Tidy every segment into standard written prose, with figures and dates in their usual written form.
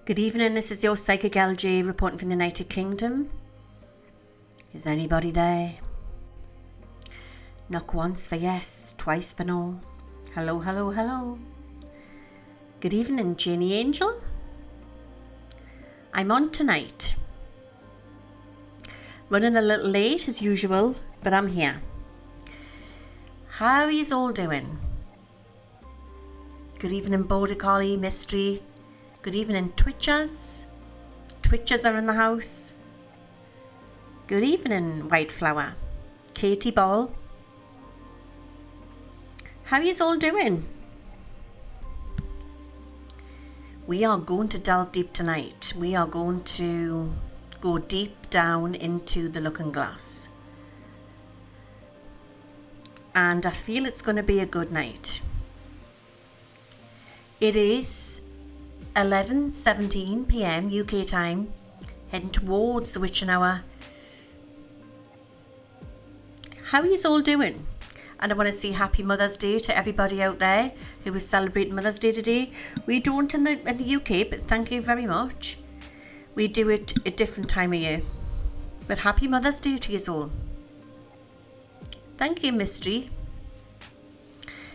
Good evening, this is your Psychic LG reporting from the United Kingdom. Is anybody there? Knock once for yes, twice for no. Hello, hello, hello. Good evening, Jenny Angel. I'm on tonight. Running a little late as usual, but I'm here. How are yous all doing? Good evening, Border Collie, Mystery. Good evening, Twitchers. Twitchers are in the house. Good evening, White Flower. Katie Ball. How are yous all doing? We are going to delve deep tonight. We are going to go deep down into the looking glass. And I feel it's going to be a good night. It is 11:17 p.m. UK time, heading towards the witching hour. How are you all doing? And I want to say Happy Mother's Day to everybody out there who is celebrating Mother's Day today. We don't in the UK, but thank you very much. We do it a different time of year. But Happy Mother's Day to you all. Thank you, Mystery.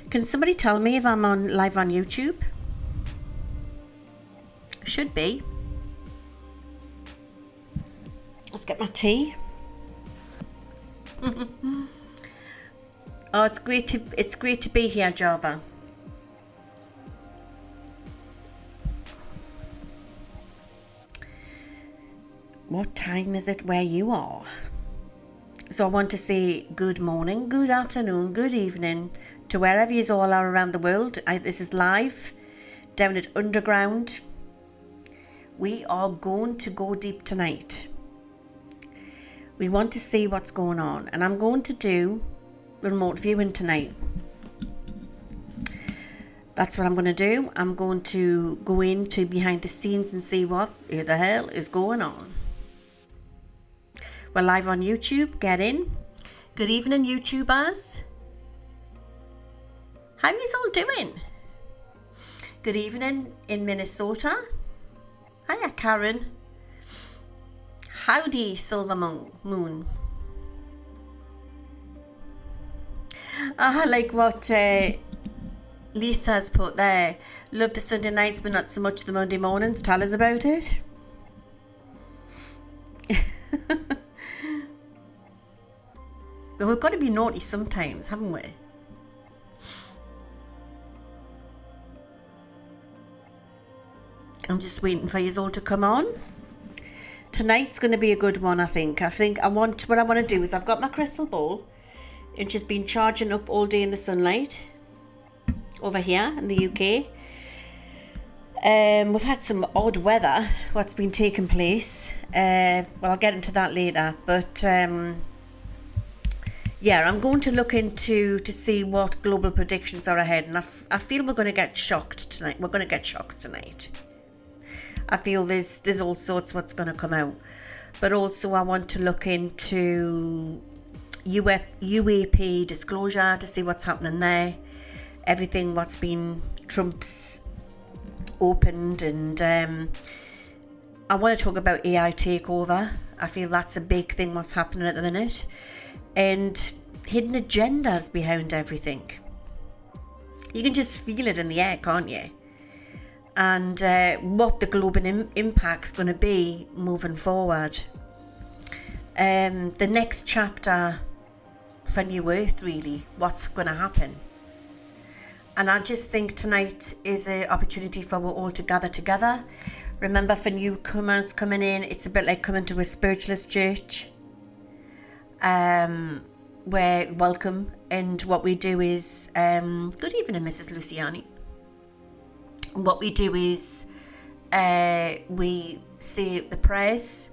Can somebody tell me if I'm live on YouTube? Should be. Let's get my tea. Oh, it's great to be here, Java. What time is it where you are? So I want to say good morning, good afternoon, good evening to wherever you all are around the world. This is live down at Underground. We are going to go deep tonight. We want to see what's going on, and I'm going to do remote viewing tonight. That's what I'm going to do. I'm going to go into behind the scenes and see what the hell is going on. We're live on YouTube. Get in. Good evening, YouTubers. How are you all doing? Good evening in Minnesota. Hiya, Karen. Howdy, Silver Moon. I like what Lisa's put there. Love the Sunday nights, but not so much the Monday mornings. Tell us about it. But we've got to be naughty sometimes, haven't we? I'm just waiting for you all to come on. Tonight's going to be a good one, I think. What I want to do is I've got my crystal ball, and she's been charging up all day in the sunlight over here in the UK. We've had some odd weather, what's been taking place. Well, I'll get into that later. But yeah, I'm going to look into to see what global predictions are ahead. And I feel we're going to get shocked tonight. We're going to get shocks tonight. I feel there's all sorts what's going to come out. But also I want to look into UAP disclosure to see what's happening there. Everything what's been Trump's opened, and I want to talk about AI takeover. I feel that's a big thing what's happening at the minute. And hidden agendas behind everything. You can just feel it in the air, can't you? And what the global impact's going to be moving forward. The next chapter for New Earth, really, what's going to happen. And I just think tonight is an opportunity for us all to gather together. Remember, for newcomers coming in, it's a bit like coming to a spiritualist church. We're welcome, and what we do is, good evening, Mrs. Luciani. What we do is we say the prayers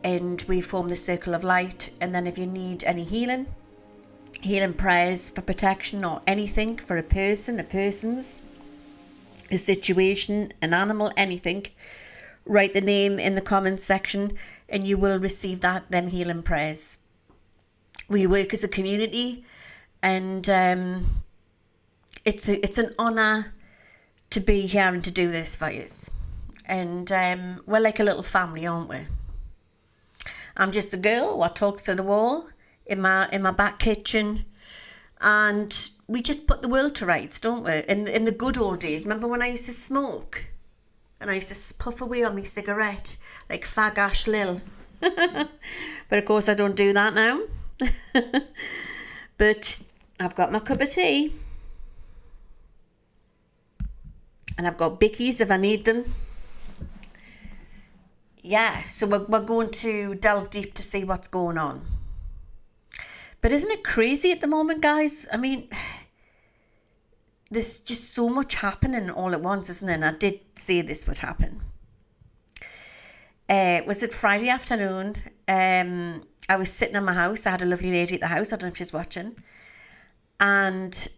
and we form the circle of light, and then if you need any healing prayers for protection or anything for a person, a situation, an animal, anything, write the name in the comments section and you will receive them healing prayers. We work as a community, and it's an honour to be here and to do this for you. and we're like a little family, aren't we? I'm just the girl what talks to the wall in my back kitchen, and we just put the world to rights, don't we? In the good old days, remember when I used to smoke and I used to puff away on my cigarette like Fag Ash Lil? But of course I don't do that now. But I've got my cup of tea, and I've got bickies if I need them. Yeah, so we're going to delve deep to see what's going on. But isn't it crazy at the moment, guys? I mean, there's just so much happening all at once, isn't it? And I did say this would happen. Was it Friday afternoon? I was sitting in my house. I had a lovely lady at the house. I don't know if she's watching. And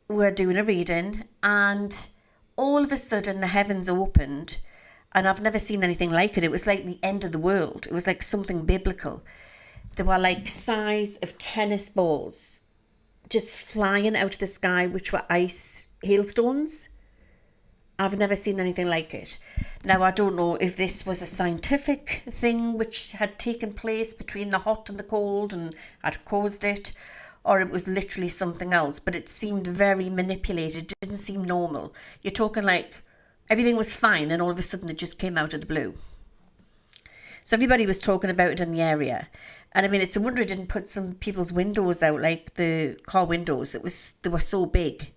we're doing a reading. And all of a sudden, the heavens opened. And I've never seen anything like it. It was like the end of the world. It was like something biblical. There were like size of tennis balls just flying out of the sky, which were ice hailstones. I've never seen anything like it. Now, I don't know if this was a scientific thing which had taken place between the hot and the cold and had caused it, or it was literally something else, but it seemed very manipulated. It didn't seem normal. You're talking like everything was fine, and all of a sudden it just came out of the blue. So everybody was talking about it in the area. And I mean, it's a wonder it didn't put some people's windows out, like the car windows. They were so big.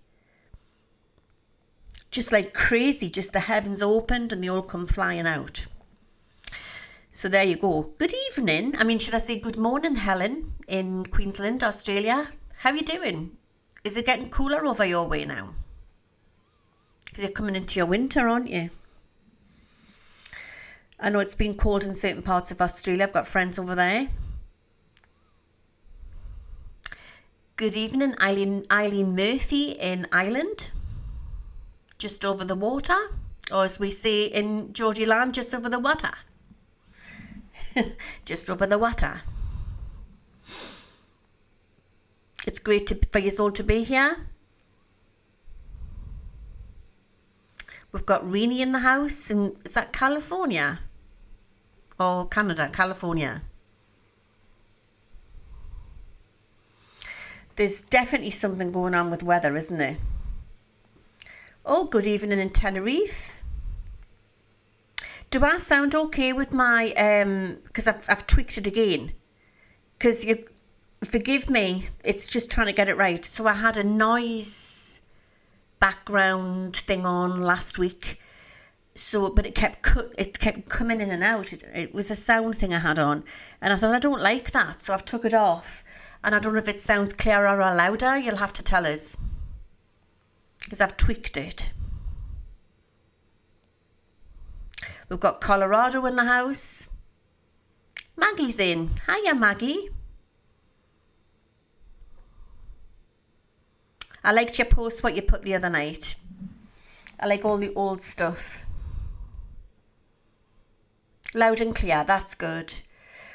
Just like crazy, just the heavens opened and they all come flying out. So there you go. Good evening. I mean, should I say good morning, Helen, in Queensland, Australia? How are you doing? Is it getting cooler over your way now? Because you're coming into your winter, aren't you? I know it's been cold in certain parts of Australia. I've got friends over there. Good evening, Eileen Murphy in Ireland. Just over the water, or as we say in Geordie land, just over the water. Just over the water. It's great for you all to be here. We've got Reenie in the house, and is that California? Or Canada, California. There's definitely something going on with weather, isn't there? Oh, good evening in Tenerife. Do I sound okay with my, because I've tweaked it again. Because you, forgive me, it's just trying to get it right. So I had a noise background thing on last week. So, but it kept coming in and out. It was a sound thing I had on. And I thought, I don't like that. So I've took it off. And I don't know if it sounds clearer or louder. You'll have to tell us. Because I've tweaked it. We've got Colorado in the house. Maggie's in. Hiya, Maggie. I liked your post, what you put the other night. I like all the old stuff. Loud and clear, that's good.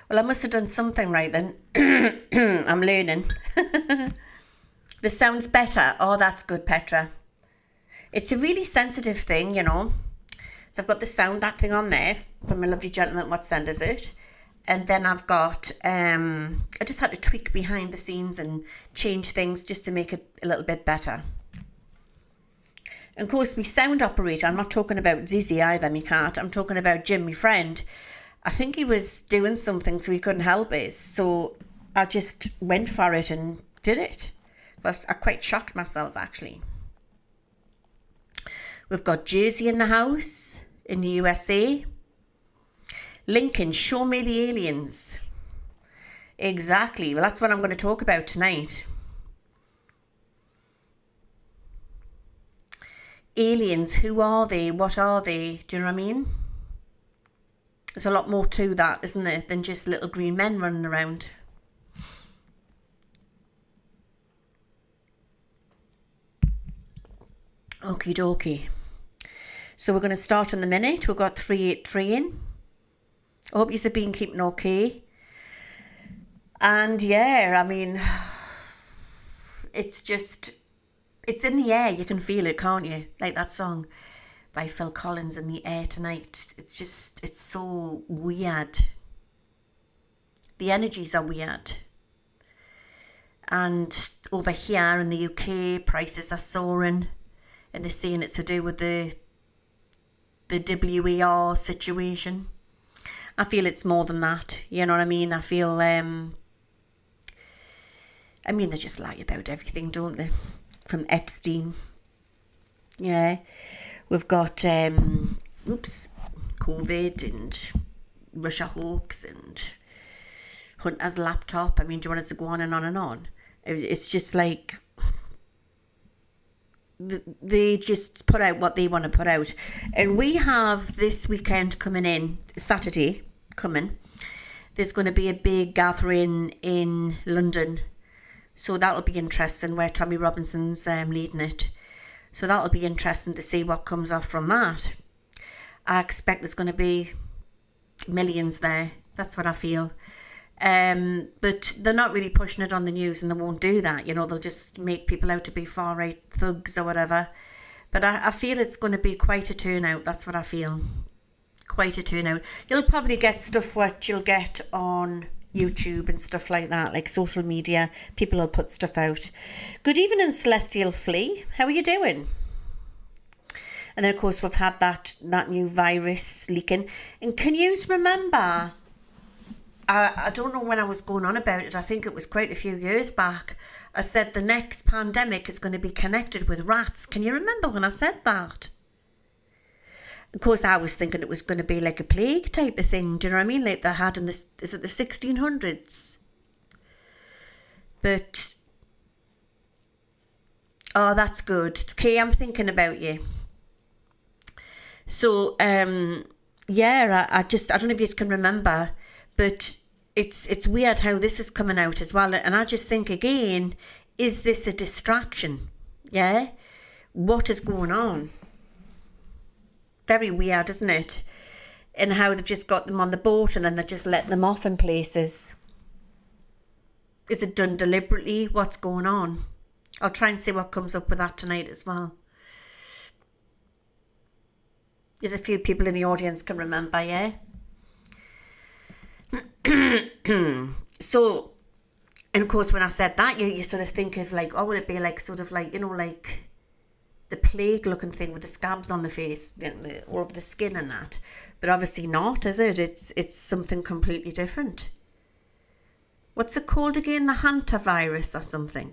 Well, I must have done something right then. I'm learning. The sound's better. Oh, that's good, Petra. It's a really sensitive thing, you know. So I've got the sound, that thing on there from my lovely gentleman, what send is it? And then I've got, I just had to tweak behind the scenes and change things just to make it a little bit better. And of course, my sound operator, I'm not talking about Zizi either, my cat. I'm talking about Jim, my friend. I think he was doing something so he couldn't help it. So I just went for it and did it. I quite shocked myself, actually. We've got Jersey in the house in the USA. Lincoln, show me the aliens. Exactly. Well, that's what I'm going to talk about tonight. Aliens, who are they? What are they? Do you know what I mean? There's a lot more to that, isn't there, than just little green men running around. Okie dokie. So we're going to start in a minute. We've got 383 in. I hope you've been keeping okay. And yeah, I mean, it's just, it's in the air. You can feel it, can't you? Like that song. by Phil Collins in the air tonight. It's so weird. The energies are weird. And over here in the UK, prices are soaring. And they're saying it's to do with the WER situation. I feel it's more than that. You know what I mean? I feel, they just lie about everything, don't they? From Epstein. Yeah. We've got, COVID and Russia hoax and Hunter's laptop. Do you want us to go on and on and on? It's just like, they just put out what they want to put out. And we have this weekend coming in, Saturday coming, there's going to be a big gathering in London. So that'll be interesting, where Tommy Robinson's leading it. So that'll be interesting to see what comes off from that. I expect there's going to be millions there. That's what I feel. But they're not really pushing it on the news, and they won't do that. They'll just make people out to be far-right thugs or whatever. But I feel it's going to be quite a turnout. That's what I feel. Quite a turnout. You'll probably get stuff what you'll get on YouTube and stuff like that, like social media. People will put stuff out. Good evening, Celestial Flea. How are you doing? And then, of course, we've had that new virus leaking. And can you remember, I don't know when I was going on about it, I think it was quite a few years back, I said the next pandemic is going to be connected with rats. Can you remember when I said that? Of course, I was thinking it was going to be like a plague type of thing. Do you know what I mean? Like they had in is it the 1600s? But, oh, that's good. Okay, I'm thinking about you. So, I don't know if you can remember, but it's weird how this is coming out as well. And I just think, again, is this a distraction? Yeah? What is going on? Very weird, isn't it? And how they've just got them on the boat and then they're just letting them off in places. Is it done deliberately? What's going on? I'll try and see what comes up with that tonight as well. There's a few people in the audience can remember, yeah? So, and of course, when I said that, you sort of think of like, oh, would it be like sort of like, like the plague looking thing with the scabs on the face or over the skin and that? But obviously not, is it? It's something completely different. What's it called again? The Antivirus or something.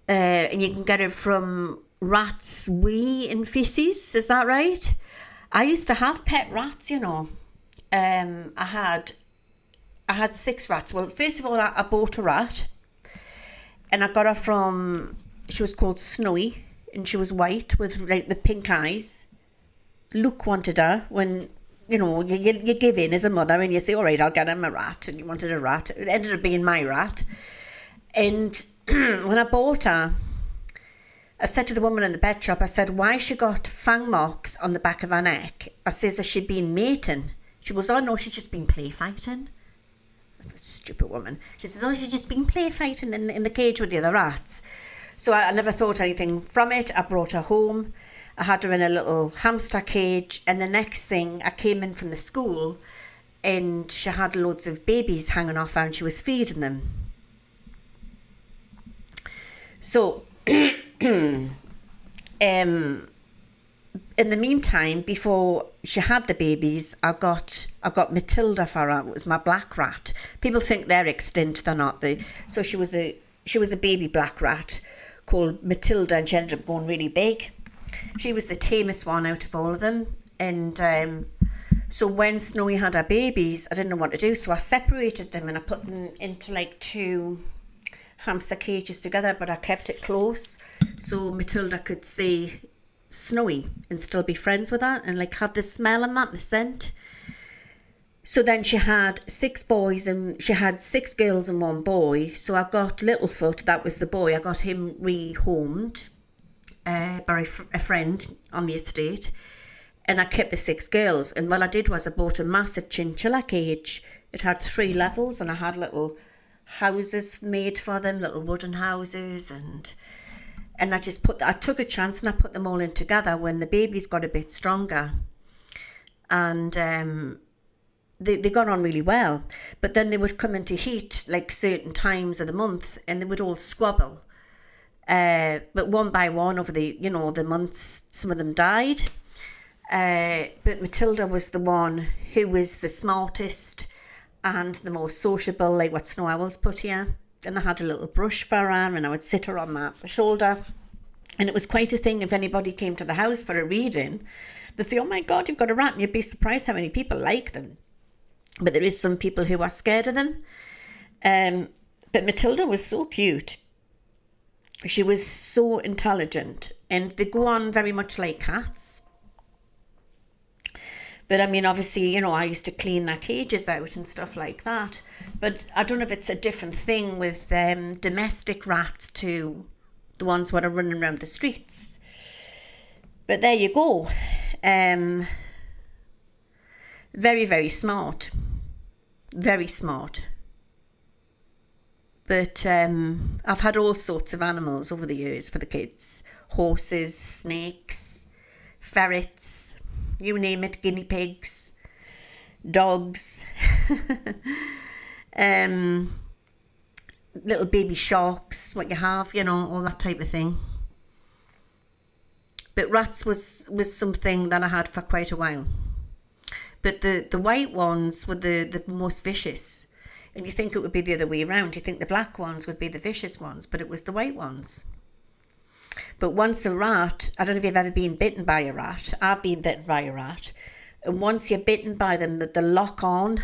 And you can get it from rats' wee and feces, is that right? I used to have pet rats, I had 6 rats. Well, first of all, I bought a rat, and I got her from, she was called Snowy, and she was white with like the pink eyes. Luke wanted her when, you give in as a mother and you say, all right, I'll get him a rat, and you wanted a rat. It ended up being my rat. And when I bought her, I said to the woman in the pet shop, I said, why she got fang marks on the back of her neck? I says, has she been mating? She goes, oh no, she's just been play fighting. Stupid woman. She says, oh, she's just been play fighting in the cage with the other rats. So I never thought anything from it. I brought her home. I had her in a little hamster cage. And the next thing, I came in from the school and she had loads of babies hanging off her and she was feeding them. So, in the meantime, before she had the babies, I got Matilda for her. It was my black rat. People think they're extinct. They're not. So she was a baby black rat called Matilda, and she ended up going really big. She was the tamest one out of all of them. And so when Snowy had her babies, I didn't know what to do. So I separated them and I put them into like 2 hamster cages together, but I kept it close so Matilda could see Snowy and still be friends with her and like have the smell and that, the scent. So then she had 6 boys and she had 6 girls and 1 boy. So I got Littlefoot, that was the boy. I got him rehomed by a friend on the estate, and I kept the 6 girls. And what I did was I bought a massive chinchilla cage. It had 3 levels and I had little houses made for them, little wooden houses, and and I took a chance and I put them all in together when the babies got a bit stronger. And they got on really well. But then they would come into heat like certain times of the month and they would all squabble. But one by one over the months, some of them died. But Matilda was the one who was the smartest and the most sociable, like what Snow Owls put here. And I had a little brush for her and I would sit her on my shoulder. And it was quite a thing if anybody came to the house for a reading. They'd say, oh my God, you've got a rat, and you'd be surprised how many people like them. But there is some people who are scared of them. But Matilda was so cute. She was so intelligent. And they go on very much like cats. But I mean, obviously, I used to clean their cages out and stuff like that. But I don't know if it's a different thing with domestic rats to the ones that are running around the streets. But there you go. Very, very smart. Very smart. But I've had all sorts of animals over the years for the kids. Horses, snakes, ferrets, you name it, guinea pigs, dogs, little baby sharks, what you have, all that type of thing. But rats was something that I had for quite a while. But the white ones were the most vicious. And you think it would be the other way around. You think the black ones would be the vicious ones, but it was the white ones. But once a rat, I don't know if you've ever been bitten by a rat. I've been bitten by a rat. And once you're bitten by them, the lock on,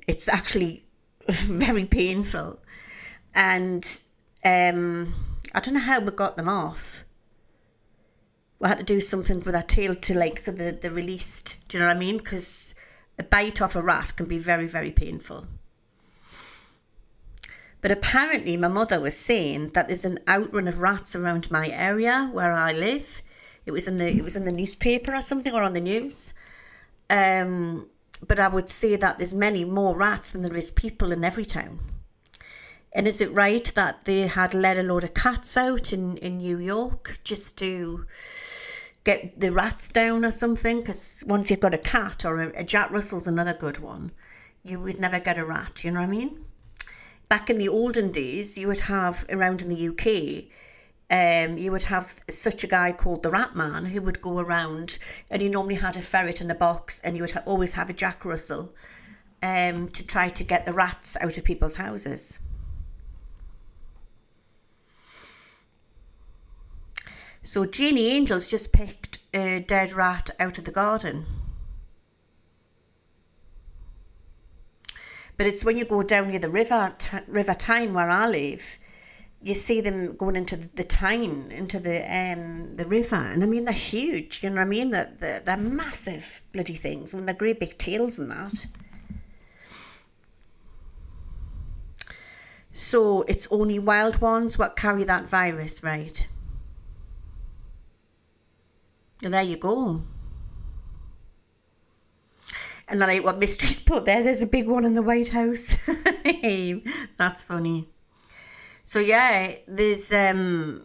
it's actually very painful. And I don't know how we got them off. We had to do something with our tail to so they're released. Do you know what I mean? Because a bite off a rat can be very, very painful. But apparently my mother was saying that there's an outrun of rats around my area where I live. It was in the newspaper or something, or on the news. But I would say that there's many more rats than there is people in every town. And is it right that they had let a load of cats out in New York just to get the rats down or something? Because once you've got a cat, or a Jack Russell's another good one, you would never get a rat, you know what I mean? Back in the olden days, you would have, around in the UK, you would have such a guy called the Rat Man who would go around, and he normally had a ferret in a box, and you would always have a Jack Russell to try to get the rats out of people's houses. So Jeannie Angels just picked a dead rat out of the garden. But it's when you go down near the River Tyne where I live, you see them going into the Tyne, into the river. And I mean, they're huge, you know what I mean? They're massive bloody things, and they're great big tails and that. So it's only wild ones what carry that virus, right? And there you go. And I like what Mystery's put there. There's a big one in the White House. That's funny. So yeah, there's there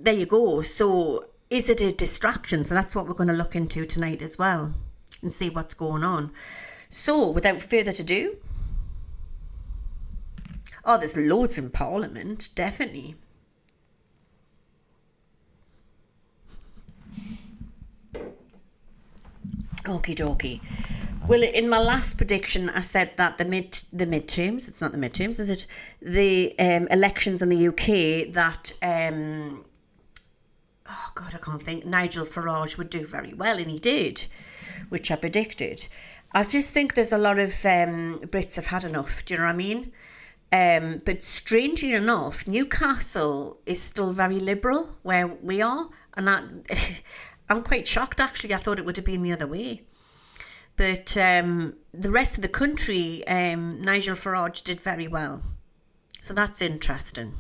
you go. So is it a distraction? So that's what we're going to look into tonight as well, and see what's going on. So without further ado, there's loads in Parliament, definitely. Okie dokie. Well, in my last prediction, I said that the midterms, it's not the midterms, is it? The elections in the UK, that, I can't think, Nigel Farage would do very well, and he did, which I predicted. I just think there's a lot of Brits have had enough, do you know what I mean? But strangely enough, Newcastle is still very liberal where we are, and that... I'm quite shocked, actually. I thought it would have been the other way. But the rest of the country, Nigel Farage did very well. So that's interesting.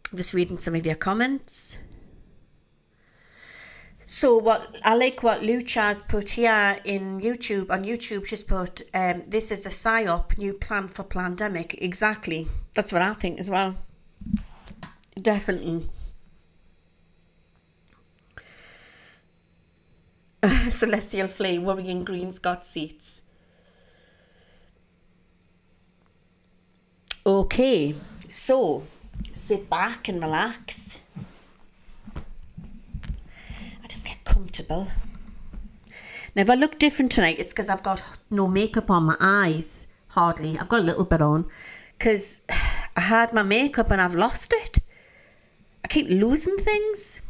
I'm just reading some of your comments. So what Lucha's put here in YouTube, on YouTube, she's put, this is a PSYOP, new plan for pandemic. Exactly. That's what I think as well. Definitely. Celestial Flame, worrying green's got seats. Okay, so sit back and relax. I just get comfortable. Now, if I look different tonight, it's because I've got no makeup on my eyes. Hardly. I've got a little bit on. Because I had my makeup and I've lost it. I keep losing things.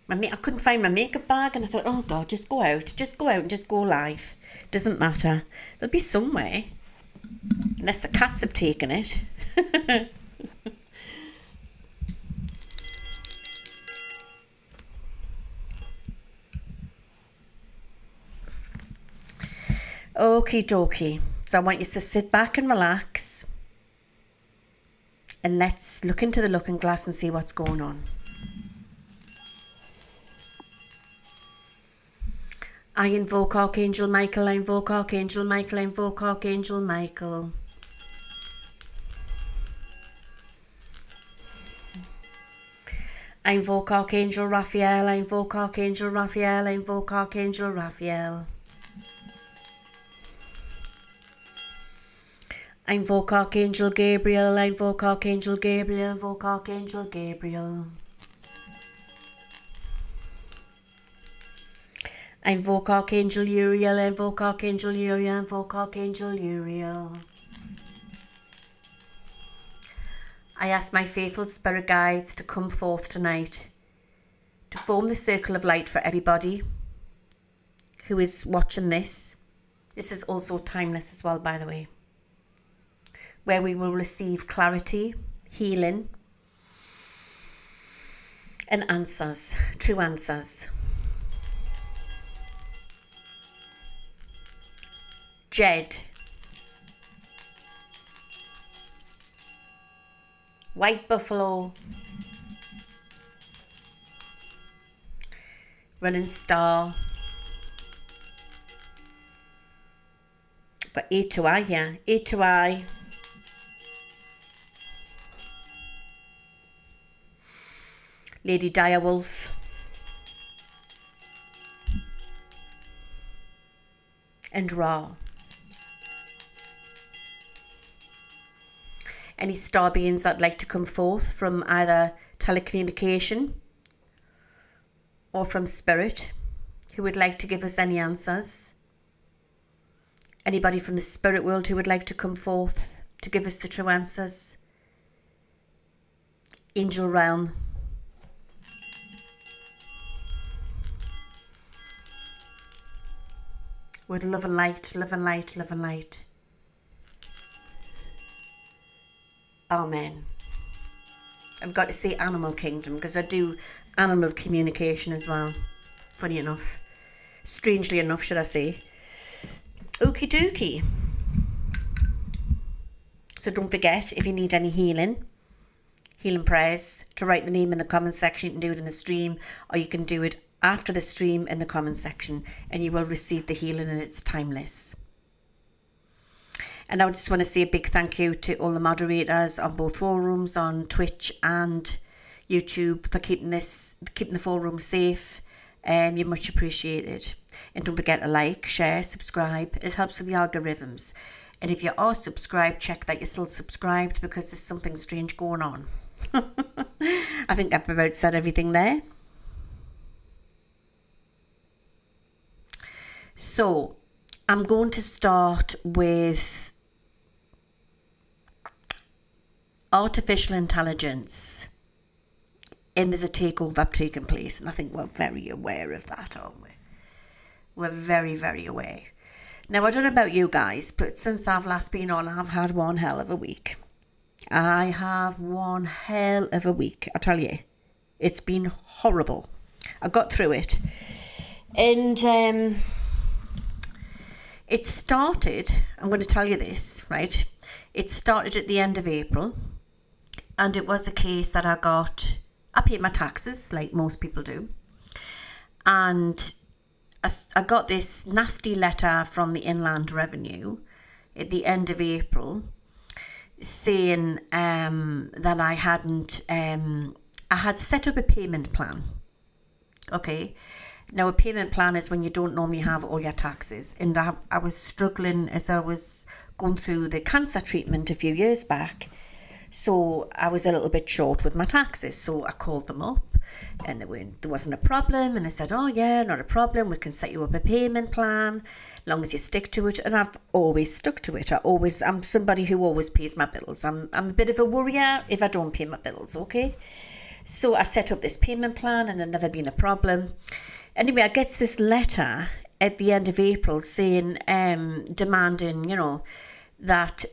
I couldn't find my makeup bag, and I thought, oh God, just go out. Just go out and just go live. Doesn't matter. There'll be somewhere. Unless the cats have taken it. Okie dokie. So I want you to sit back and relax. And let's look into the looking glass and see what's going on. I invoke Archangel Michael, I invoke Archangel Michael, I invoke Archangel Michael. I invoke Archangel Raphael, I invoke Archangel Raphael, I invoke Archangel Raphael. I invoke Archangel Gabriel, I invoke Archangel Gabriel, I invoke Archangel Gabriel. I invoke Archangel Uriel, I invoke Archangel Uriel, I invoke Archangel Uriel. I ask my faithful spirit guides to come forth tonight to form the circle of light for everybody who is watching this. This is also timeless as well, by the way, where we will receive clarity, healing, and answers, true answers. Jed, White Buffalo, Running Star, but A to I here, A to I, Lady Direwolf, and Ra. Any star beings that like to come forth from either telecommunication or from spirit, who would like to give us any answers. Anybody from the spirit world who would like to come forth to give us the true answers. Angel realm. With love and light, love and light, love and light. Amen. I've got to say animal kingdom because I do animal communication as well. Funny enough. Strangely enough, should I say. Okie dokie. So don't forget, if you need any healing prayers, to write the name in the comment section. You can do it in the stream, or you can do it after the stream in the comment section, and you will receive the healing, and it's timeless. And I just want to say a big thank you to all the moderators on both forums, on Twitch and YouTube, for keeping the forum safe. You're much appreciated. And don't forget to like, share, subscribe. It helps with the algorithms. And if you are subscribed, check that you're still subscribed, because there's something strange going on. I think I've about said everything there. So I'm going to start with artificial intelligence, and there's a takeover taking place, and I think we're very aware of that, aren't we? We're very, very aware. Now, I don't know about you guys, but since I've last been on, I've had one hell of a week. I have one hell of a week, I tell you. It's been horrible. I got through it. And it started, I'm going to tell you this, right? It started at the end of April. And it was a case that I paid my taxes, like most people do. And I got this nasty letter from the Inland Revenue at the end of April, saying that I hadn't, I had set up a payment plan. Okay. Now, a payment plan is when you don't normally have all your taxes. And I was struggling as I was going through the cancer treatment a few years back. So I was a little bit short with my taxes. So I called them up and there wasn't a problem. And they said, oh, yeah, not a problem. We can set you up a payment plan as long as you stick to it. And I've always stuck to it. I'm somebody who always pays my bills. I'm a bit of a worrier if I don't pay my bills, okay? So I set up this payment plan and there's never been a problem. Anyway, I get this letter at the end of April saying, demanding, that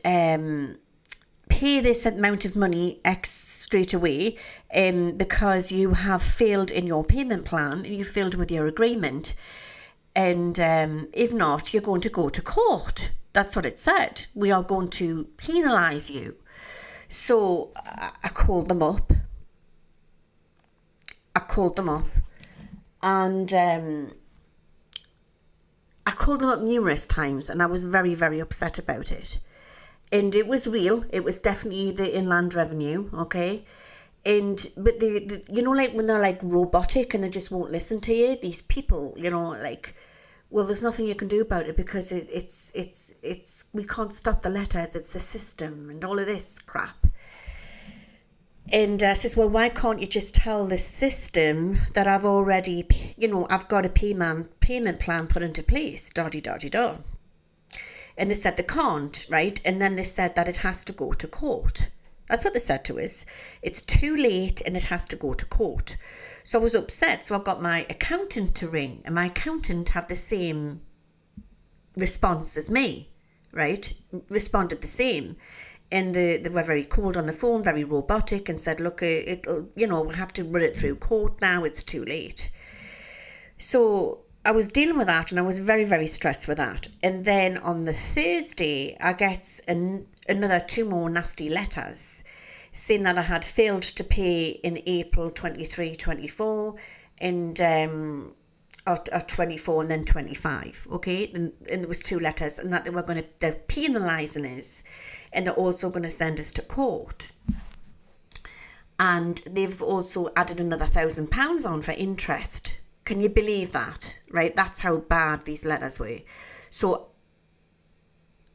pay this amount of money X straight away because you have failed in your payment plan, you failed with your agreement. And if not, you're going to go to court. That's what it said. We are going to penalise you. So I called them up. And I called them up numerous times and I was very, very upset about it. And it was real. It was definitely the Inland Revenue, okay? But the like when they're like robotic and they just won't listen to you, these people, well, there's nothing you can do about it because it's we can't stop the letters, it's the system and all of this crap. And says, well, why can't you just tell the system that I've already, I've got a payment plan put into place, da-di-da-di-da. And they said they can't, right? And then they said that it has to go to court. That's what they said to us. It's too late and it has to go to court. So I was upset. So I got my accountant to ring and my accountant had the same response as me, right? Responded the same. And they were very cold on the phone, very robotic, and said, look, we'll have to run it through court now, it's too late. So I was dealing with that and I was very, very stressed with that. And then on the Thursday, I get another 2 more nasty letters saying that I had failed to pay in April 23, 24, and or 24 and then 25, okay? And there was 2 letters and that they're penalising us. And they're also going to send us to court. And they've also added another £1,000 on for interest. Can you believe that? Right? That's how bad these letters were. So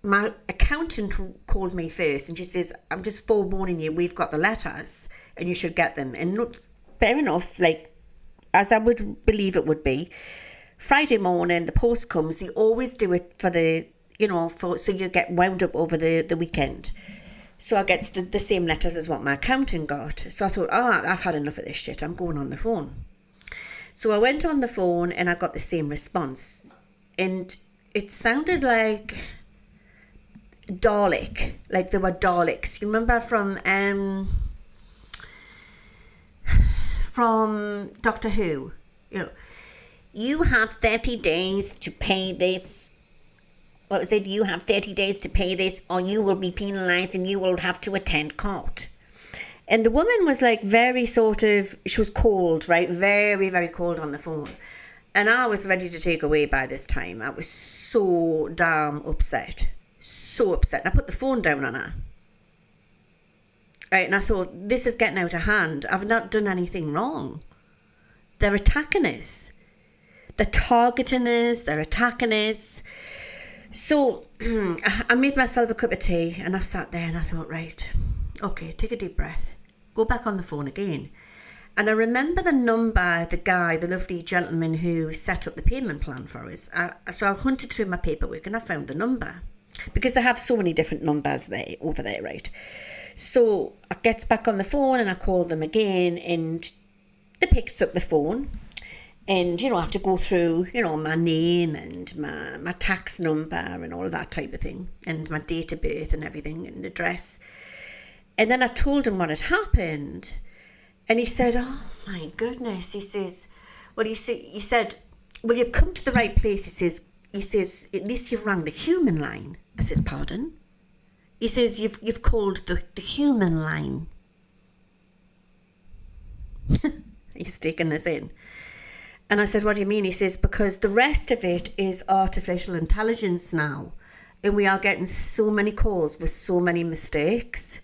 my accountant called me first and she says, I'm just forewarning you, we've got the letters and you should get them. And look, fair enough, as I would believe it would be, Friday morning, the post comes, they always do it for so you get wound up over the weekend. So I get the same letters as what my accountant got. So I thought, I've had enough of this shit. I'm going on the phone. So I went on the phone and I got the same response. And it sounded like Dalek, like there were Daleks. You remember from Doctor Who? You have 30 days to pay this. What was it? You have 30 days to pay this or you will be penalised and you will have to attend court. And the woman was very she was cold, right? Very, very cold on the phone. And I was ready to take away by this time. I was so damn upset. So upset. And I put the phone down on her. Right, and I thought, this is getting out of hand. I've not done anything wrong. They're attacking us. They're targeting us. They're attacking us. So I made myself a cup of tea and I sat there and I thought, right, okay, take a deep breath. Go back on the phone again. And I remember the number, the lovely gentleman who set up the payment plan for us. So I hunted through my paperwork and I found the number. Because they have so many different numbers over there, right? So I get back on the phone and I call them again and they picked up the phone. And, I have to go through, my name and my tax number and all of that type of thing. And my date of birth and everything and address. And then I told him what had happened. And he said, oh, my goodness. He said, well, you've come to the right place. He says, at least you've rang the human line. I says, pardon? He says, you've called the human line. He's taking this in. And I said, what do you mean? He says, because the rest of it is artificial intelligence now. And we are getting so many calls with so many mistakes.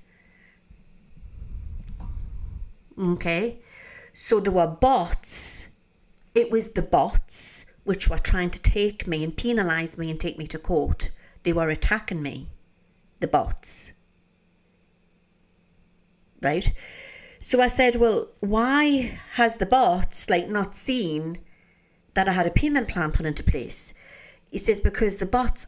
Okay. So there were bots. It was the bots which were trying to take me and penalise me and take me to court. They were attacking me. The bots. Right? So I said, well, why has the bots not seen that I had a payment plan put into place? He says, because the bots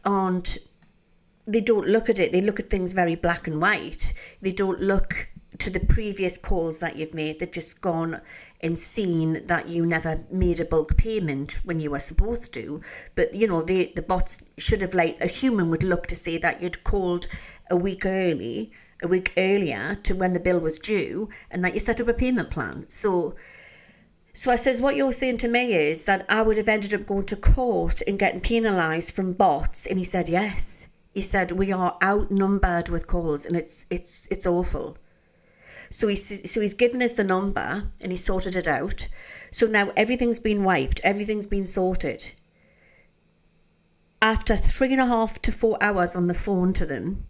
they don't look at it. They look at things very black and white. They don't look to the previous calls that you've made. They've just gone and seen that you never made a bulk payment when you were supposed to. But, the bots should have, a human would look to say that you'd called a week earlier to when the bill was due and that you set up a payment plan. So I says, what you're saying to me is that I would have ended up going to court and getting penalised from bots. And he said, yes. He said, we are outnumbered with calls and it's awful. So he's given us the number and he sorted it out. So now everything's been wiped. Everything's been sorted. After 3.5 to 4 hours on the phone to them.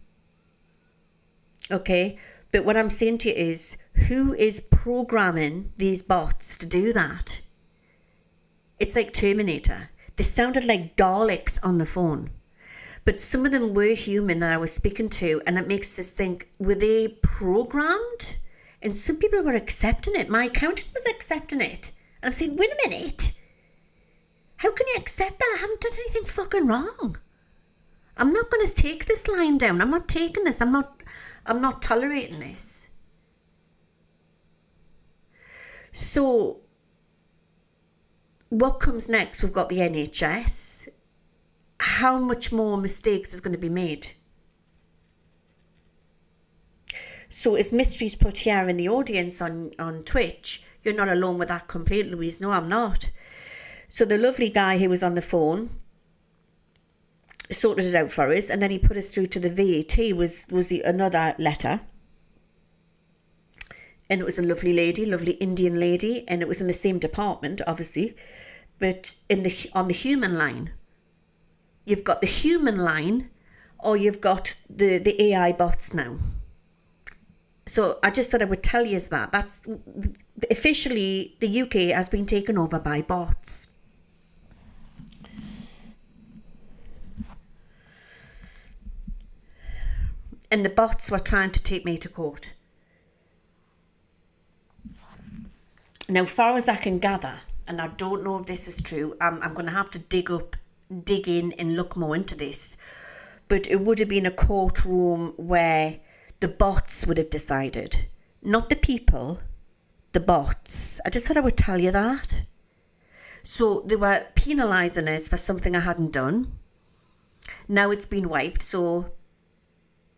Okay. But what I'm saying to you is, who is programming these bots to do that? It's like Terminator. They sounded like Daleks on the phone. But some of them were human that I was speaking to, and it makes us think, were they programmed? And some people were accepting it. My accountant was accepting it. And I'm saying, wait a minute. How can you accept that? I haven't done anything fucking wrong. I'm not going to take this line down. I'm not taking this. I'm not tolerating this. So, what comes next? We've got the NHS. How much more mistakes is going to be made? So, as Mystery's put here in the audience on Twitch, you're not alone with that complaint, Louise. No, I'm not. So, the lovely guy who was on the phone sorted it out for us, and then he put us through to the VAT. Was another letter, and it was a lovely lady, lovely Indian lady, and it was in the same department, obviously, but on the human line. You've got the human line, or you've got the AI bots now. So I just thought I would tell you that that's officially the UK has been taken over by bots. And the bots were trying to take me to court. Now, far as I can gather, and I don't know if this is true, I'm going to have to dig in and look more into this. But it would have been a courtroom where the bots would have decided. Not the people, the bots. I just thought I would tell you that. So they were penalising us for something I hadn't done. Now it's been wiped, so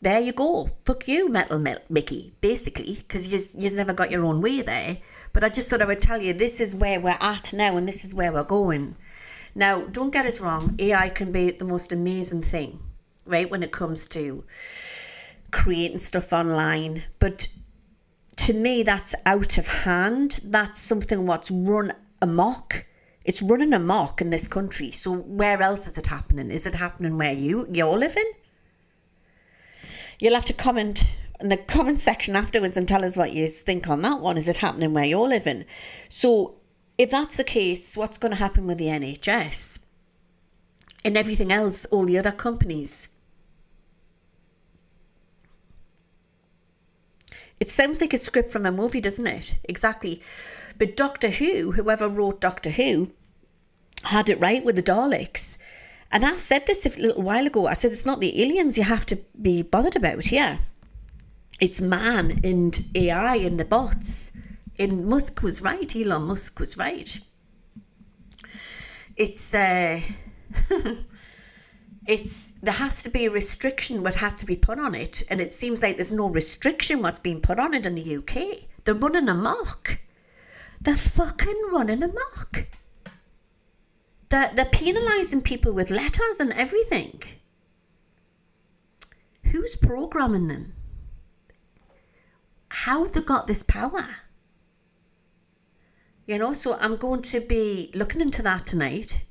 there you go. Fuck you, Metal Mickey, basically, because you've never got your own way there. But I just thought I would tell you, this is where we're at now and this is where we're going. Now, don't get us wrong, AI can be the most amazing thing, right, when it comes to creating stuff online. But to me, that's out of hand. That's something what's run amok. It's running amok in this country. So where else is it happening? Is it happening where you're living? You'll have to comment in the comment section afterwards and tell us what you think on that one. Is it happening where you're living? So if that's the case, what's going to happen with the NHS and everything else, all the other companies? It sounds like a script from a movie, doesn't it? Exactly. But Doctor Who, whoever wrote Doctor Who, had it right with the Daleks. And I said this a little while ago. I said, it's not the aliens you have to be bothered about here. It's man and AI and the bots. And Musk was right. Elon Musk was right. It's there has to be a restriction what has to be put on it. And it seems like there's no restriction what's being put on it in the UK. They're running amok. They're fucking running amok. They're penalising people with letters and everything. Who's programming them? How have they got this power? So I'm going to be looking into that tonight.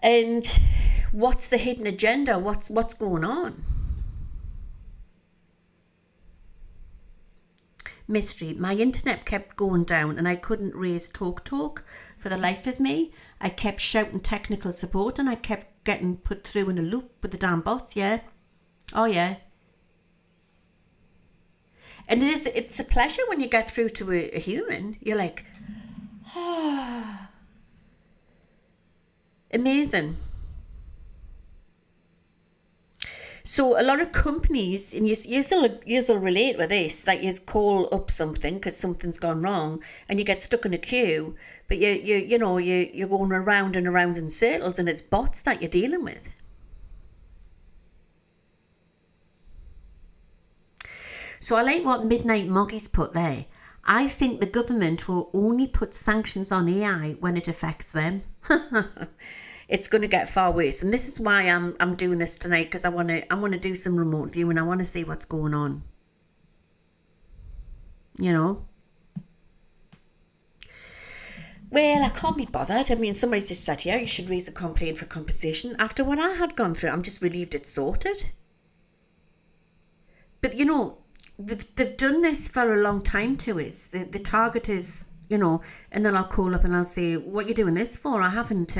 And what's the hidden agenda? What's going on? Mystery. My internet kept going down and I couldn't raise talk for the life of me. I kept shouting technical support and I kept getting put through in a loop with the damn bots. Yeah. Oh yeah. And it's a pleasure when you get through to a human. You're like, ah, amazing. So a lot of companies, and you'll relate with this, like you call up something because something's gone wrong and you get stuck in a queue, but you're going around and around in circles and it's bots that you're dealing with. So I like what Midnight Moggy's put there. I think the government will only put sanctions on AI when it affects them. It's going to get far worse, and this is why I'm doing this tonight, because I want to do some remote viewing. I want to see what's going on. You know. Well, I can't be bothered. I mean, somebody's just said, yeah, you should raise a complaint for compensation. After what I had gone through, I'm just relieved it's sorted. But you know, they've done this for a long time to us. The target is, you know, and then I'll call up and I'll say, what are you doing this for? I haven't.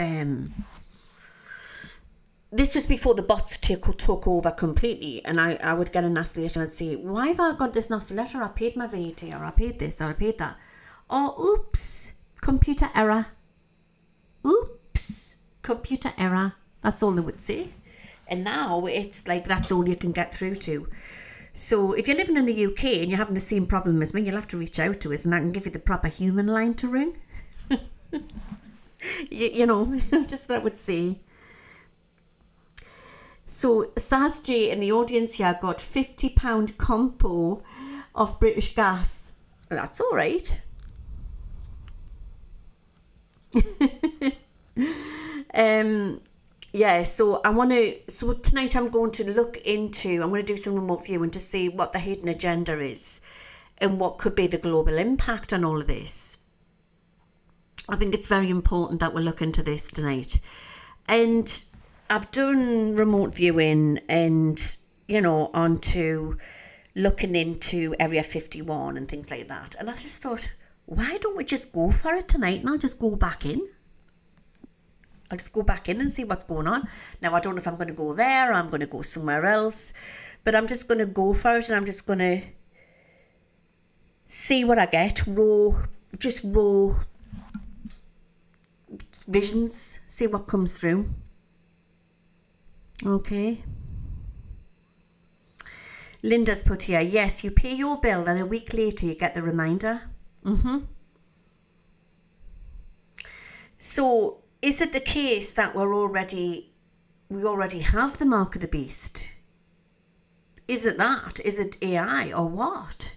This was before the bots took over completely, and I would get a nasty letter and I'd say, why have I got this nasty letter? I paid my VAT, or I paid this, or I paid that. Or, oops, computer error. Oops, computer error. That's all they would say. And now it's like that's all you can get through to. So if you're living in the UK and you're having the same problem as me, you'll have to reach out to us and I can give you the proper human line to ring. you know, just that would say. So Saz J in the audience here got £50 compo of British Gas. That's all right. Yeah, so so tonight I'm going to I'm going to do some remote viewing to see what the hidden agenda is and what could be the global impact on all of this. I think it's very important that we look into this tonight. And I've done remote viewing and, you know, onto looking into Area 51 and things like that. And I just thought, why don't we just go for it tonight and I'll just go back in? I'll just go back in and see what's going on. Now, I don't know if I'm going to go there or I'm going to go somewhere else, but I'm just going to go for it and I'm just going to see what I get. Raw visions, see what comes through. Okay. Linda's put here, yes, you pay your bill and a week later you get the reminder. So, is it the case that we already have the mark of the beast? Is it that? Is it AI or what?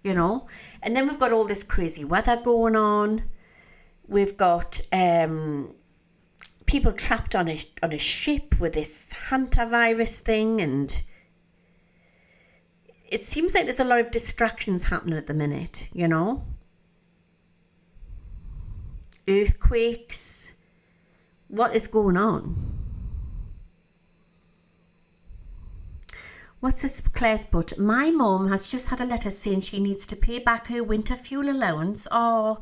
You know? And then we've got all this crazy weather going on. We've got people trapped on a ship with this Antivirus thing, and it seems like there's a lot of distractions happening at the minute, you know? Earthquakes. What is going on? What's this? Claire's put, my mum has just had a letter saying she needs to pay back her winter fuel allowance of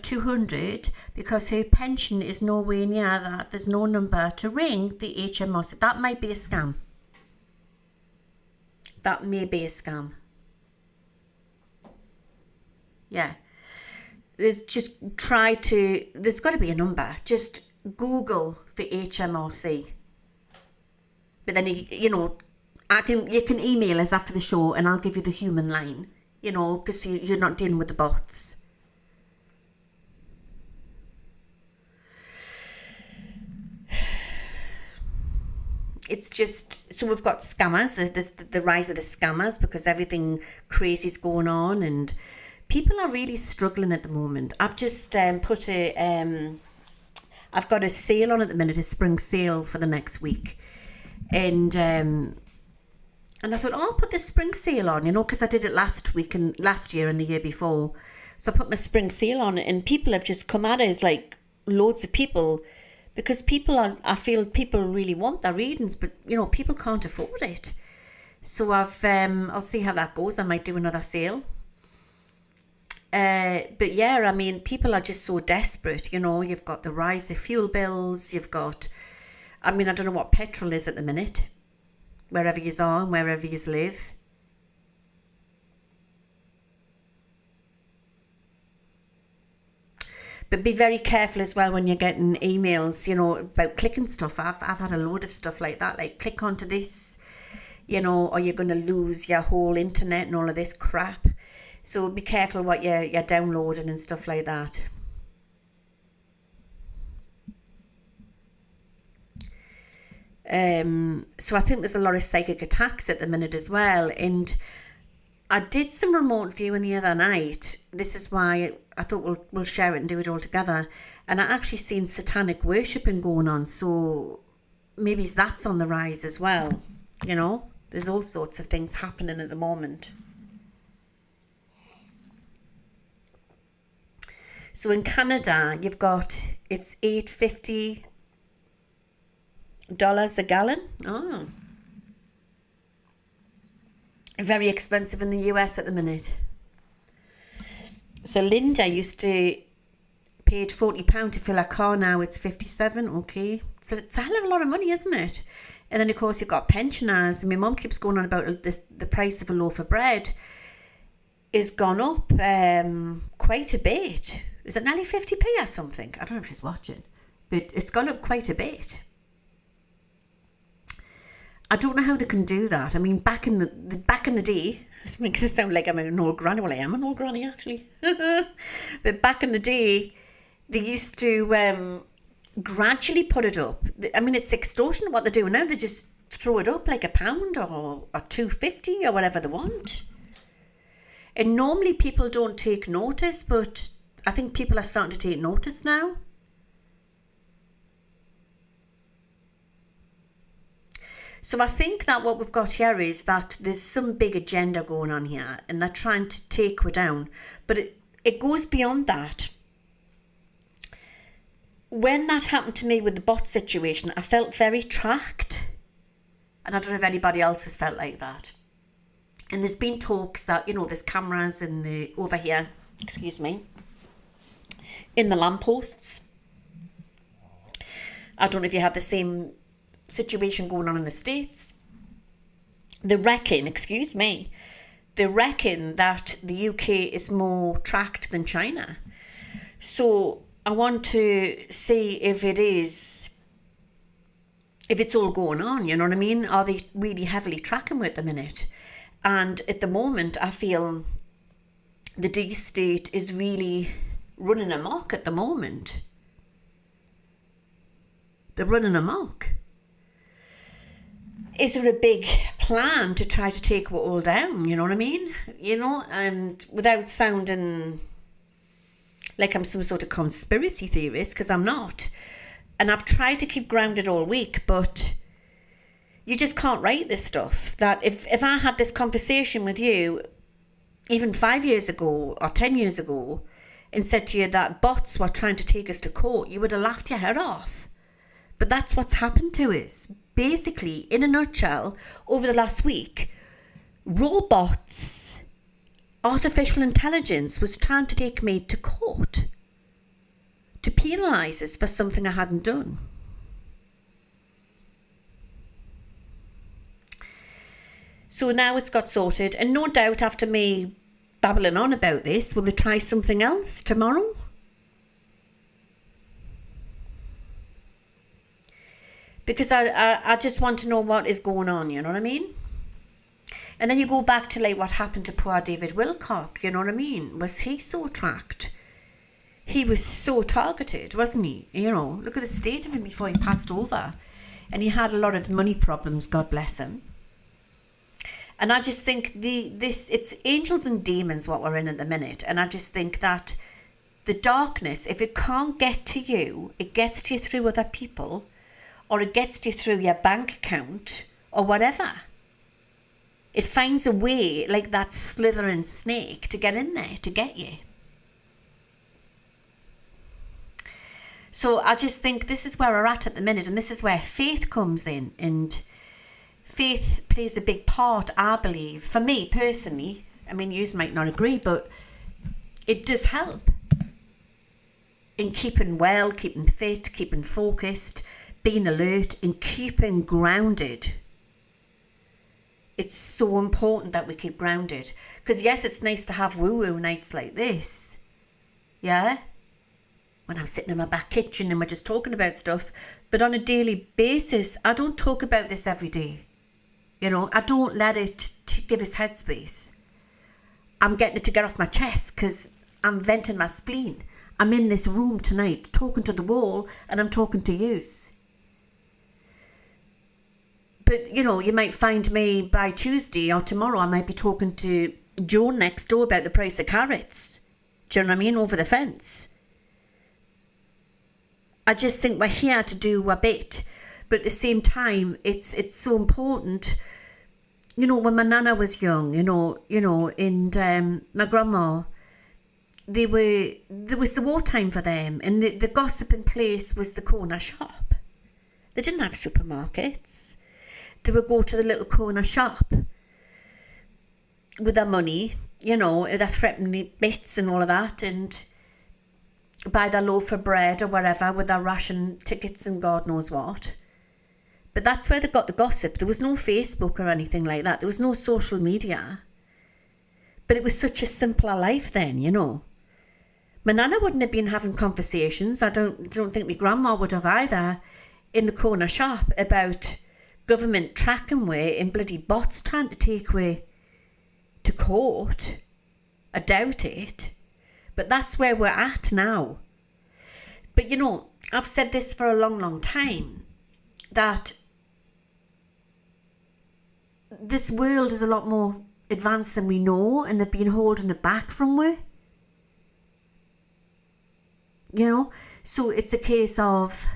200 because her pension is nowhere near that. There's no number to ring the HMO. That might be a scam. That may be a scam. Yeah. There's got to be a number. Just Google the HMRC. But then, you know, you can email us after the show and I'll give you the human line, you know, because you're not dealing with the bots. It's just, so we've got scammers, the rise of the scammers, because everything crazy is going on and people are really struggling at the moment. I've just I've got a sale on at the minute, a spring sale for the next week. And I thought, I'll put this spring sale on, you know, because I did it last week and last year and the year before. So I put my spring sale on and people have just come at us, like loads of people because I feel people really want their readings, but people can't afford it. So I'll see how that goes. I might do another sale. But yeah, I mean, people are just so desperate. You've got the rise of fuel bills. You've got, I don't know what petrol is at the minute, wherever you are and wherever you live. But be very careful as well when you're getting emails, about clicking stuff. I've had a load of stuff like that, like click onto this, or you're going to lose your whole internet and all of this crap. So be careful what you're downloading and stuff like that. So I think there's a lot of psychic attacks at the minute as well. And I did some remote viewing the other night. This is why I thought we'll share it and do it all together. And I actually seen satanic worshipping going on. So maybe that's on the rise as well. There's all sorts of things happening at the moment. So in Canada, you've got, it's $8.50 a gallon. Oh. Very expensive in the US at the minute. So Linda used to pay £40 to fill a car. Now it's $57. Okay. So it's a hell of a lot of money, isn't it? And then, of course, you've got pensioners. My mum keeps going on about this, the price of a loaf of bread has gone up quite a bit. Is it nearly 50p or something? I don't know if she's watching, but it's gone up quite a bit. I don't know how they can do that. I mean, back in the day, this makes it sound like I'm an old granny. Well, I am an old granny, actually. But back in the day, they used to gradually put it up. I mean, it's extortion what they're doing now. They just throw it up like £1 or $2.50 or whatever they want. And normally people don't take notice, but I think people are starting to take notice now. So I think that what we've got here is that there's some big agenda going on here and they're trying to take her down. But it goes beyond that. When that happened to me with the bot situation, I felt very tracked. And I don't know if anybody else has felt like that. And there's been talks that, there's cameras over here, in the lampposts. I don't know if you have the same situation going on in the States. They reckon that the UK is more tracked than China. So I want to see if it's all going on, you know what I mean? Are they really heavily tracking me at the minute? And at the moment, I feel the D state is really running amok at the moment. They're running amok. Is there a big plan to try to take it all down? You know what I mean? And without sounding like I'm some sort of conspiracy theorist, because I'm not. And I've tried to keep grounded all week, but you just can't write this stuff. That if I had this conversation with you even 5 years ago or 10 years ago and said to you that bots were trying to take us to court, you would have laughed your head off. But that's what's happened to us. Basically, in a nutshell, over the last week, robots, artificial intelligence was trying to take me to court to penalise us for something I hadn't done. So now it's got sorted, and no doubt after me babbling on about this, will they try something else tomorrow? Because I just want to know what is going on, you know what I mean? And then you go back to like what happened to poor David Wilcock, you know what I mean? Was he so tracked? He was so targeted, wasn't he? Look at the state of him before he passed over. And he had a lot of money problems, God bless him. And I just think it's angels and demons what we're in at the minute. And I just think that the darkness, if it can't get to you, it gets to you through other people, or it gets to you through your bank account, or whatever. It finds a way, like that slithering snake, to get in there, to get you. So I just think this is where we're at the minute, and this is where faith comes in, and faith plays a big part, I believe, for me personally. I mean, you might not agree, but it does help in keeping well, keeping fit, keeping focused, being alert, and keeping grounded. It's so important that we keep grounded. Because yes, it's nice to have woo-woo nights like this. Yeah? When I'm sitting in my back kitchen and we're just talking about stuff. But on a daily basis, I don't talk about this every day. You know, I don't let it give us headspace. I'm getting it to get off my chest because I'm venting my spleen. I'm in this room tonight talking to the wall and I'm talking to yous. But, you know, you might find me by Tuesday or tomorrow, I might be talking to Joan next door about the price of carrots. Do you know what I mean? Over the fence. I just think we're here to do a bit. But at the same time, it's so important. You know, when my nana was young, and my grandma, there was the wartime for them. And the gossiping place was the corner shop. They didn't have supermarkets. They would go to the little corner shop with their money, you know, their threatening bits and all of that, and buy their loaf of bread or whatever with their ration tickets and God knows what. But that's where they got the gossip. There was no Facebook or anything like that. There was no social media. But it was such a simpler life then, you know. My nana wouldn't have been having conversations. I don't think my grandma would have either in the corner shop about government tracking way and bloody bots trying to take way to court. I doubt it. But that's where we're at now. But you know, I've said this for a long, long time, that this world is a lot more advanced than we know, and they've been holding it back from we. You know? So it's a case of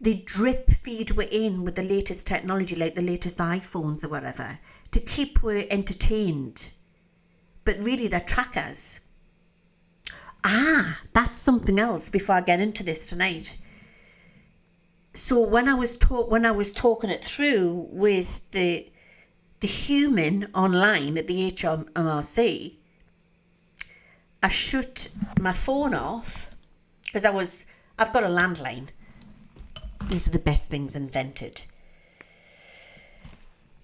they drip feed we're in with the latest technology, like the latest iPhones or whatever, to keep we entertained. But really they're trackers. That's something else before I get into this tonight. So when I was talking it through with the human online at the HMRC, I shut my phone off because I've got a landline. These are the best things invented.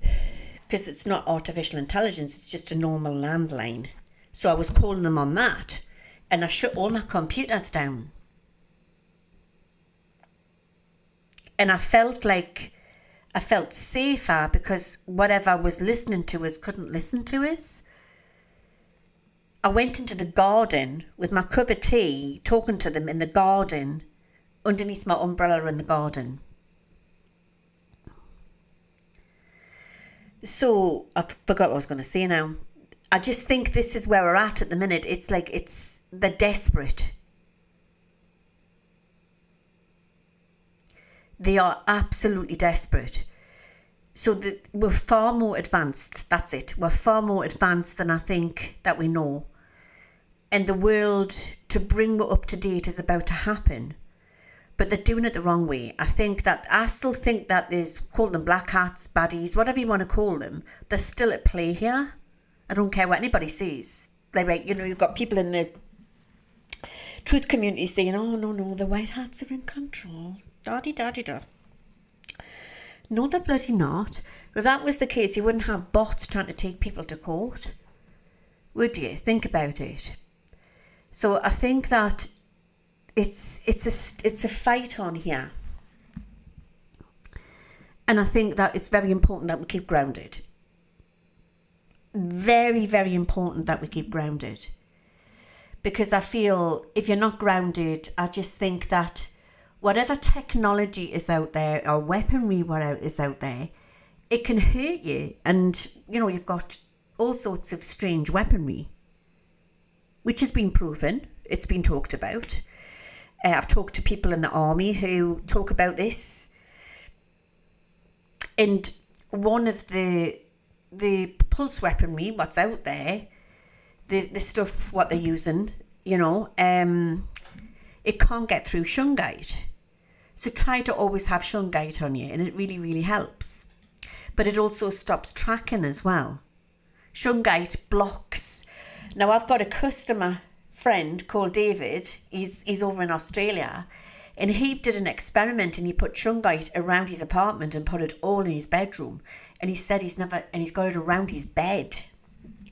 Because it's not artificial intelligence, it's just a normal landline. So I was calling them on that, and I shut all my computers down. And I felt safer because whatever I was listening to us couldn't listen to us. I went into the garden with my cup of tea, talking to them in the garden, underneath my umbrella in the garden. So I forgot what I was going to say now. I just think this is where we're at the minute. It's like they're desperate. They are absolutely desperate. So we're far more advanced. That's it. We're far more advanced than I think that we know. And the world to bring we're up to date is about to happen. But they're doing it the wrong way. I still think that call them black hats, baddies, whatever you want to call them. They're still at play here. I don't care what anybody says. Like, you know, you've got people in the truth community saying, oh, no, the white hats are in control. Da-di-da-di-da. No, they're bloody not. If that was the case, you wouldn't have bots trying to take people to court. Would you? Think about it. So I think that it's a fight on here. And I think that it's very important that we keep grounded. Very, very important that we keep grounded. Because I feel if you're not grounded, I just think that whatever technology is out there or weaponry is out there, it can hurt you. And, you know, you've got all sorts of strange weaponry, which has been proven. It's been talked about. I've talked to people in the army who talk about this. And one of the pulse weaponry, what's out there, the stuff, what they're using, you know, it can't get through Shungite. So try to always have Shungite on you, and it really, really helps. But it also stops tracking as well. Shungite blocks. Now, I've got a customer friend called David. He's over in Australia, and he did an experiment, and he put Shungite around his apartment and put it all in his bedroom. And he said he's got it around his bed.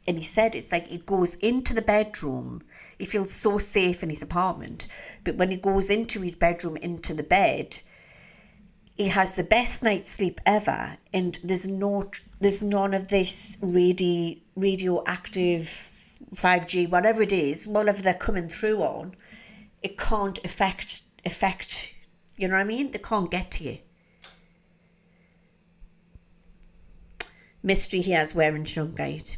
And he said it's like it goes into the bedroom. He feels so safe in his apartment. But when he goes into his bedroom, into the bed, he has the best night's sleep ever. And there's none of this radioactive 5G, whatever it is, whatever they're coming through on. It can't affect, you know what I mean? They can't get to you. Mystery he has wearing Shungite.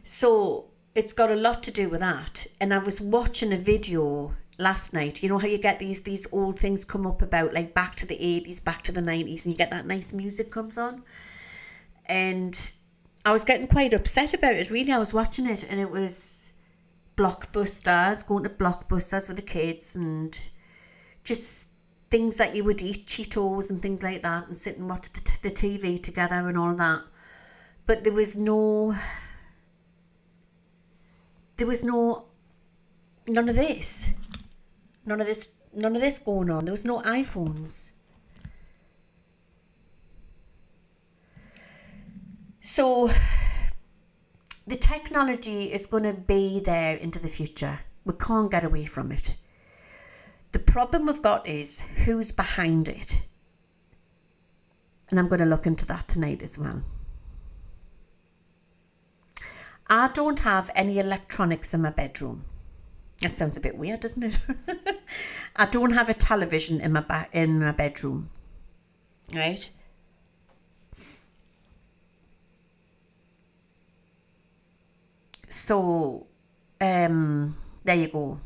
So it's got a lot to do with that. And I was watching a video last night. You know how you get these old things come up about like back to the 80s, back to the 90s, and you get that nice music comes on. And I was getting quite upset about it, really. I was watching it, and it was blockbusters, going to blockbusters with the kids, and just things that you would eat, Cheetos and things like that, and sit and watch the TV together and all that. But there was none of this. None of this going on. There was no iPhones. So the technology is going to be there into the future. We can't get away from it. The problem we've got is who's behind it. And I'm going to look into that tonight as well. I don't have any electronics in my bedroom. That sounds a bit weird, doesn't it? I don't have a television in my bedroom. Right? So, there you go.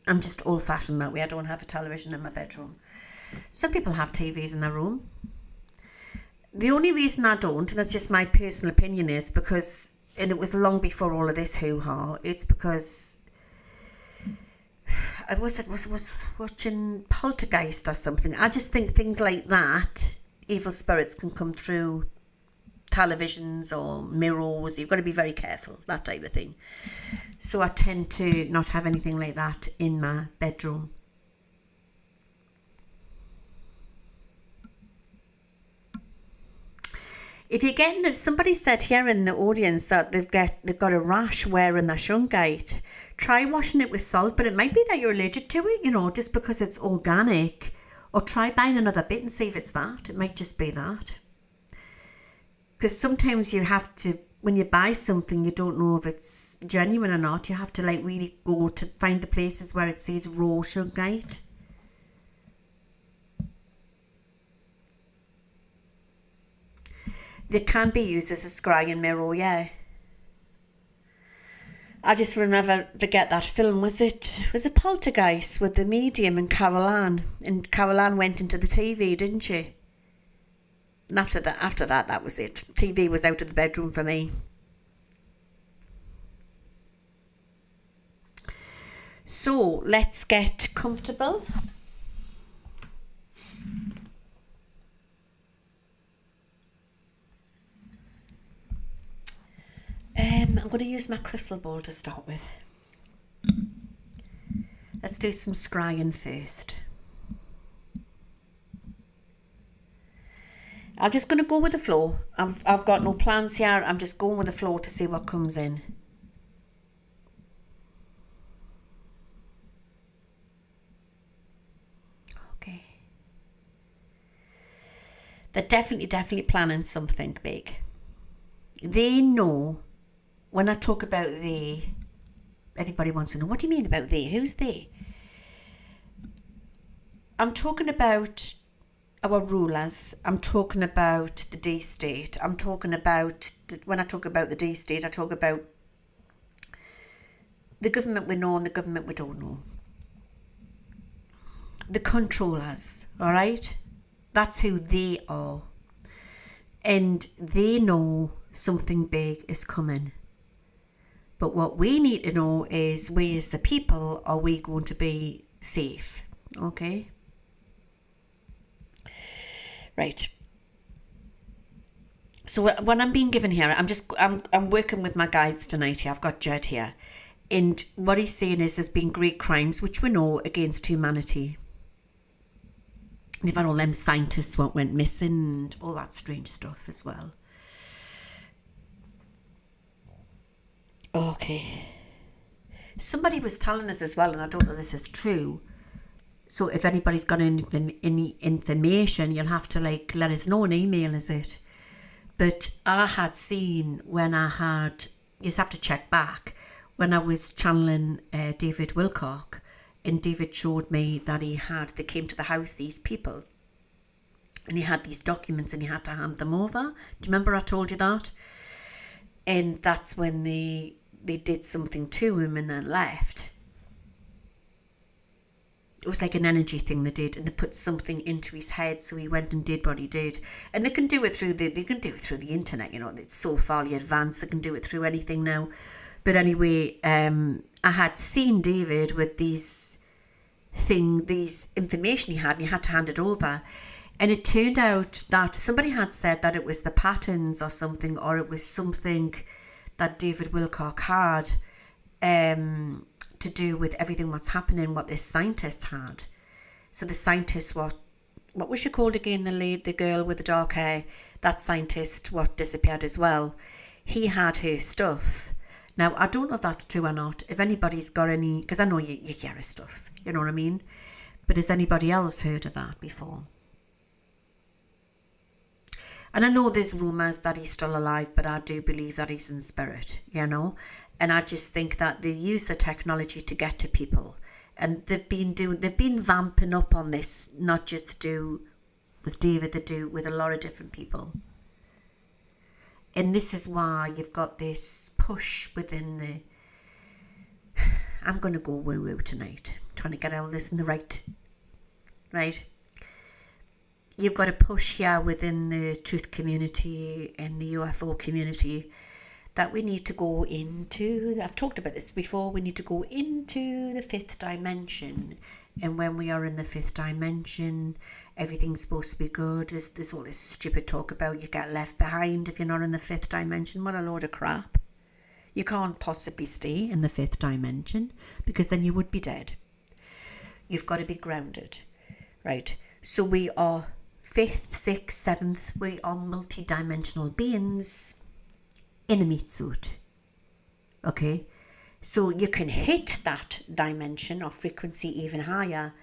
I'm just old-fashioned that way. I don't have a television in my bedroom. Some people have TVs in their room. The only reason I don't, and that's just my personal opinion, is because, and it was long before all of this hoo-ha, it's because I was watching Poltergeist or something. I just think things like that, evil spirits can come through televisions or mirrors. You've got to be very careful, that type of thing. So I tend to not have anything like that in my bedroom. If you're getting, somebody said here in the audience that they've got a rash wearing their Shungite, try washing it with salt, but it might be that you're allergic to it, you know, just because it's organic. Or try buying another bit and see if it's that. It might just be that. Because sometimes you have to, when you buy something, you don't know if it's genuine or not. You have to like really go to find the places where it says raw Shungite. They can be used as a scrying mirror, yeah. I just forget that film. Was it Poltergeist with the medium and Carol Ann? And Carol Ann went into the TV, didn't she? And after that, that was it. TV was out of the bedroom for me. So let's get comfortable. I'm going to use my crystal ball to start with. Let's do some scrying first. I'm just going to go with the flow. I've got no plans here. I'm just going with the flow to see what comes in. Okay. They're definitely planning something big. They know. When I talk about they, everybody wants to know, what do you mean about they? Who's they? I'm talking about our rulers. I'm talking about the D state. I'm talking about, when I talk about the D state, I talk about the government we know and the government we don't know. The controllers, all right? That's who they are. And they know something big is coming. But what we need to know is, we as the people, are we going to be safe? Okay. Right. So what I'm being given here, I'm working with my guides tonight here. I've got Judd here. And what he's saying is, there's been great crimes, which we know, against humanity. They've had all them scientists what went missing and all that strange stuff as well. Okay. Somebody was telling us as well, and I don't know if this is true. So if anybody's got any information, you'll have to let us know, and email us it. But I had seen when I had, you just have to check back, when I was channeling David Wilcock, and David showed me that they came to the house, these people, and he had these documents and he had to hand them over. Do you remember I told you that? And that's when they did something to him and then left. It was like an energy thing they did, and they put something into his head, so he went and did what he did. And they can do it through the internet, it's so far advanced, they can do it through anything now. But anyway, I had seen David with these information he had, and he had to hand it over. And it turned out that somebody had said that it was the patterns or something, or it was something that David Wilcock had to do with everything what's happening, what this scientist had. So the scientist, what was she called again, the girl with the dark hair? That scientist what disappeared as well. He had her stuff. Now, I don't know if that's true or not. If anybody's got any, because I know you hear his stuff, you know what I mean? But has anybody else heard of that before? And I know there's rumours that he's still alive, but I do believe that he's in spirit, And I just think that they use the technology to get to people. And they've been vamping up on this, not just to do with David, they do with a lot of different people. And this is why you've got this push within the... I'm going to go woo-woo tonight. I'm trying to get all this in the right. You've got a push here within the truth community and the UFO community that we need to go into. I've talked about this before. We need to go into the fifth dimension. And when we are in the fifth dimension, everything's supposed to be good. There's all this stupid talk about you get left behind if you're not in the fifth dimension. What a load of crap. You can't possibly stay in the fifth dimension, because then you would be dead. You've got to be grounded, right? So we are fifth, sixth, seventh. We are multi-dimensional beings in a meat suit. Okay? So you can hit that dimension or frequency even higher,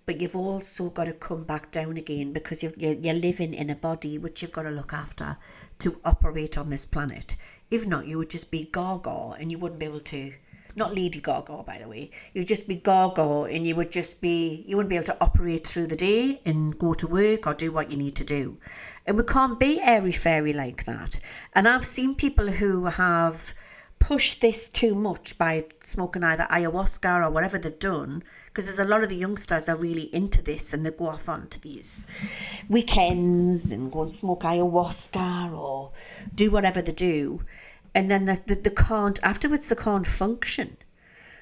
but you've also got to come back down again, because you're living in a body which you've got to look after to operate on this planet. If not, you would just be Gaga, and you wouldn't be able to, not Lady Gaga, by the way, you'd just be Gaga, and you wouldn't be able to operate through the day and go to work or do what you need to do. And we can't be airy-fairy like that. And I've seen people who have pushed this too much by smoking either ayahuasca or whatever they've done, because there's a lot of the youngsters are really into this, and they go off onto these weekends and go and smoke ayahuasca or do whatever they do, and then they can't, afterwards they can't function.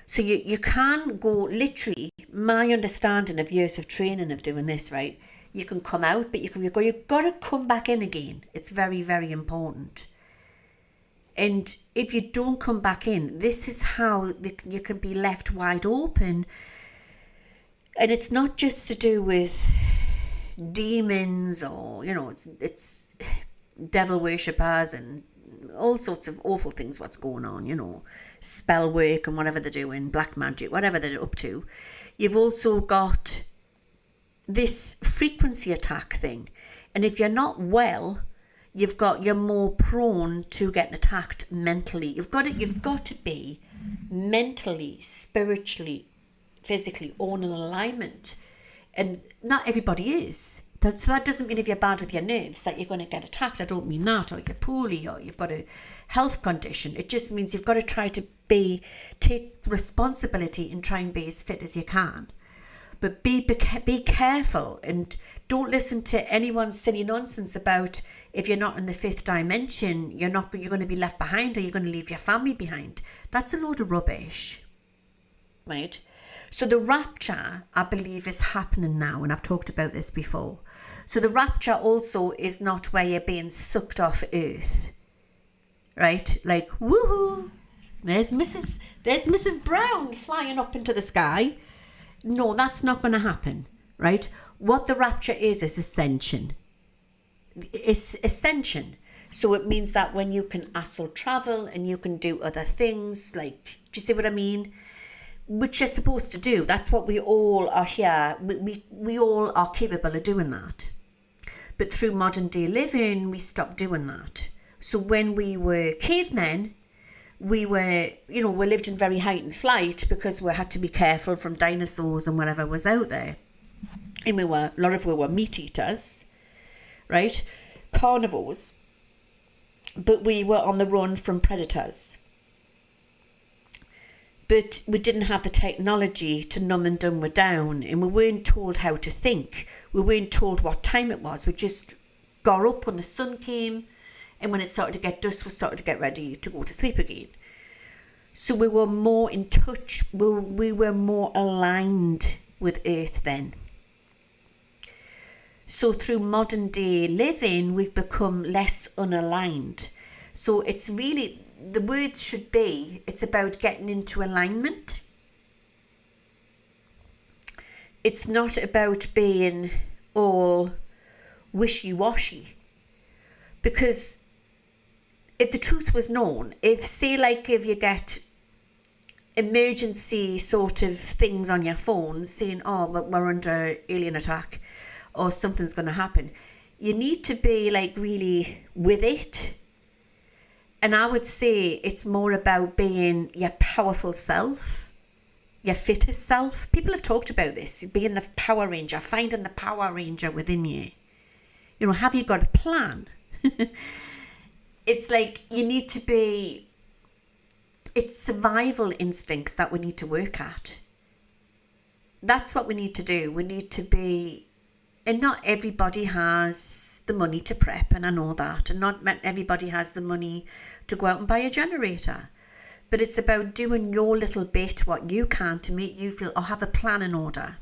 So you can go, literally, my understanding of years of training of doing this, right, you can come out, but you've got to come back in again. It's very, very important. And if you don't come back in, this is how you can be left wide open. And it's not just to do with demons or, it's devil worshippers and all sorts of awful things what's going on, spell work and whatever they're doing, black magic, whatever they're up to. You've also got this frequency attack thing. And if you're not well, you're more prone to getting attacked mentally. You've got to be mentally, spiritually, physically all in alignment. And not everybody is. So that doesn't mean if you're bad with your nerves that you're going to get attacked. I don't mean that, or you're poorly, or you've got a health condition. It just means you've got to try to take responsibility and try and be as fit as you can. But be careful, and don't listen to anyone's silly nonsense about if you're not in the fifth dimension, you're going to be left behind, or you're going to leave your family behind. That's a load of rubbish, right? So the rapture, I believe, is happening now, and I've talked about this before. So the rapture also is not where you're being sucked off Earth, right? Like, woohoo! There's Mrs. Brown flying up into the sky. No, that's not going to happen, right? What the rapture is ascension. It's ascension. So it means that when you can astral travel and you can do other things, like, do you see what I mean? Which you're supposed to do. That's what we all are here. We all are capable of doing that. But through modern day living, we stopped doing that. So when we were cavemen, we lived in very heightened flight because we had to be careful from dinosaurs and whatever was out there. And a lot of we were meat eaters, right? Carnivores. But we were on the run from predators. But we didn't have the technology to numb and dumb down, and we weren't told how to think. We weren't told what time it was. We just got up when the sun came, and when it started to get dusk, we started to get ready to go to sleep again. So we were more in touch. We were more aligned with Earth then. So through modern day living, we've become less unaligned. So it's really, the words should be, it's about getting into alignment. It's not about being all wishy-washy. Because if the truth was known, if you get emergency sort of things on your phone saying, oh, we're under alien attack or something's going to happen, you need to be like really with it. And I would say it's more about being your powerful self, your fittest self. People have talked about this, being the Power Ranger, finding the Power Ranger within you. You know, have you got a plan? It's like you need to be, it's survival instincts that we need to work at. That's what we need to do. We need to be, and not everybody has the money to prep, and I know that, and not everybody has the money to go out and buy a generator. But it's about doing your little bit, what you can, to make you feel, or have a plan in order.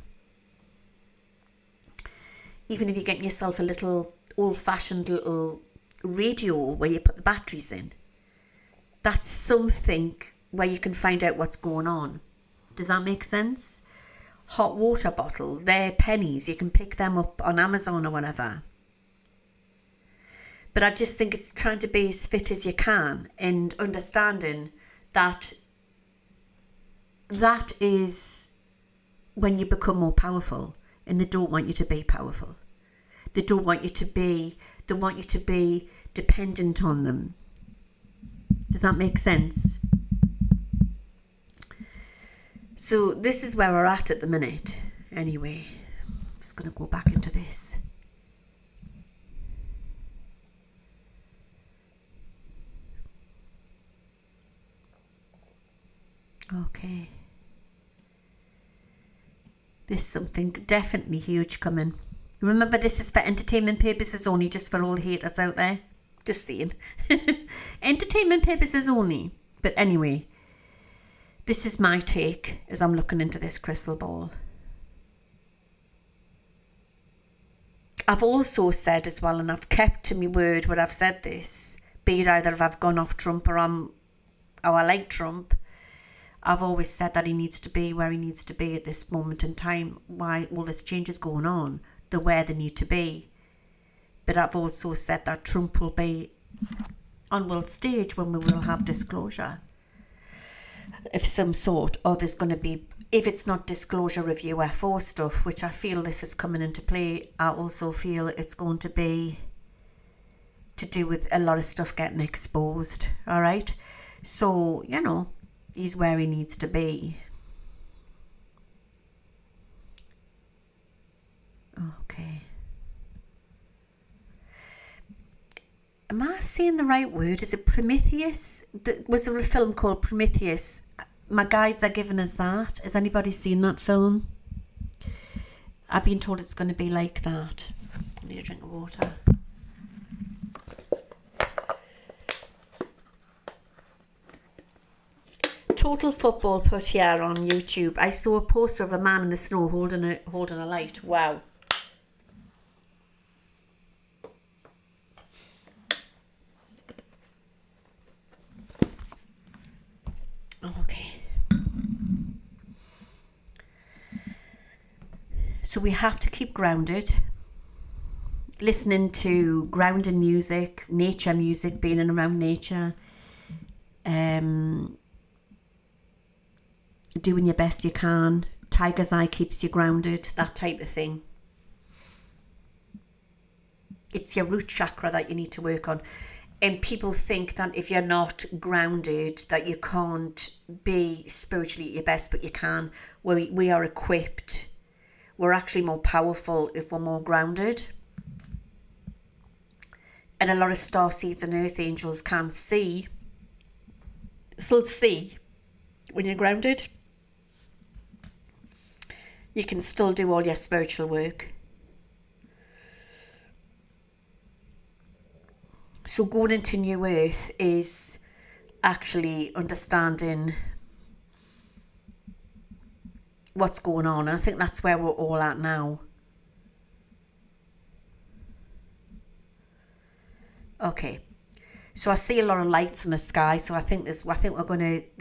Even if you're getting yourself a little old-fashioned little radio where you put the batteries in, that's something where you can find out what's going on. Does that make sense? Hot water bottle, they're pennies, you can pick them up on Amazon or whatever. But I just think it's trying to be as fit as you can, and understanding that that is when you become more powerful, and they don't want you to be powerful. They don't want you to be, they want you to be dependent on them. Does that make sense? So this is where we're at the minute. Anyway, I'm just going to go back into this. Okay. There's something definitely huge coming. Remember, this is for entertainment purposes only, just for all the haters out there. Just saying. Entertainment purposes only. But anyway, this is my take as I'm looking into this crystal ball. I've also said as well, and I've kept to my word when I've said this, be it either if I've gone off Trump or I like Trump, I've always said that he needs to be where he needs to be at this moment in time, why all this change is going on, the where they need to be. But I've also said that Trump will be on world stage when we will have disclosure of some sort, or there's going to be, if it's not disclosure of UFO stuff, which I feel this is coming into play, I also feel it's going to be to do with a lot of stuff getting exposed. All right, so you know, he's where he needs to be. Okay. Am I saying the right word? Is it Prometheus? Was there a film called Prometheus? My guides are giving us that. Has anybody seen that film? I've been told it's going to be like that. I need a drink of water. Total Football put here on YouTube. I saw a poster of a man in the snow holding a light. Wow. Okay. So we have to keep grounded. Listening to grounding music, nature music, being in around nature. Doing your best you can. Tiger's eye keeps you grounded, that type of thing. It's your root chakra that you need to work on. And people think that if you're not grounded, that you can't be spiritually at your best, but you can. We are equipped. We're actually more powerful if we're more grounded. And a lot of starseeds and earth angels can still see when you're grounded. You can still do all your spiritual work. So going into New Earth is actually understanding what's going on. And I think that's where we're all at now. Okay. So I see a lot of lights in the sky. So I think there's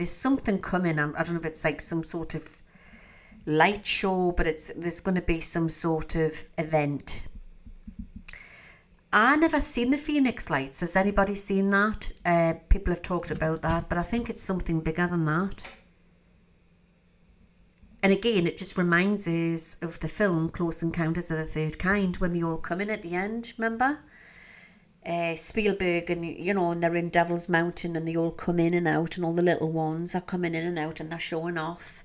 something coming. I don't know if it's like some sort of light show, but there's going to be some sort of event. I never seen the Phoenix lights. Has anybody seen that? People have talked about that, but I think it's something bigger than that. And again, it just reminds us of the film Close Encounters of the Third Kind, when they all come in at the end, remember? Spielberg and and they're in Devil's Mountain and they all come in and out, and all the little ones are coming in and out and they're showing off.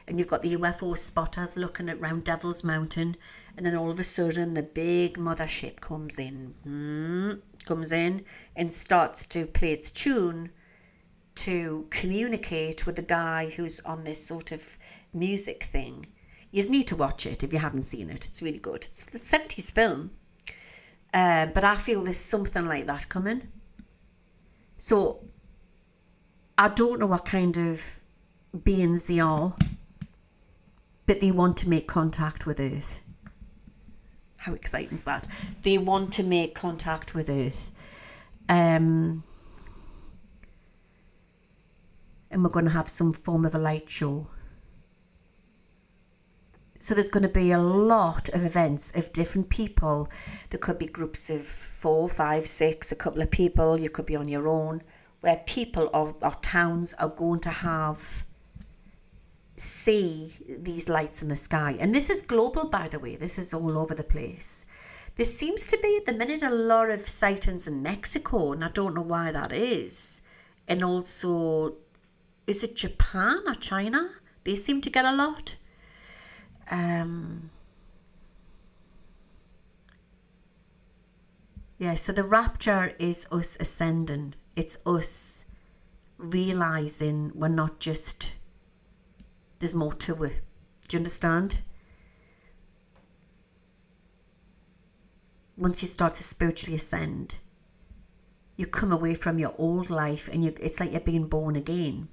And you've got the UFO spotters looking at round Devil's Mountain, and then all of a sudden the big mothership comes in and starts to play its tune to communicate with the guy who's on this sort of music thing. You need to watch it if you haven't seen it. It's really good. It's the 70s film. But I feel there's something like that coming. So I don't know what kind of beings they are, but they want to make contact with Earth. How exciting is that? They want to make contact with Earth. And we're going to have some form of a light show. So there's going to be a lot of events of different people. There could be groups of 4, 5, 6, a couple of people. You could be on your own, where people or towns are going to see these lights in the sky. And this is global, by the way. This is all over the place. There seems to be at the minute a lot of sightings in Mexico, and I don't know why that is. And also, is it Japan or China? They seem to get a lot. So the rapture is us ascending. It's us realizing we're not just, there's more to it. Do you understand? Once you start to spiritually ascend, you come away from your old life and it's like you're being born again.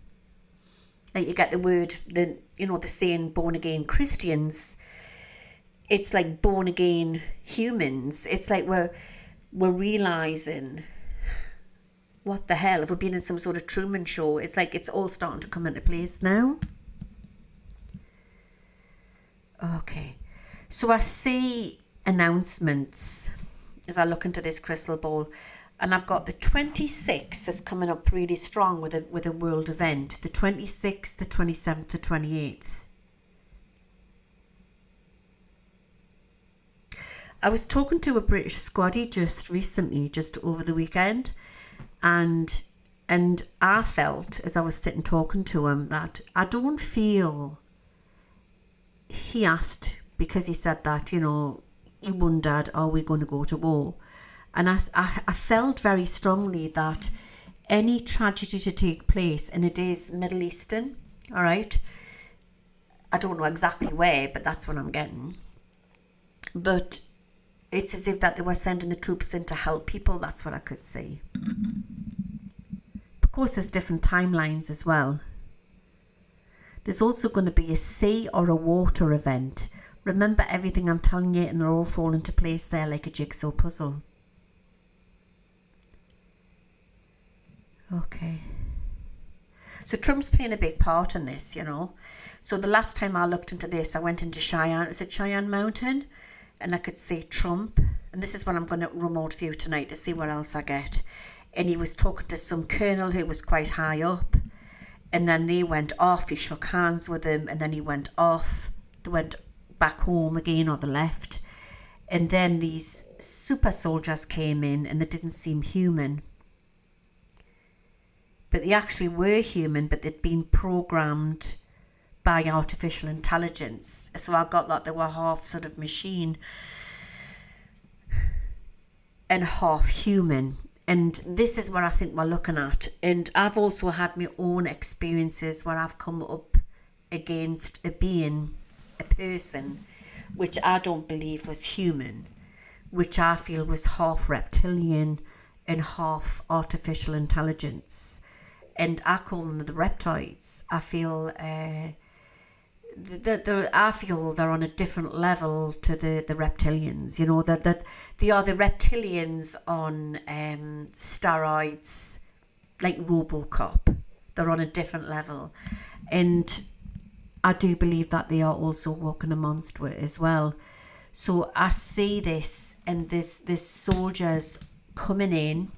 Like you get the word, the saying born again Christians. It's like born again humans. It's like we're realizing, what the hell, if we're being in some sort of Truman show. It's like it's all starting to come into place now. Okay, so I see announcements as I look into this crystal ball. And I've got the 26th is coming up really strong with a world event. The 26th, the 27th, the 28th. I was talking to a British squaddy just recently, just over the weekend. And I felt, as I was sitting talking to him, that I don't feel... He asked, because he said that, he wondered, are we going to go to war? And I felt very strongly that any tragedy to take place, and it is Middle Eastern, all right? I don't know exactly where, but that's what I'm getting. But it's as if that they were sending the troops in to help people. That's what I could see. Of course, there's different timelines as well. There's also going to be a sea or a water event. Remember everything I'm telling you, and it'll all fall into place there like a jigsaw puzzle. Okay. So Trump's playing a big part in this, you know. So the last time I looked into this, I went into Cheyenne. Is it Cheyenne Mountain? And I could see Trump. And this is what I'm going to remote view tonight to see what else I get. And he was talking to some colonel who was quite high up. And then they went off. He shook hands with him. And then he went off. They went back home again, or they left. And then these super soldiers came in, and they didn't seem human. But they actually were human, but they'd been programmed by artificial intelligence. So I got that they were half sort of machine and half human. And this is what I think we're looking at. And I've also had my own experiences where I've come up against a being, a person, which I don't believe was human, which I feel was half reptilian and half artificial intelligence. And I call them the reptoids. I feel I feel they're on a different level to the reptilians. You know, that they are the reptilians on steroids, like RoboCop. They're on a different level, and I do believe that they are also walking amongst it as well. So I see this, and this soldiers coming in,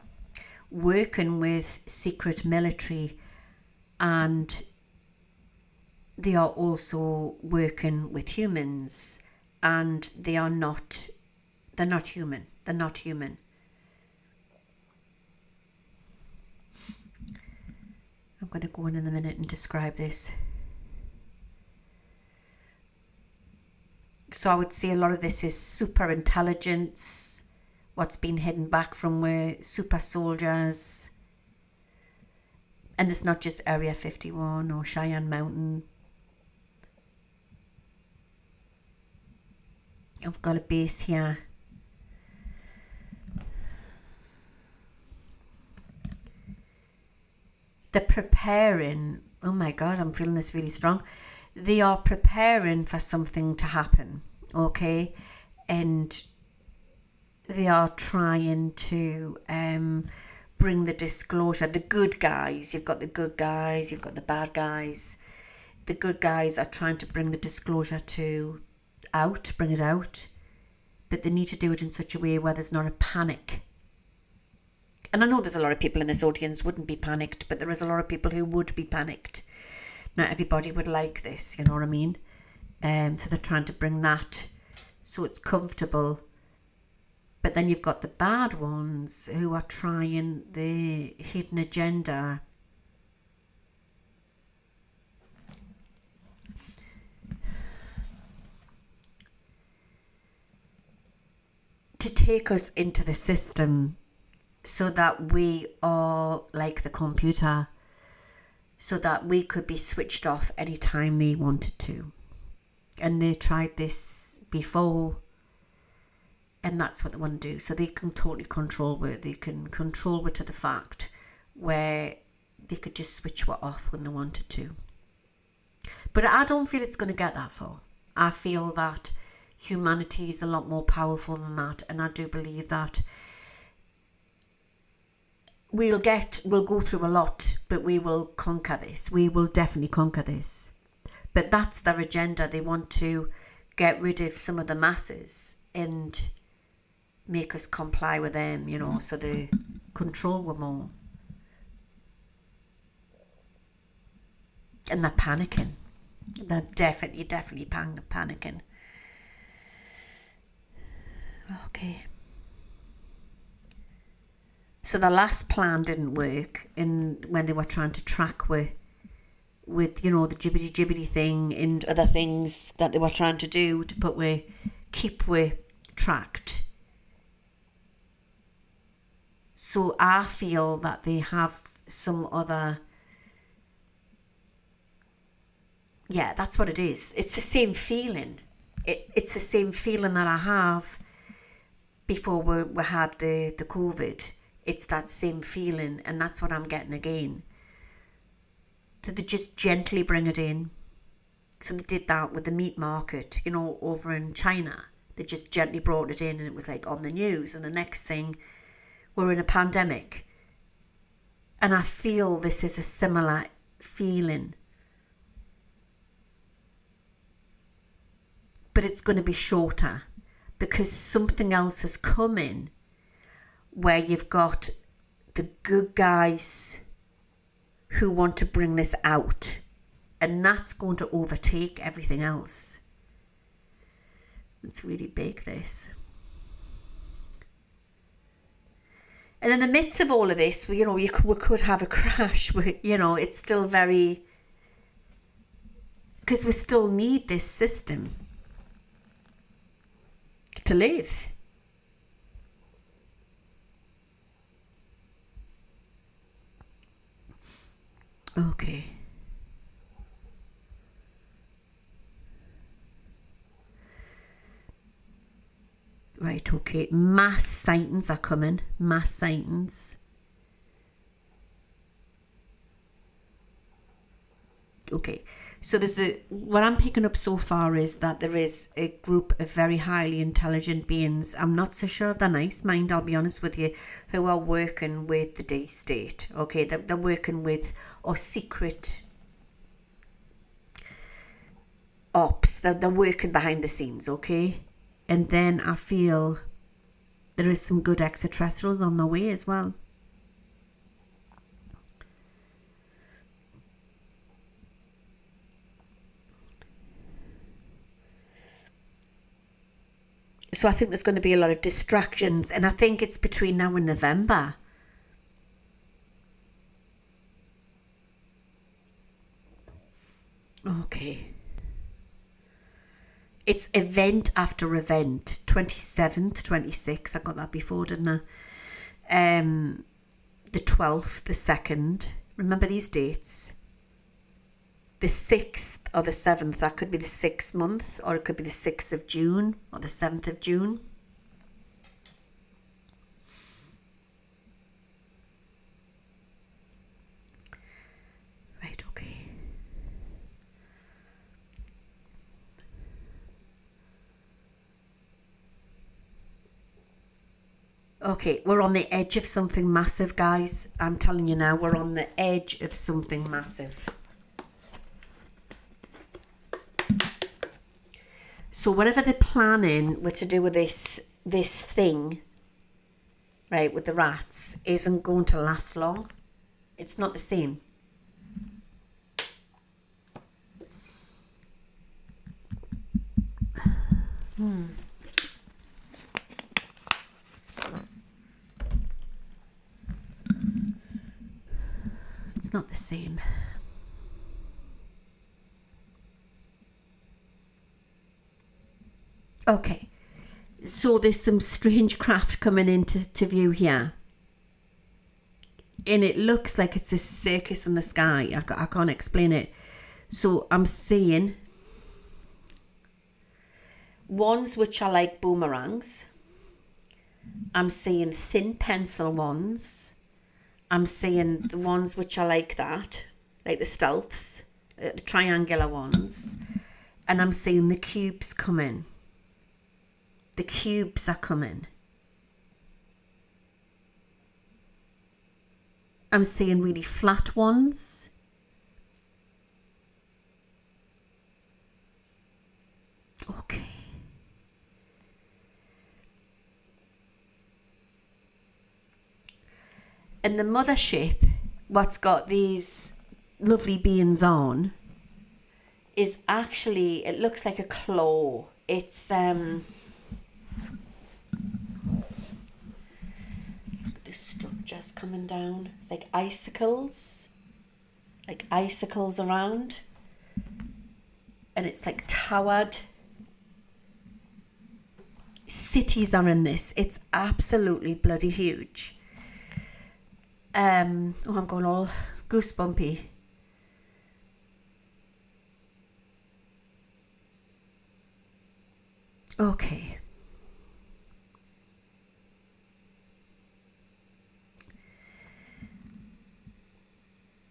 working with secret military, and they are also working with humans, and they're not human. They're not human. I'm going to go in a minute and describe this. So I would say a lot of this is super intelligence, what's been hidden back from where super soldiers. And it's not just Area 51 or Cheyenne Mountain. I've got a base here. They're preparing. Oh my God, I'm feeling this really strong. They are preparing for something to happen, okay? And they are trying to bring the disclosure. The good guys, you've got the good guys, you've got the bad guys. The good guys are trying to bring the disclosure bring it out, but they need to do it in such a way where there's not a panic. And I know there's a lot of people in this audience wouldn't be panicked, but there is a lot of people who would be panicked. Not everybody would like this, you know what I mean? So they're trying to bring that so it's comfortable. But then you've got the bad ones who are trying the hidden agenda. To take us into the system so that we are like the computer, so that we could be switched off anytime they wanted to. And they tried this before, and that's what they want to do. So they can totally control it. They can control it to the fact where they could just switch it off when they wanted to. But I don't feel it's going to get that far. I feel that humanity is a lot more powerful than that, and I do believe that we'll go through a lot, but we will conquer this. We will definitely conquer this. But that's their agenda. They want to get rid of some of the masses and make us comply with them, you know, so they control them more. And they're panicking. They're definitely panicking. Okay. So the last plan didn't work when they were trying to track with you know, the jibbity thing and other things that they were trying to do to keep we tracked. So I feel that they have some other. Yeah, that's what it is. It's the same feeling. it's the same feeling that I have before we had the COVID. It's that same feeling, and that's what I'm getting again. So they just gently bring it in. So they did that with the meat market, over in China. They just gently brought it in, and it was like on the news. And the next thing, we're in a pandemic. And I feel this is a similar feeling. But it's going to be shorter, because something else has come in where you've got the good guys who want to bring this out, and that's going to overtake everything else. It's really big, this. And in the midst of all of this, we could have a crash. It's still very, because we still need this system to live. Okay. Right, okay. Mass sightings are coming. Mass sightings. Okay. So what I'm picking up so far is that there is a group of very highly intelligent beings. I'm not so sure of their nice mind, I'll be honest with you, who are working with the day state. Okay, they're working with our secret ops. They're working behind the scenes, okay? And then I feel there is some good extraterrestrials on the way as well. So I think there's going to be a lot of distractions, and I think it's between now and November. Okay. It's event after event. 27th, 26th. I got that before, didn't I? The 12th, the 2nd. Remember these dates? The 6th or the 7th. That could be the 6th month, or it could be the 6th of June or the 7th of June. Right, okay. Okay, we're on the edge of something massive, guys. I'm telling you now, we're on the edge of something massive. So whatever they're planning with to do with this thing, right, with the rats, isn't going to last long. It's not the same. It's not the same. Okay, so there's some strange craft coming into view here. And it looks like it's a circus in the sky. I can't explain it. So I'm seeing ones which are like boomerangs. I'm seeing thin pencil ones. I'm seeing the ones which are like that, like the stealths, the triangular ones. And I'm seeing the cubes coming. The cubes are coming. I'm seeing really flat ones. Okay. And the mothership, what's got these lovely beings on, is actually, it looks like a claw. It's the structure's coming down. It's like icicles around, and it's like towered. Cities are in this. It's absolutely bloody huge. I'm going all goosebumpy. Okay.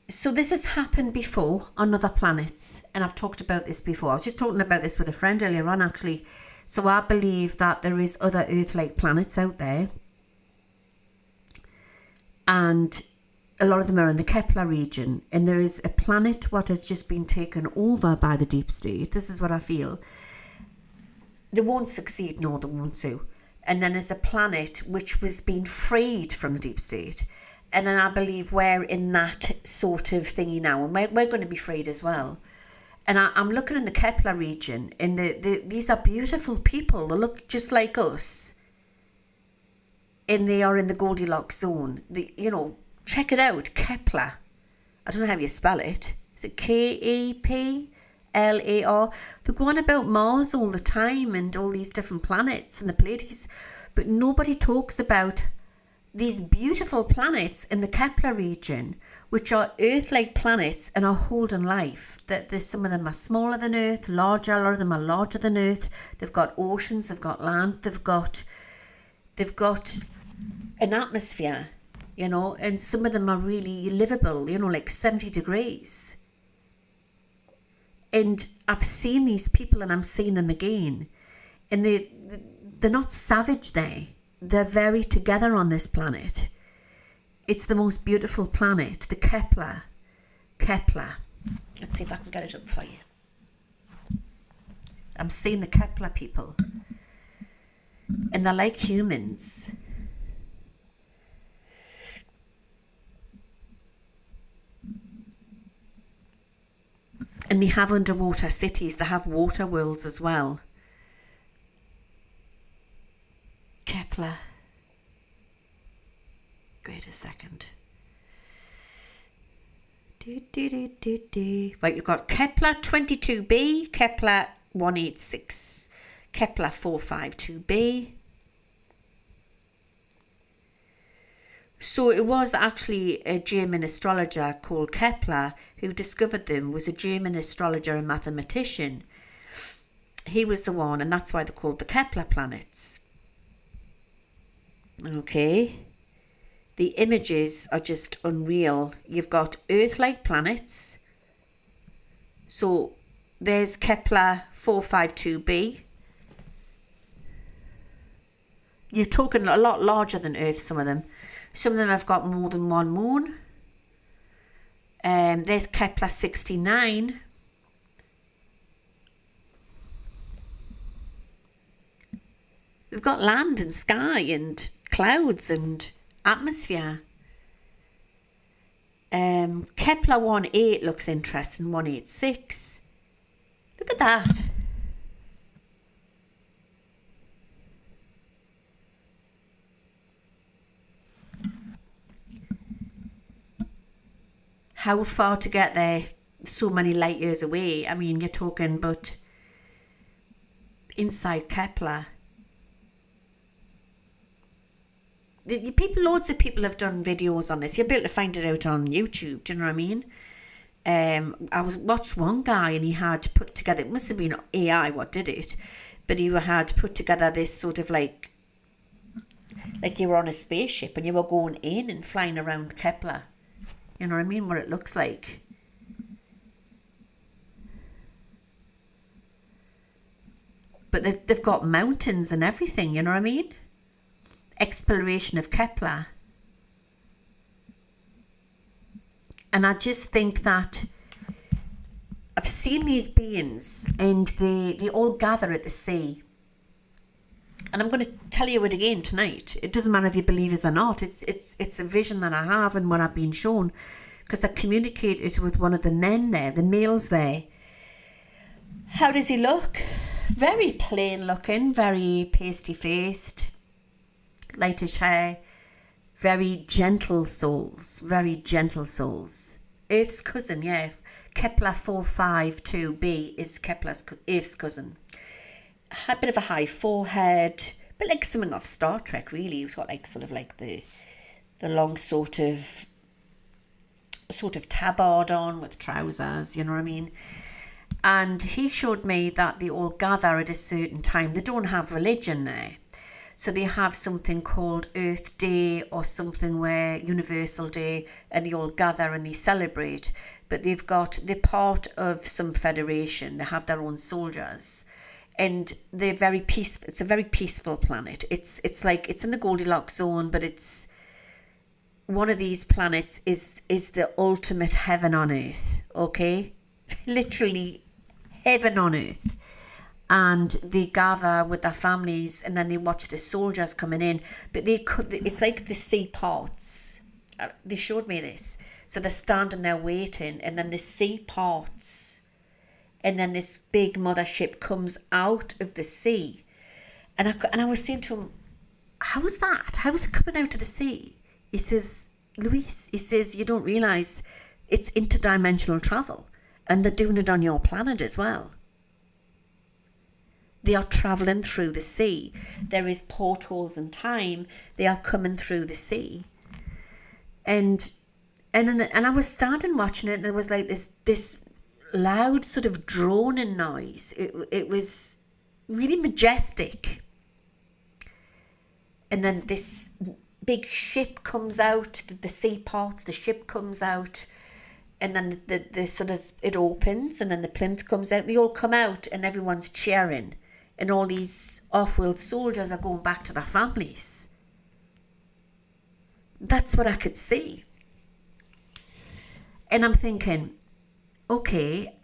So this has happened before on other planets, and I've talked about this before. I was just talking about this with a friend earlier on, actually. So I believe that there is other Earth-like planets out there, and a lot of them are in the Kepler region, and there is a planet what has just been taken over by the deep state. This is what I feel. They won't succeed, no, they won't do. And then there's a planet which was being freed from the deep state. And then I believe we're in that sort of thingy now, and we're going to be freed as well. And I'm looking in the Kepler region, and these are beautiful people. They look just like us. And they are in the Goldilocks zone. Check it out, Kepler. I don't know how you spell it. Is it Kepler? They're going about Mars all the time and all these different planets and the Pleiades. But nobody talks about these beautiful planets in the Kepler region, which are Earth-like planets and are holding life. That some of them are smaller than Earth, larger. A lot of them are larger than Earth. They've got oceans, they've got land, they've got an atmosphere, and some of them are really livable, like 70 degrees. And I've seen these people, and I'm seeing them again, and they're not savage there. They're very together on this planet. It's the most beautiful planet, the Kepler. Let's see if I can get it up for you. I'm seeing the Kepler people. And they're like humans. And they have underwater cities. They have water worlds as well. Kepler. Wait a second. Right, you've got Kepler 22b, Kepler 186, Kepler 452b. So it was actually a German astrologer called Kepler who discovered them. Was a German astrologer and mathematician. He was the one, and that's why they're called the Kepler planets. Okay. The images are just unreal. You've got Earth-like planets. So there's Kepler 452b. You're talking a lot larger than Earth, some of them. Some of them have got more than one moon. There's Kepler 69. They've got land and sky and clouds and atmosphere. Kepler 18 looks interesting. 186. Look at that. How far to get there? So many light years away. I mean, you're talking, but inside Kepler. Loads of people have done videos on this. You'll be able to find it out on YouTube. Do you know what I mean? I watched one guy, and he had put together. It must have been AI what did it, but he had put together this sort of like you were on a spaceship and you were going in and flying around Kepler. You know what I mean? What it looks like. But they've got mountains and everything. You know what I mean? Exploration of Kepler. And I just think that I've seen these beings, and they all gather at the sea. And I'm going to tell you it again tonight. It doesn't matter if you believe it or not. It's a vision that I have and what I've been shown, because I communicated with one of the men there, the males there. How does he look? Very plain looking, very pasty faced, lightish hair, very gentle souls, very gentle souls. Earth's cousin, yeah. Kepler 452b is Earth's cousin. A bit of a high forehead, but like something off Star Trek, really. He's got like sort of like the long sort of tabard on with trousers, you know what I mean? And he showed me that they all gather at a certain time. They don't have religion there. So they have something called Earth Day or something where Universal Day, and they all gather and they celebrate. But they're part of some federation. They have their own soldiers. And they're very peaceful. It's a very peaceful planet. It's like, it's in the Goldilocks zone, but it's one of these planets is the ultimate heaven on earth, okay? Literally heaven on earth. And they gather with their families, and then they watch the soldiers coming in. But it's like the sea parts. They showed me this. So they're standing there waiting, and then the sea parts, and then this big mothership comes out of the sea. And I was saying to him, how is that? How is it coming out of the sea? He says, Louise, he says, you don't realise it's interdimensional travel, and they're doing it on your planet as well. They are travelling through the sea. There is portholes in time. They are coming through the sea. And I was standing watching it, and there was like this loud sort of droning noise. It was really majestic. And then this big ship comes out, the sea parts, the ship comes out, and then the sort of, it opens, and then the plinth comes out. They all come out, and everyone's cheering. And all these off-world soldiers are going back to their families. That's what I could see. And I'm thinking, okay,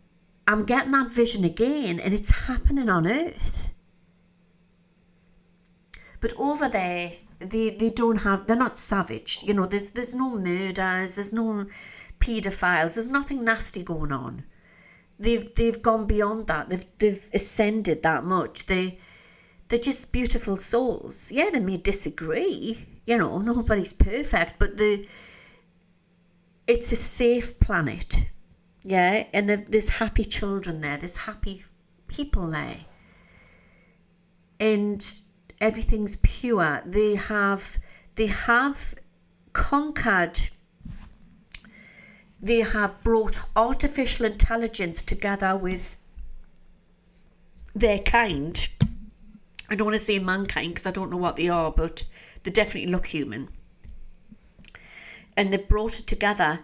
I'm getting that vision again, and it's happening on Earth. But over there, they don't have, they're not savage. You know, there's no murders, there's no paedophiles, there's nothing nasty going on. They've gone beyond that. They've ascended that much. They're just beautiful souls. Yeah, they may disagree. You know, nobody's perfect, but it's a safe planet. Yeah, and there's happy children there. There's happy people there, and everything's pure. They have conquered. They have brought artificial intelligence together with their kind. I don't want to say mankind because I don't know what they are, but they definitely look human. And they've brought it together,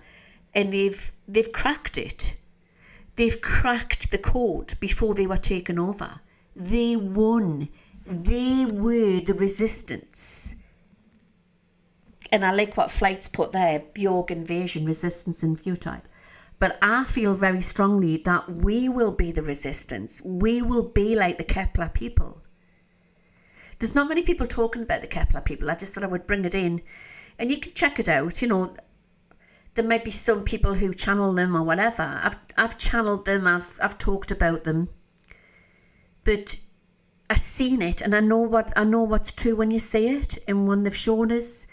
and they've cracked it. They've cracked the code before they were taken over. They won. They were the resistance. And I like what Flight's put there, Bjorg invasion, resistance and futile. But I feel very strongly that we will be the resistance. We will be like the Kepler people. There's not many people talking about the Kepler people. I just thought I would bring it in. And you can check it out. You know, there might be some people who channel them or whatever. I've channeled them. I've talked about them. But I've seen it, and I know what's true when you see it and when they've shown us.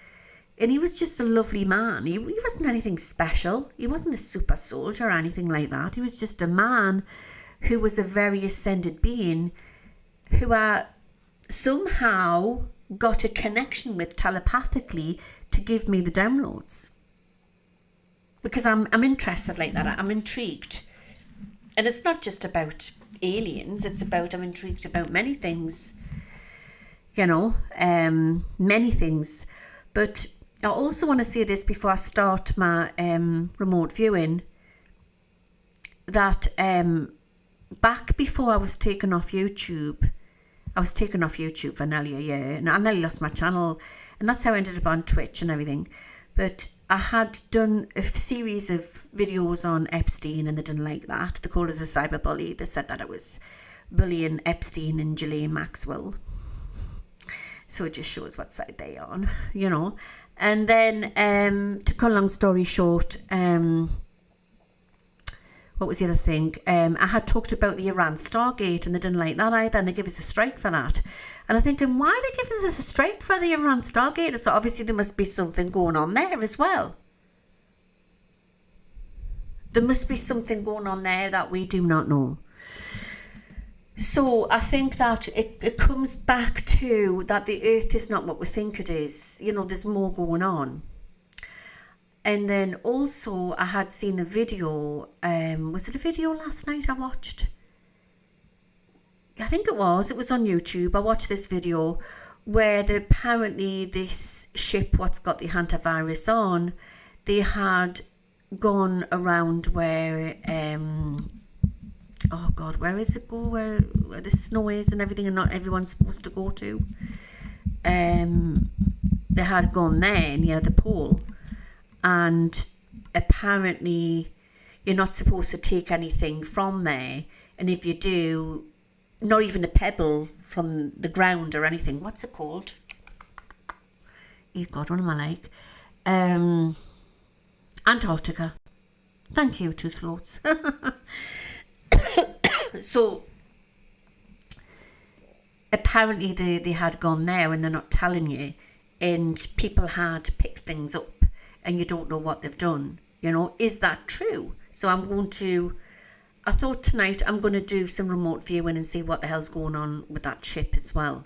And he was just a lovely man. He wasn't anything special. He wasn't a super soldier or anything like that. He was just a man who was a very ascended being who somehow got a connection with telepathically to give me the downloads. Because I'm interested like that. I'm intrigued. And it's not just about aliens. It's about, I'm intrigued about many things. You know, many things. But I also want to say this before I start my remote viewing, that back before I was taken off YouTube, for nearly a year, and I nearly lost my channel, and that's how I ended up on Twitch and everything. But I had done a series of videos on Epstein, and they didn't like that. They called us a cyberbully. They said that I was bullying Epstein and Ghislaine Maxwell. So it just shows what side they're on, you know. And then, to cut a long story short, what was the other thing? I had talked about the Iran Stargate, and they didn't like that either, and they give us a strike for that. And I'm thinking, why are they giving us a strike for the Iran Stargate? So obviously there must be something going on there as well. There must be something going on there that we do not know. So I think that it comes back to that the earth is not what we think it is. You know, there's more going on. And then also I had seen a video, was it a video last night I watched? I think it was on YouTube. I watched this video where apparently this ship, what's got the antivirus on, they had gone around where, oh God, where is it go? Where the snow is and everything, and not everyone's supposed to go to. They had gone there near the pole, and apparently you're not supposed to take anything from there, and if you do, not even a pebble from the ground or anything. What's it called? Oh God, what am I like? Antarctica. Thank you, Tooth Floats. So apparently they had gone there and they're not telling you, and people had picked things up and you don't know what they've done. You know, is that true? So I thought tonight I'm going to do some remote viewing and see what the hell's going on with that ship as well.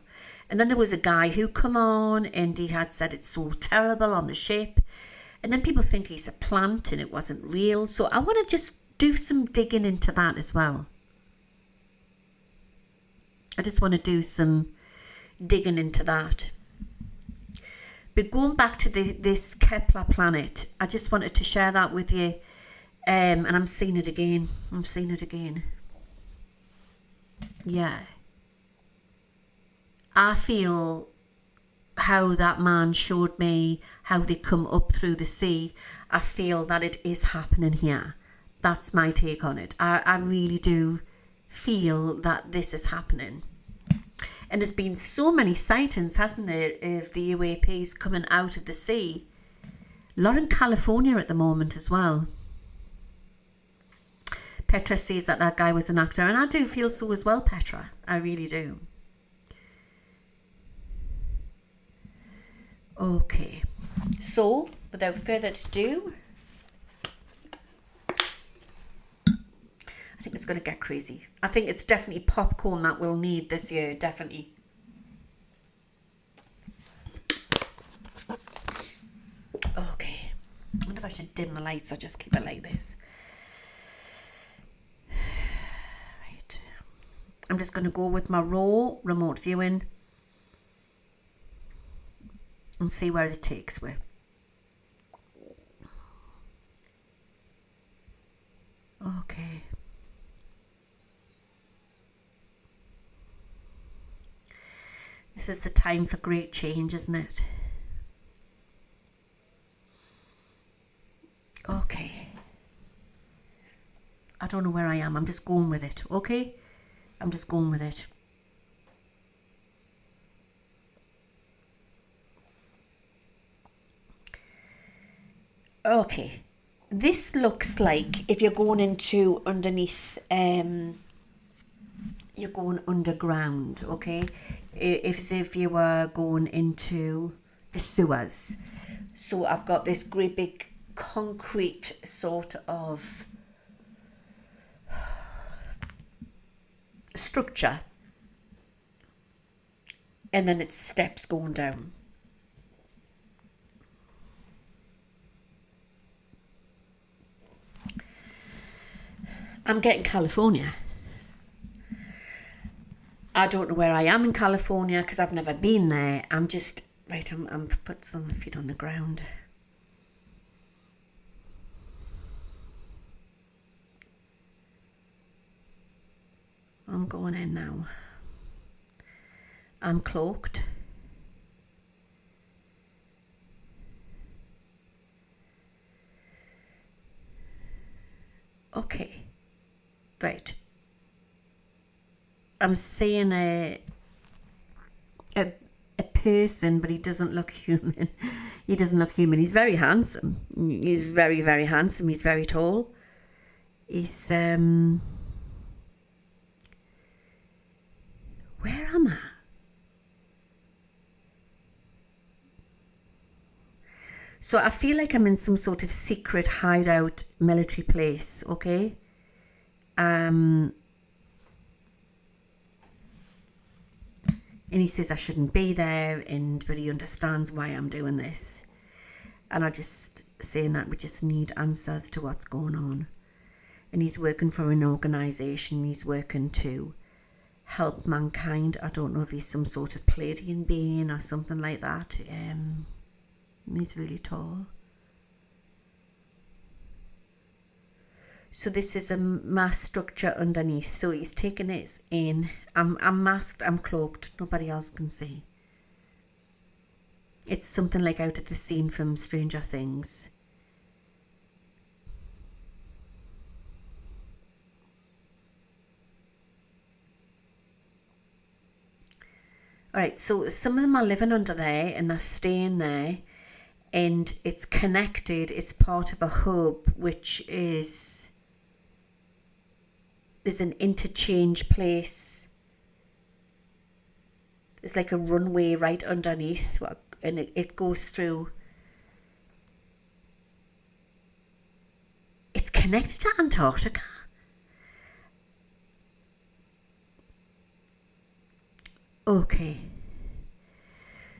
And then there was a guy who come on and he had said it's so terrible on the ship. And then people think he's a plant and it wasn't real. So I want to just do some digging into that as well. I just want to do some digging into that. But going back to this Kepler planet, I just wanted to share that with you. And I'm seeing it again. Yeah. I feel how that man showed me how they come up through the sea. I feel that it is happening here. That's my take on it. I really do feel that this is happening. And there's been so many sightings, hasn't there, of the UAPs coming out of the sea. A lot in California at the moment as well. Petra says that guy was an actor, and I do feel so as well, Petra. I really do. Okay, so without further ado, I think it's going to get crazy. I think it's definitely popcorn that we'll need this year, definitely. Okay, I wonder if I should dim the lights or just keep it like this. Right, I'm just going to go with my raw remote viewing and see where it takes me. Okay. This is the time for great change, isn't it? Okay. I don't know where I am. I'm just going with it, okay? I'm just going with it. Okay. This looks like if you're going into underneath, you're going underground, okay? If you were going into the sewers. So I've got this great big concrete sort of structure, and then it's steps going down. I'm getting California. I don't know where I am in California because I've never been there. I'm put some feet on the ground. I'm going in now. I'm cloaked. Okay. Right. I'm seeing a person, but he doesn't look human. He doesn't look human. He's very handsome. He's very, very handsome. He's very tall. He's where am I? So I feel like I'm in some sort of secret hideout military place, okay? And he says I shouldn't be there, but he understands why I'm doing this. And I just saying that we just need answers to what's going on. And he's working for an organisation. He's working to help mankind. I don't know if he's some sort of Pleiadian being or something like that. He's really tall. So this is a mass structure underneath. So he's taken it in. I'm masked, I'm cloaked, nobody else can see. It's something like out of the scene from Stranger Things. Alright, so some of them are living under there and they're staying there, and it's connected. It's part of a hub, which is, there's an interchange place. There's like a runway right underneath, and it goes through. It's connected to Antarctica. Okay.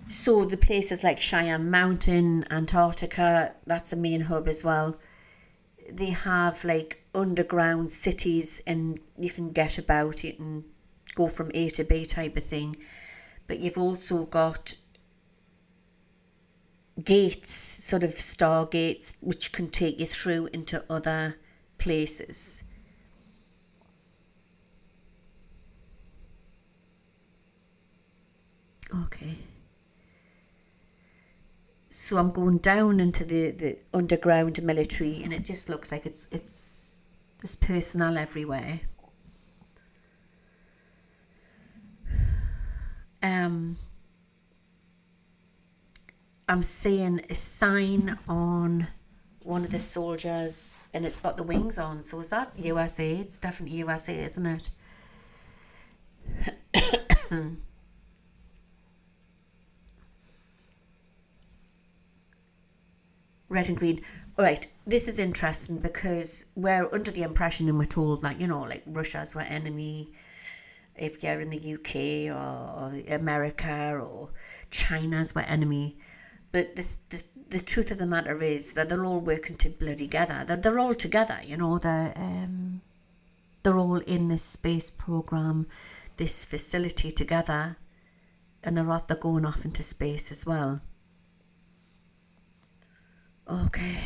So the places like Cheyenne Mountain, Antarctica, that's a main hub as well. They have like underground cities, and you can get about, you can go from A to B type of thing. But you've also got gates, sort of stargates, which can take you through into other places. Okay. So I'm going down into the underground military, and it just looks like it's there's personnel everywhere. I'm seeing a sign on one of the soldiers, and it's got the wings on. So is that USA? It's definitely USA, isn't it? Red and green. All right, this is interesting because we're under the impression, and we're told that, you know, like Russia's our enemy if you're in the UK, or America, or China's our enemy. But the truth of the matter is that they're all working to bloody together. They're all together, you know. They're all in this space program, this facility together, and they're going off into space as well. Okay.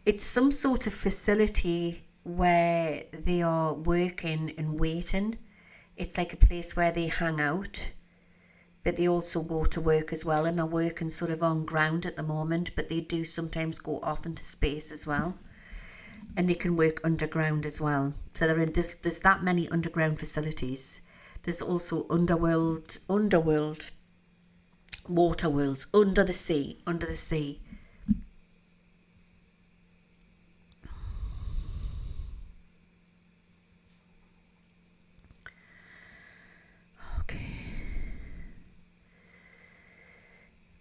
It's some sort of facility where they are working and waiting. It's like a place where they hang out, but they also go to work as well, and they're working sort of on ground at the moment, but they do sometimes go off into space as well. And they can work underground as well. So there's that many underground facilities. There's also underworld, water worlds, under the sea. Okay.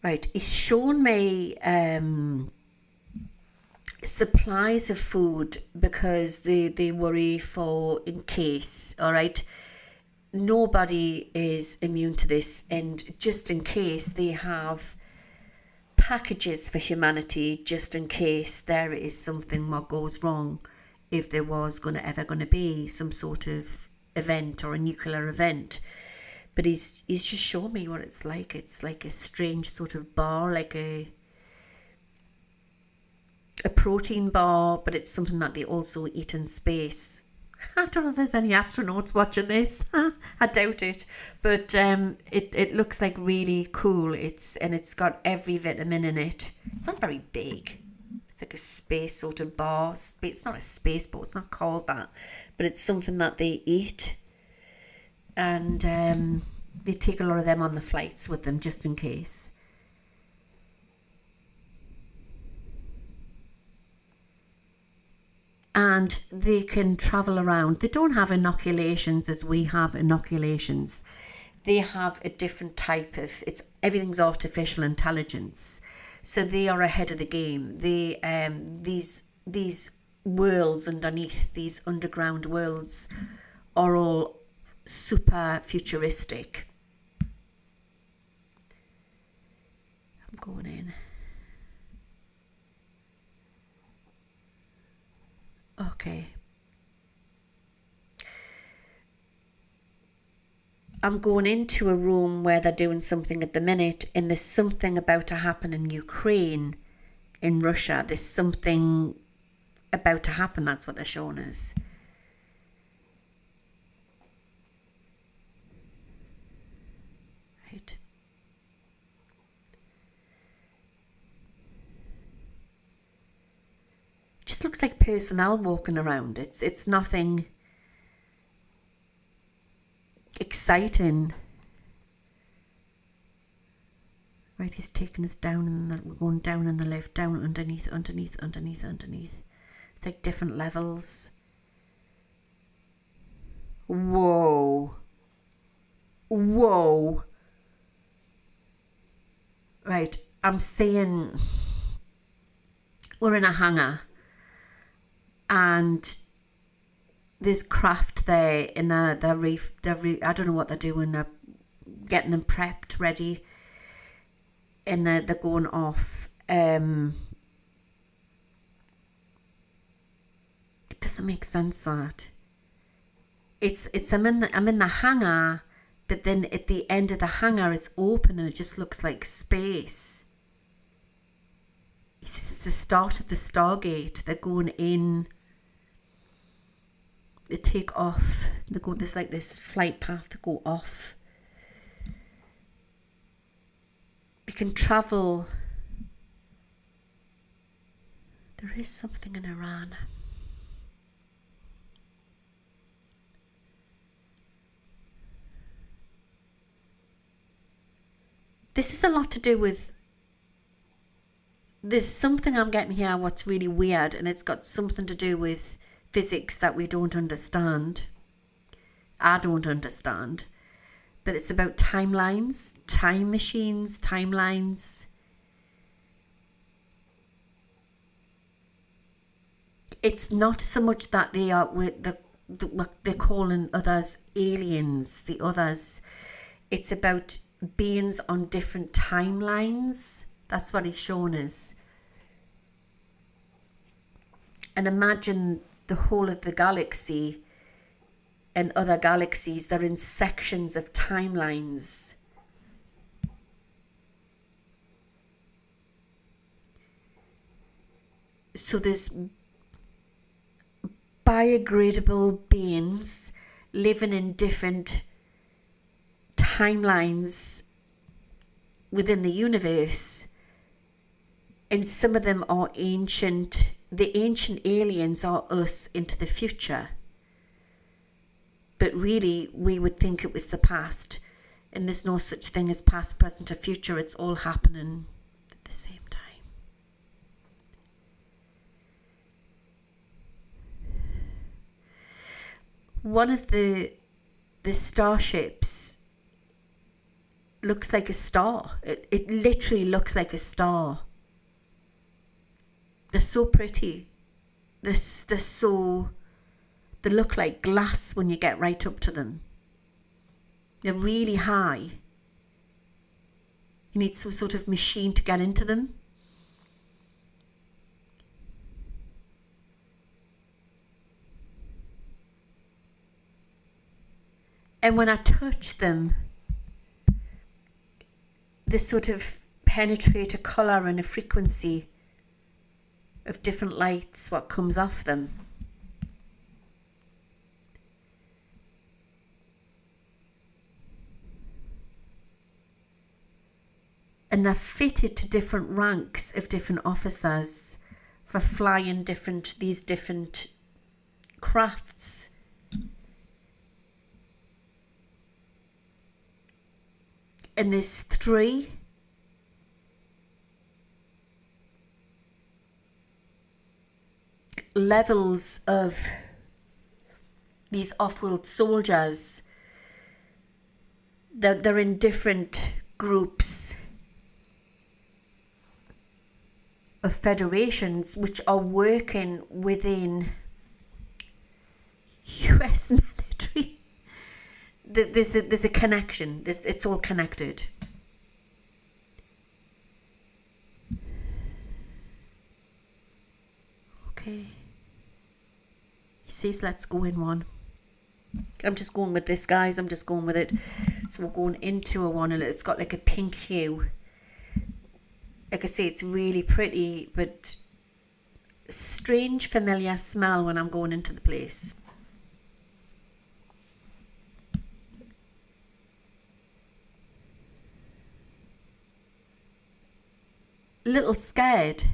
Right, he's shown me supplies of food because they worry for in case. All right, nobody is immune to this, and just in case, they have packages for humanity, just in case there is something what goes wrong, if there was ever going to be some sort of event or a nuclear event. But he's just shown me what it's like. It's like a strange sort of bar, like a protein bar, but it's something that they also eat in space. I don't know if there's any astronauts watching this. I doubt it. But it looks like really cool. It's got every vitamin in it. It's not very big. It's like a space sort of bar. It's not a space bar. It's not called that. But it's something that they eat. And they take a lot of them on the flights with them just in case. And they can travel around. They don't have inoculations as we have inoculations. They have a different type of, everything's artificial intelligence. So they are ahead of the game. These worlds underneath, these underground worlds, are all super futuristic. I'm going in. Okay. I'm going into a room where they're doing something at the minute, and there's something about to happen in Ukraine, in Russia. There's something about to happen. That's what they're showing us. Right. Just looks like personnel walking around. It's nothing exciting. Right, he's taking us down, and we're going down in the lift, down underneath. It's like different levels. Whoa. Right, I'm seeing we're in a hangar, and there's craft there in the reef. I don't know what they're doing. They're getting them prepped, ready, and they're going off. It doesn't make sense that I'm in the hangar, but then at the end of the hangar it's open and it just looks like space. It's the start of the Stargate. They're going in. They take off. There's like this flight path to go off. You can travel. There is something in Iran. This is a lot to do with. There's something I'm getting here what's really weird, and it's got something to do with physics that we don't understand. I don't understand. But it's about timelines, time machines, timelines. It's not so much that they are with what they're calling others aliens, the others. It's about beings on different timelines. That's what he's shown us. And imagine the whole of the galaxy and other galaxies. They're in sections of timelines. So there's biodegradable beings living in different timelines within the universe, and some of them are ancient. The ancient aliens are us into the future, but really we would think it was the past, and there's no such thing as past, present or future. It's all happening at the same time. One of the starships looks like a star. It literally looks like a star. They're so pretty. They look like glass when you get right up to them. They're really high. You need some sort of machine to get into them. And when I touch them, they sort of penetrate a colour and a frequency of different lights, what comes off them. And they're fitted to different ranks of different officers for flying these different crafts. And there's 3 levels of these off-world soldiers. They're in different groups of federations which are working within US military. There's a connection. It's all connected. Okay. He says let's go in one. I'm just going with this, guys. I'm just going with it. So we're going into a one, and it's got like a pink hue. Like I say, it's really pretty, but strange, familiar smell when I'm going into the place. Little scared.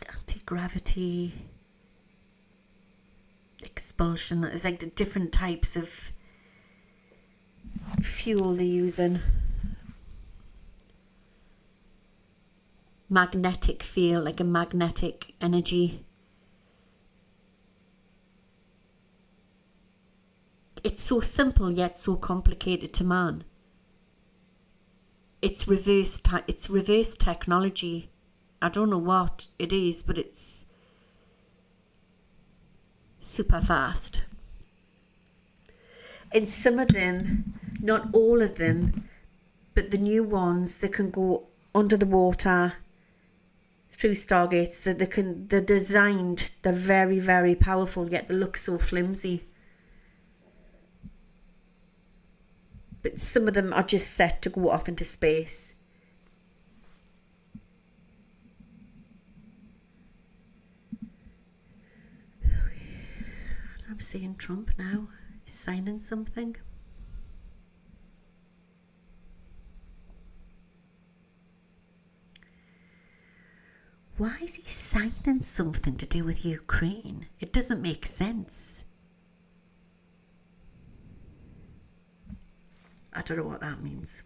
Anti-gravity, expulsion. It's like the different types of fuel they're using. Magnetic field, like a magnetic energy. It's so simple yet so complicated to man. It's reverse technology. I don't know what it is, but it's super fast. And some of them, not all of them, but the new ones, they can go under the water through stargates. They're designed, they're very, very powerful, yet they look so flimsy. But some of them are just set to go off into space. Okay. I'm seeing Trump now. He's signing something. Why is he signing something to do with Ukraine? It doesn't make sense. I don't know what that means.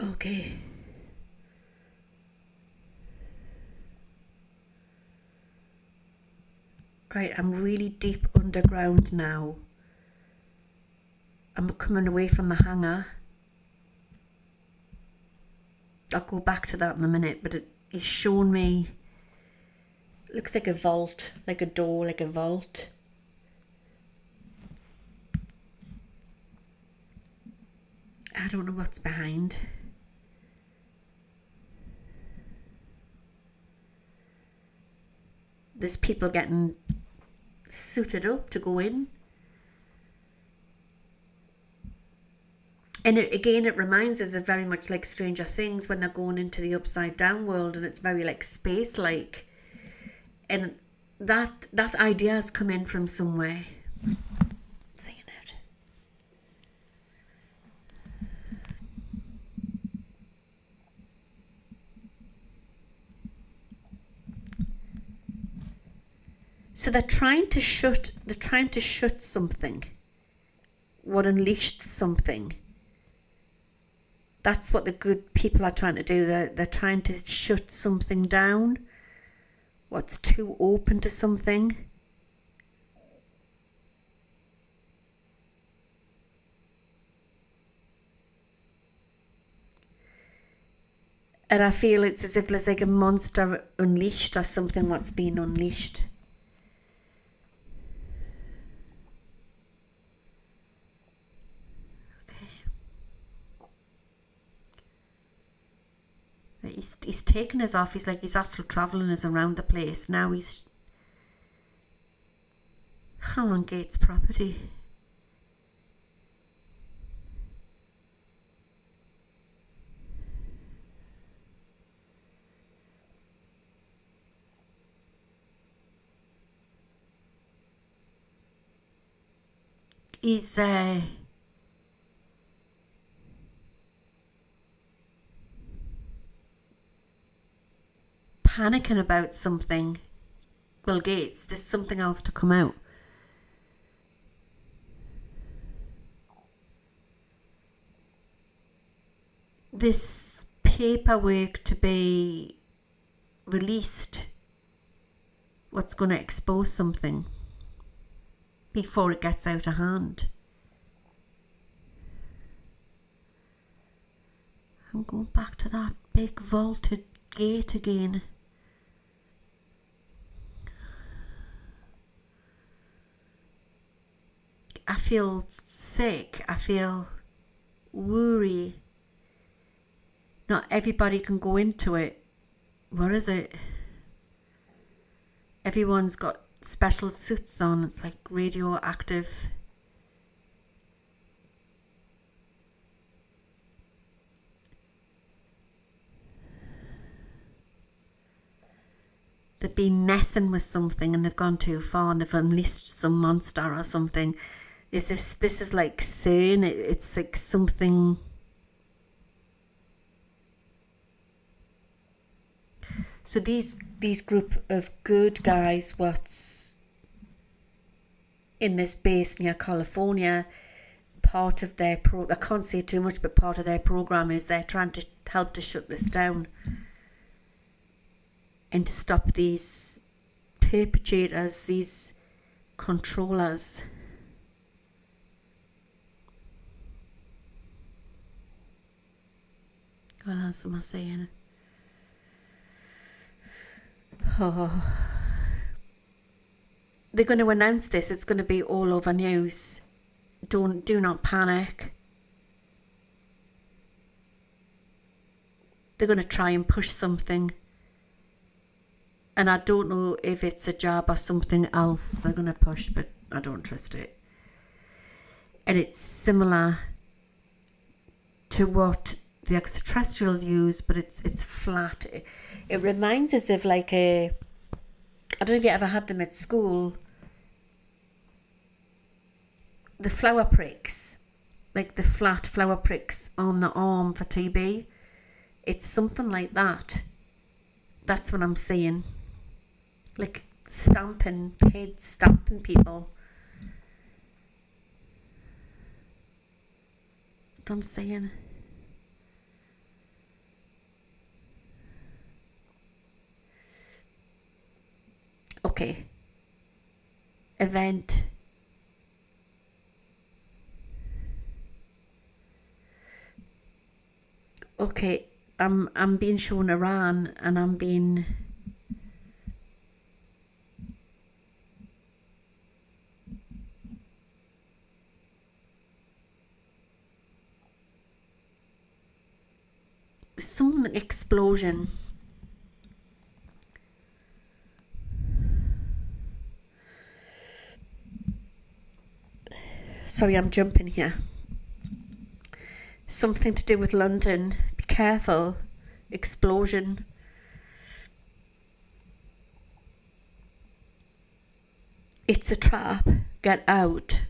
Okay. Right, I'm really deep underground now. I'm coming away from the hangar. I'll go back to that in a minute, but it's shown me, it looks like a vault, like a door, like a vault. I don't know what's behind. There's people getting suited up to go in. And it reminds us of very much like Stranger Things when they're going into the upside down world, and it's very like space-like. And that idea has come in from somewhere. Seeing it. So they're trying to shut something. What unleashed something. That's what the good people are trying to do. They're trying to shut something down. What's too open to something. And I feel it's as if there's like a monster unleashed or something what's being unleashed. He's taken us off. He's like he's astral travelling us around the place. Now he's on Gates' property. He's panicking about something. Bill Gates, there's something else to come out. this paperwork to be released, what's going to expose something before it gets out of hand. I'm going back to that big vaulted gate again. I feel sick. I feel worry. Not everybody can go into it. What is it? Everyone's got special suits on. It's like radioactive. They've been messing with something and they've gone too far and they've unleashed some monster or something. This is like CERN. It's like something. So these group of good guys, what's in this base near California, part of their I can't say too much, but part of their program is they're trying to help to shut this down and to stop these perpetrators, these controllers. What else am I saying? Oh. They're going to announce this. It's going to be all over news. Do not panic. They're going to try and push something. And I don't know if it's a jab or something else they're going to push, but I don't trust it. And it's similar to what the extraterrestrials use, but it's flat. It reminds us of like I don't know if you ever had them at school. The flower pricks, like the flat flower pricks on the arm for TB. It's something like that. That's what I'm saying. Like stamping kids, stamping people. That's what I'm saying. Okay. Event. Okay, I'm being shown Iran and I'm being some explosion. Sorry, I'm jumping here. Something to do with London. Be careful. Explosion. It's a trap. Get out.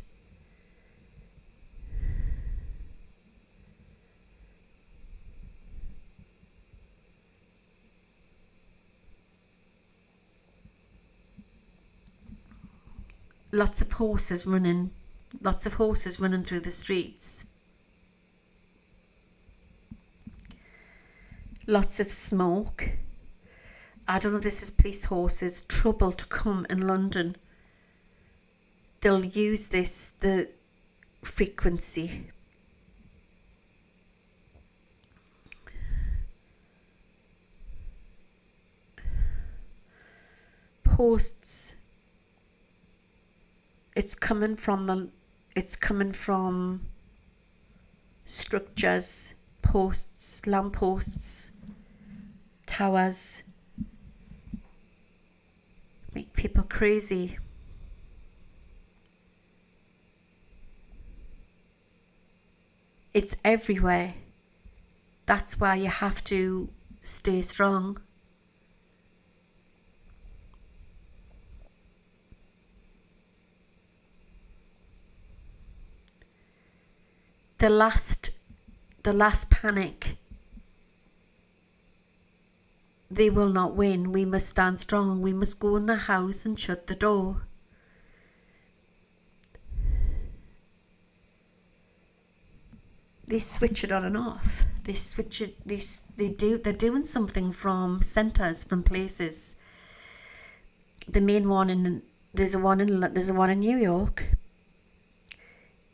Lots of horses running through the streets. Lots of smoke. I don't know if this is police horses. Trouble to come in London. They'll use the frequency. Posts. It's coming from structures, posts, lampposts, towers. Make people crazy. It's everywhere. That's why you have to stay strong. The last panic. They will not win. We must stand strong. We must go in the house and shut the door. they switch it on and off. They switch it. They're doing something from centers, from places. The main one there's a one in New York,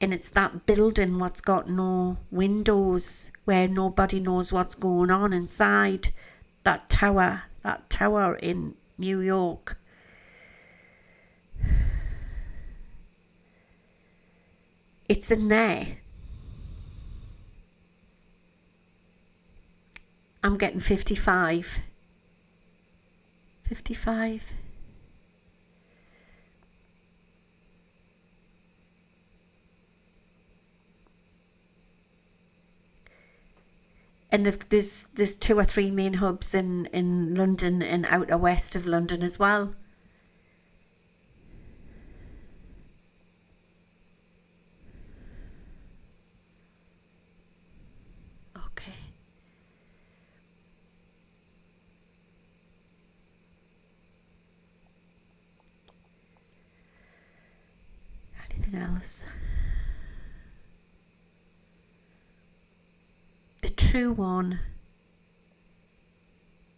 and it's that building what's got no windows, where nobody knows what's going on inside. That tower in New York. It's in there. I'm getting 55. 55. And there's 2 or 3 main hubs in London and outer west of London as well. Okay. Anything else? The true one,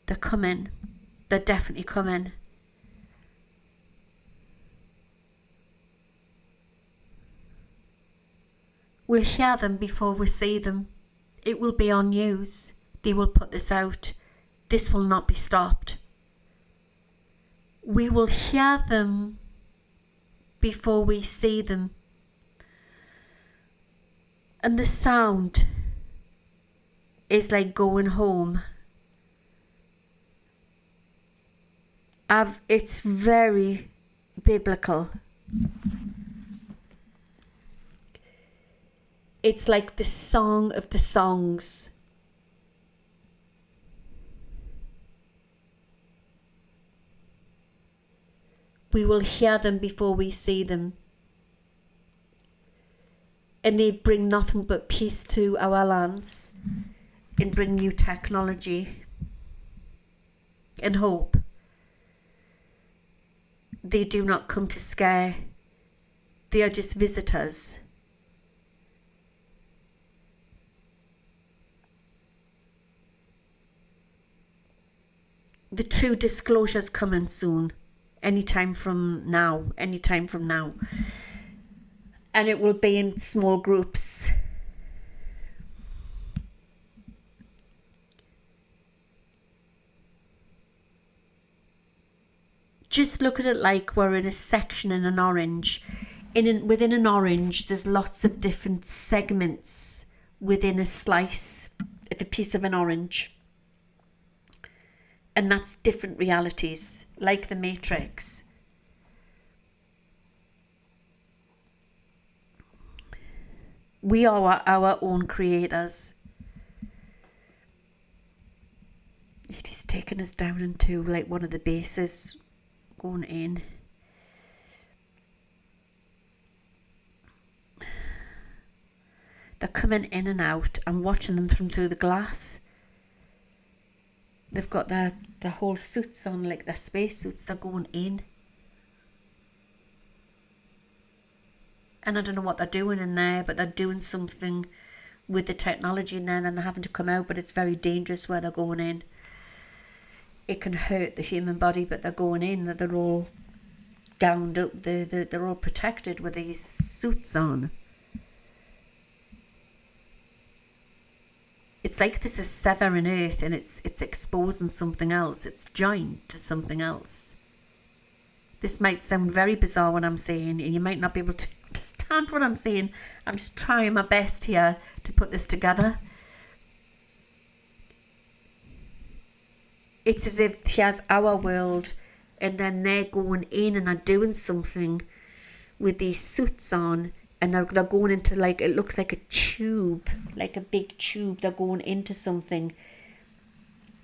they're coming. They're definitely coming. We'll hear them before we see them. It will be on news. They will put this out. This will not be stopped. We will hear them before we see them. And the sound is like going home. It's very biblical. It's like the song of the songs. We will hear them before we see them. And they bring nothing but peace to our lands, and bring new technology and hope. They do not come to scare. They are just visitors. The true disclosure's coming soon. Anytime from now. And it will be in small groups. Just look at it like we're in a section in an orange. Within an orange, there's lots of different segments within a slice of a piece of an orange. And that's different realities, like the Matrix. We are our own creators. It is taking us down into like one of the bases, going in. They're coming in and out. I'm watching them through the glass. They've got their whole suits on, like their space suits. They're going in. And I don't know what they're doing in there, but they're doing something with the technology in there, and then they're having to come out, but it's very dangerous where they're going in. It can hurt the human body, but they're going in. They're all gowned up. They're all protected with these suits on. It's like this is severing Earth, and it's exposing something else. It's joined to something else. This might sound very bizarre what I'm saying, and you might not be able to understand what I'm saying. I'm just trying my best here to put this together. It's as if here's our world, and then they're going in and are doing something with these suits on, and they're going into, like, it looks like a tube, like a big tube. They're going into something,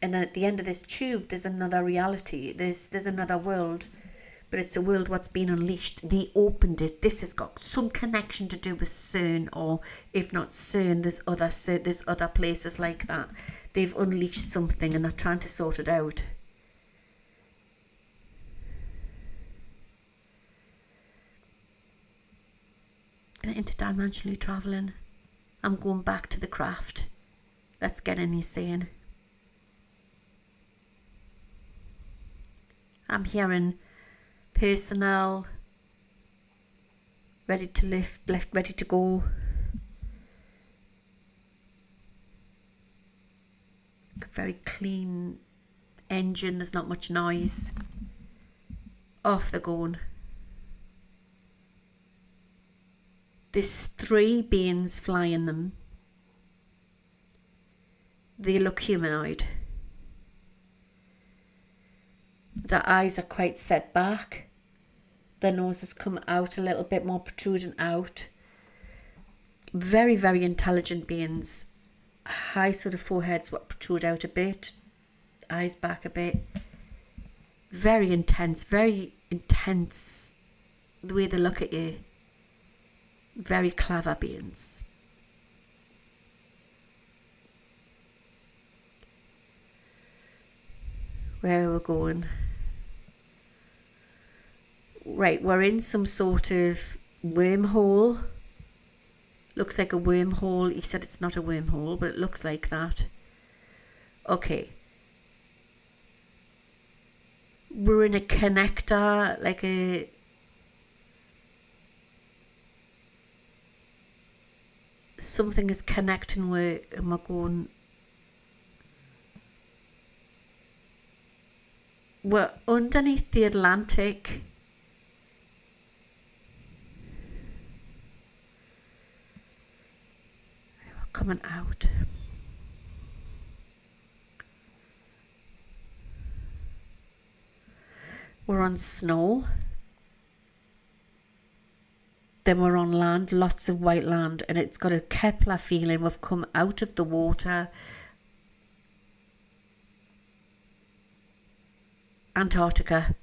and then at the end of this tube there's another reality. There's another world, but it's a world what's been unleashed. They opened it. This has got some connection to do with CERN, or if not CERN, there's other places like that. They've unleashed something and they're trying to sort it out. They're interdimensionally travelling. I'm going back to the craft. Let's get in, he's saying. I'm hearing personnel, ready to lift, ready to go. Very clean engine, there's not much noise. Off they're going. There's 3 beings flying them. They look humanoid. Their eyes are quite set back. Their noses come out a little bit more, protruding out. Very, very intelligent beings. High sort of foreheads what protrude out a bit. Eyes back a bit. Very intense the way they look at you. Very clever beings. Where are we going? Right, we're in some sort of wormhole. Looks like a wormhole. He said it's not a wormhole, but it looks like that. Okay. We're in a connector, like a... Something is connecting where am I going? We're underneath the Atlantic. We're coming out. We're on snow. Then we're on land, lots of white land, and it's got a Kepler feeling. We've come out of the water. Antarctica.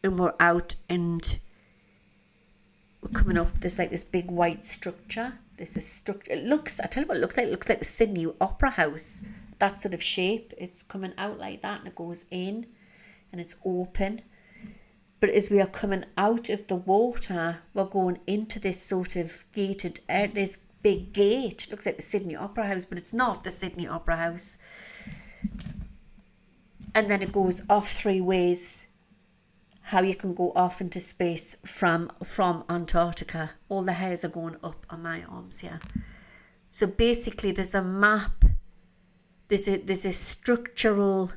And we're out and we're coming up. There's like this big white structure. There's a structure. It looks, I tell you what it looks like. It looks like the Sydney Opera House. That sort of shape. It's coming out like that and it goes in and it's open. But as we are coming out of the water, we're going into this sort of gated, this big gate. It looks like the Sydney Opera House, but it's not the Sydney Opera House. And then it goes off 3 ways, how you can go off into space from Antarctica. All the hairs are going up on my arms here. So basically there's a map, there's a structural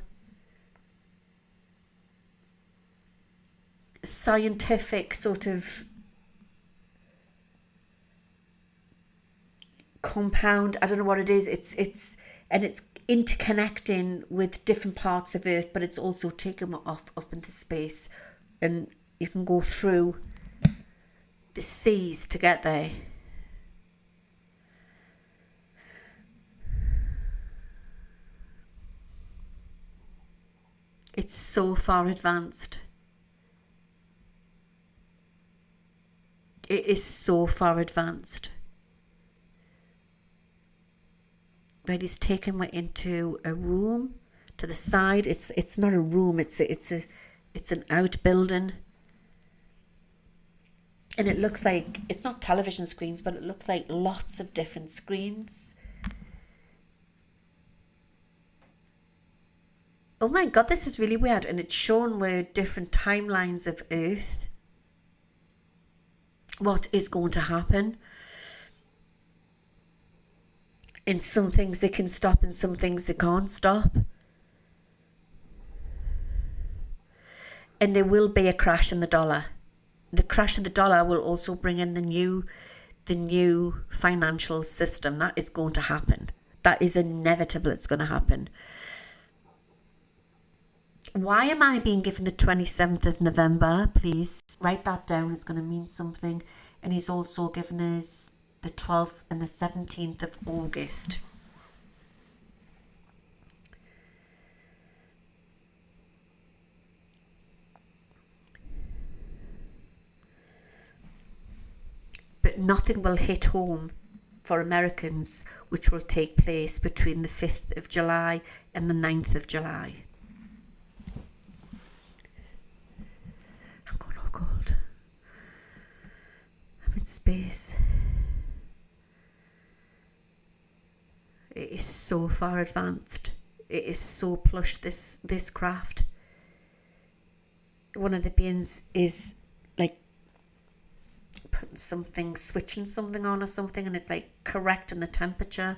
scientific sort of compound. I don't know what it is. It's interconnecting with different parts of Earth, but it's also taking it off up into space, and you can go through the seas to get there. It's so far advanced. It is so far advanced. Right, he's taken me into a room to the side. It's not a room. It's an outbuilding, and it looks like it's not television screens, but it looks like lots of different screens. Oh my God, this is really weird, and it's shown where different timelines of Earth. What is going to happen? In some things they can stop, and some things they can't stop. And there will be a crash in the dollar. The crash of the dollar will also bring in the new financial system. That is going to happen. That is inevitable. It's going to happen. Why am I being given the 27th of November? Please write that down. It's going to mean something. And he's also given us the 12th and the 17th of August. But nothing will hit home for Americans, which will take place between the 5th of July and the 9th of July. I'm going all cold. I'm in space. it is so far advanced. It is so plush, this craft. One of the beings is like putting something, switching something on or something, and it's like correcting the temperature.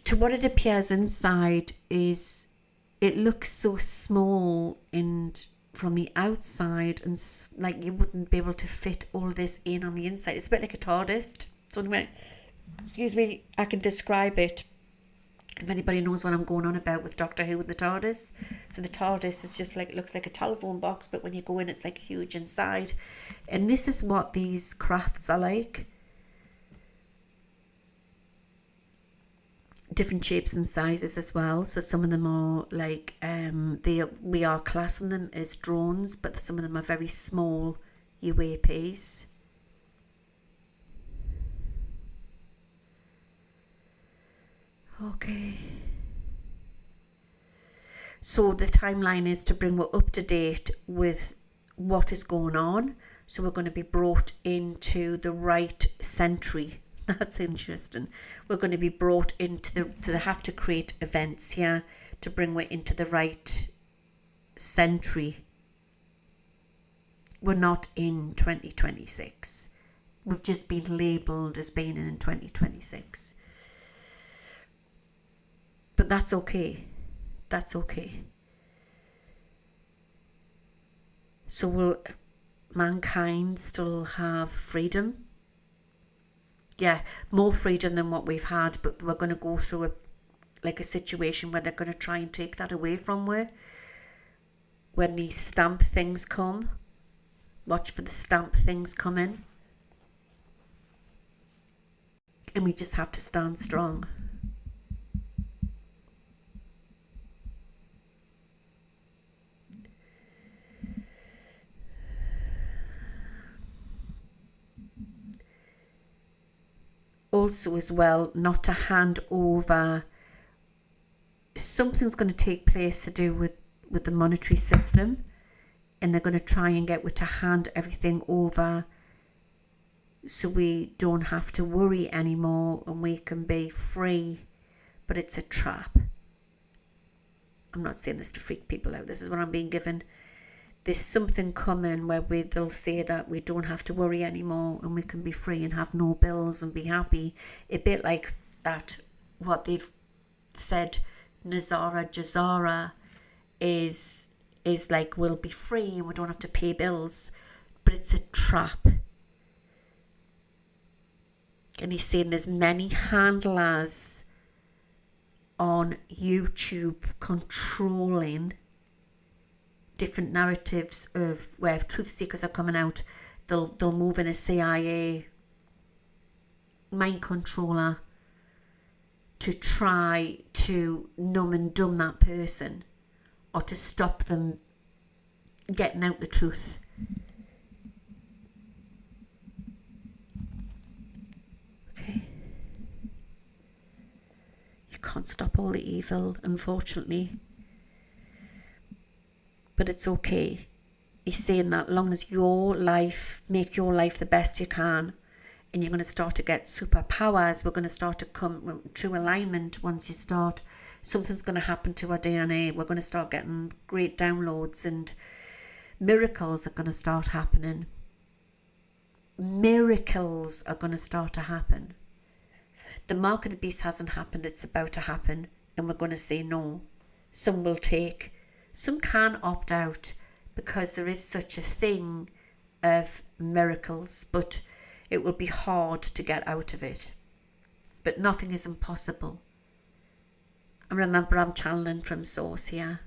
To what it appears inside is, it looks so small and from the outside, and like you wouldn't be able to fit all this in on the inside. It's a bit like a TARDIS. So anyway, excuse me, I can describe it if anybody knows what I'm going on about with Doctor Who with the TARDIS. So the TARDIS is just like, looks like a telephone box, but when you go in, it's like huge inside. And this is what these crafts are like. Different shapes and sizes as well. So some of them are like we are classing them as drones, but some of them are very small UAPs. Okay. So the timeline is to bring we're up to date with what is going on. So we're going to be brought into the right century. That's interesting. We're going to be brought into they have to create events here to bring we into the right century. We're not in 2026. We've just been labelled as being in 2026. But that's okay. That's okay. So will mankind still have freedom? Yeah, more freedom than what we've had, but we're going to go through a situation where they're going to try and take that away from us. When these stamp things come, watch for the stamp things come in. And we just have to stand strong. Also as well, not to hand over. Something's going to take place to do with the monetary system, and they're going to try and get to hand everything over so we don't have to worry anymore and we can be free. But it's a trap. I'm not saying this to freak people out. This is what I'm being given. There's something coming where they'll say that we don't have to worry anymore and we can be free and have no bills and be happy. A bit like that, what they've said, Nazara Jazara is like, we'll be free and we don't have to pay bills. But it's a trap. And he's saying there's many handlers on YouTube controlling different narratives of where truth seekers are coming out. They'll move in a CIA mind controller to try to numb and dumb that person or to stop them getting out the truth. Okay. You can't stop all the evil, unfortunately. But it's okay. He's saying that long as make your life the best you can, and you're going to start to get superpowers, we're going to start to come true alignment. Once you start, something's going to happen to our DNA. We're going to start getting great downloads and miracles are going to start happening. Miracles are going to start to happen. The mark of the beast hasn't happened. It's about to happen. And we're going to say no. Some will take. Some can opt out because there is such a thing of miracles, but it will be hard to get out of it. But nothing is impossible. And remember, I'm channeling from source here.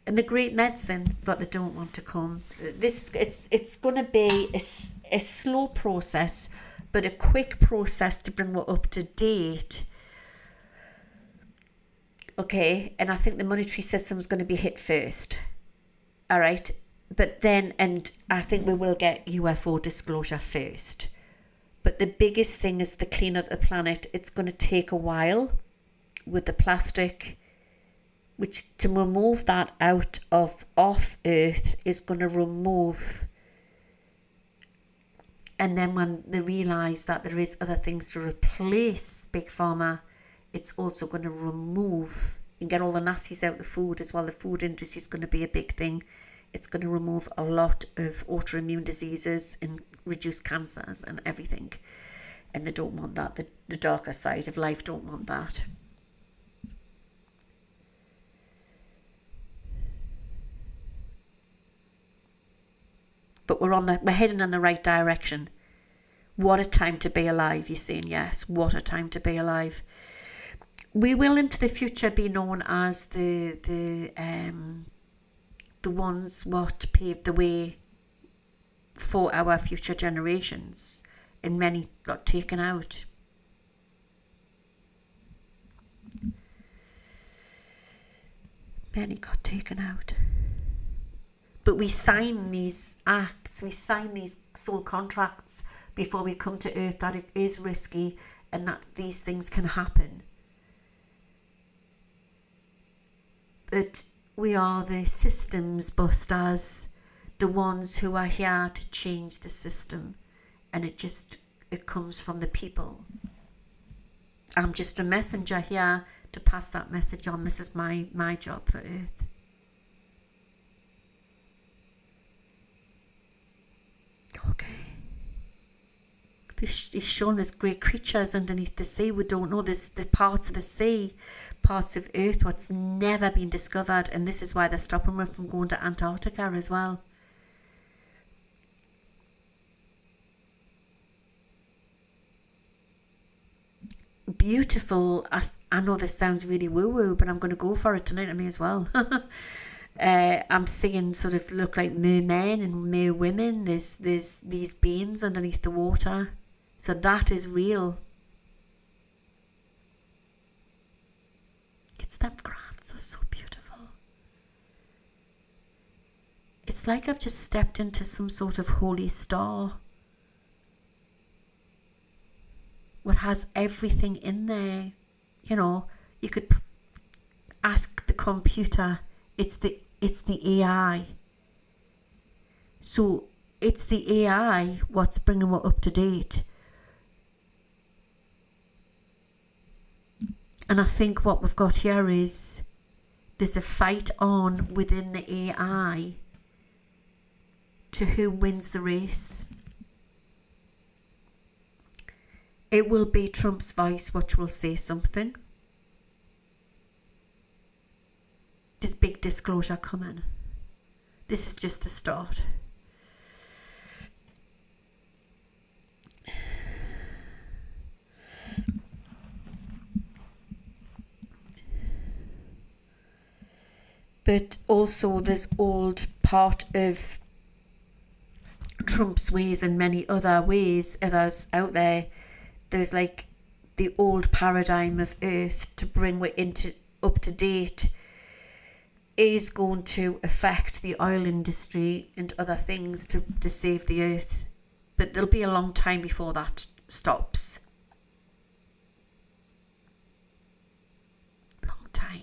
And the great medicine, but they don't want to come. It's going to be a slow process, but a quick process to bring us up to date. Okay, and I think the monetary system is going to be hit first. All right, but then, and I think we will get UFO disclosure first. But the biggest thing is the clean up the planet. It's going to take a while with the plastic, which to remove that out of off Earth is going to remove. And then when they realise that there is other things to replace Big Pharma, it's also going to remove and get all the nasties out of the food as well. The food industry is going to be a big thing. It's going to remove a lot of autoimmune diseases and reduce cancers and everything. And they don't want that. The darker side of life don't want that. But we're heading in the right direction. What a time to be alive, you're saying yes. What a time to be alive. We will into the future be known as the ones what paved the way for our future generations, and many got taken out. Many got taken out. But we sign these acts, we sign these soul contracts before we come to Earth that it is risky and that these things can happen. But we are the systems busters, the ones who are here to change the system, and it comes from the people. I'm just a messenger here to pass that message on. This is my job for Earth. Okay. He's shown us great creatures underneath the sea. We don't know. There's the parts of the sea, parts of Earth what's never been discovered, and this is why they're stopping us from going to Antarctica as well. Beautiful. I know this sounds really woo-woo, but I'm going to go for it tonight. I may as well. I'm seeing sort of look like mermen and merwomen. There's these beings underneath the water. So that is real. It's them crafts are so beautiful. It's like I've just stepped into some sort of holy star. What has everything in there. You know, you could ask the computer. It's the AI. So it's the AI what's bringing it up to date. And I think what we've got here is there's a fight on within the AI to who wins the race. It will be Trump's voice which will say something. There's big disclosure coming. This is just the start. But also there's old part of Trump's ways and many others out there. There's like the old paradigm of Earth to bring it up to date is going to affect the oil industry and other things to save the Earth. But there'll be a long time before that stops. Long time.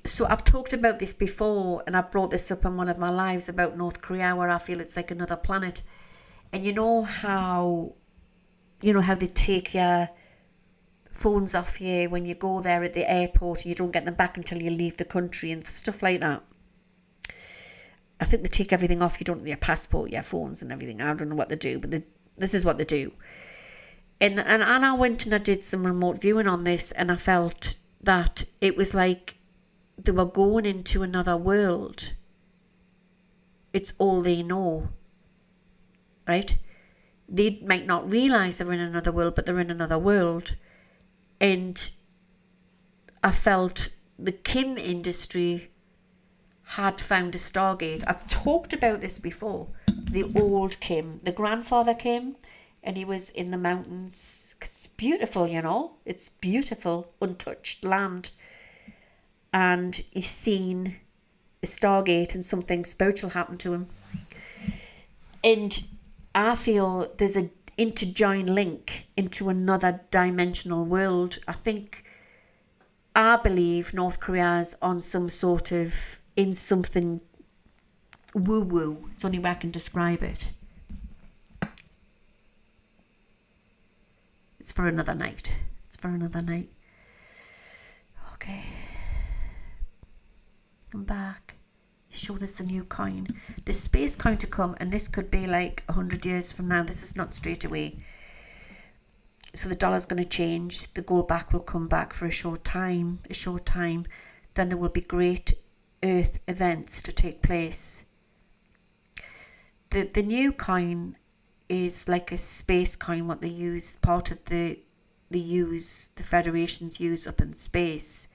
So I've talked about this before, and I brought this up in one of my lives about North Korea, where I feel it's like another planet. And you know how they take your phones off you when you go there at the airport, and you don't get them back until you leave the country and stuff like that. I think they take everything off. You don't have your passport, your phones and everything. I don't know what they do, but this is what they do. And I went and I did some remote viewing on this, and I felt that it was like they were going into another world. It's all they know, right? They might not realise they're in another world, but they're in another world. And I felt the Kim industry had found a Stargate. I've talked about this before. The old Kim, the grandfather Kim, and he was in the mountains. It's beautiful, you know. It's beautiful, untouched land. And he's seen a Stargate and something spiritual happened to him. And I feel there's interjoin link into another dimensional world. I believe North Korea's on some sort of, in something woo-woo. It's the only way I can describe it. It's for another night. Okay. I'm back. He showed us the new coin. The space coin to come, and this could be like 100 years from now. This is not straight away. So the dollar's going to change. The gold back will come back for a short time. Then there will be great Earth events to take place. The new coin is like a space coin, what they use, part of the Federations use up in space.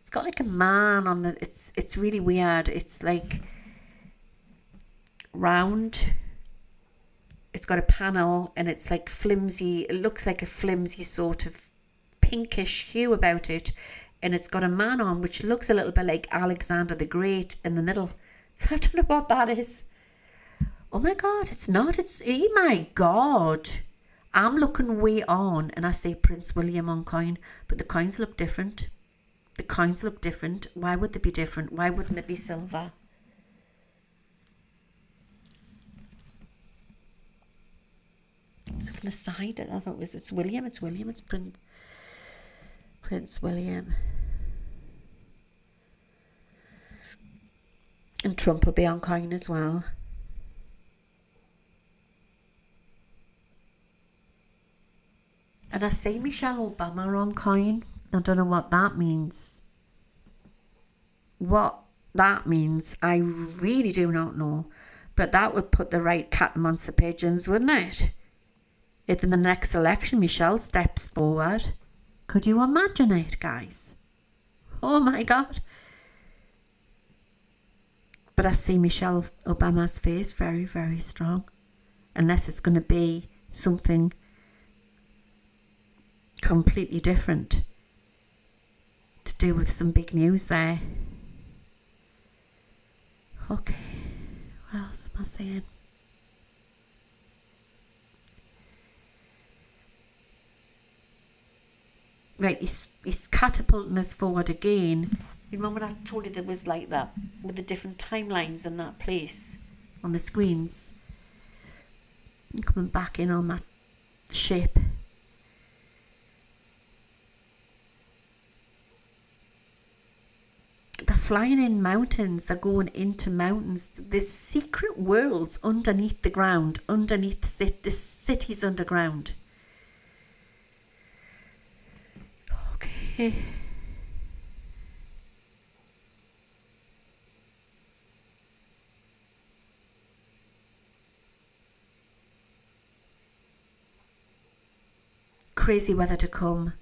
It's got like a man on the, it's really weird. It's like round. It's got a panel and it's like flimsy. It looks like a flimsy sort of pinkish hue about it. And it's got a man on which looks a little bit like Alexander the Great in the middle. I don't know what that is. Oh my God, it's not. Oh my God. I'm looking way on and I say Prince William on coin, but the coins look different. Why would they be different? Why wouldn't it be silver? So from the side, I thought it's William. It's Prince William. And Trump will be on coin as well. And I see Michelle Obama on coin. I don't know what that means. What that means, I really do not know. But that would put the right cat amongst the pigeons, wouldn't it? If in the next election Michelle steps forward. Could you imagine it, guys? Oh my God. But I see Michelle Obama's face very, very strong. Unless it's going to be something completely different to do with some big news there. Okay, what else am I saying? Right, he's catapulting us forward again. You remember when I told you there was like that with the different timelines in that place on the screens? I'm coming back in on that ship. They're flying in mountains. They're going into mountains. There's secret worlds underneath the ground, underneath the cities underground. Okay. Crazy weather to come.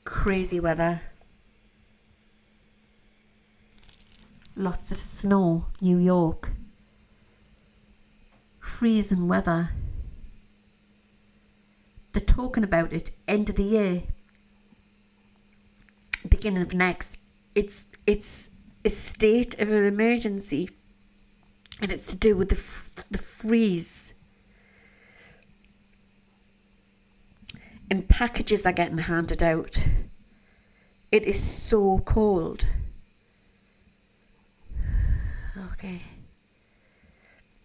Crazy weather. Lots of snow, New York. Freezing weather. They're talking about it, end of the year. Beginning of next. It's a state of an emergency. And it's to do with the freeze. And packages are getting handed out. It is so cold. Okay.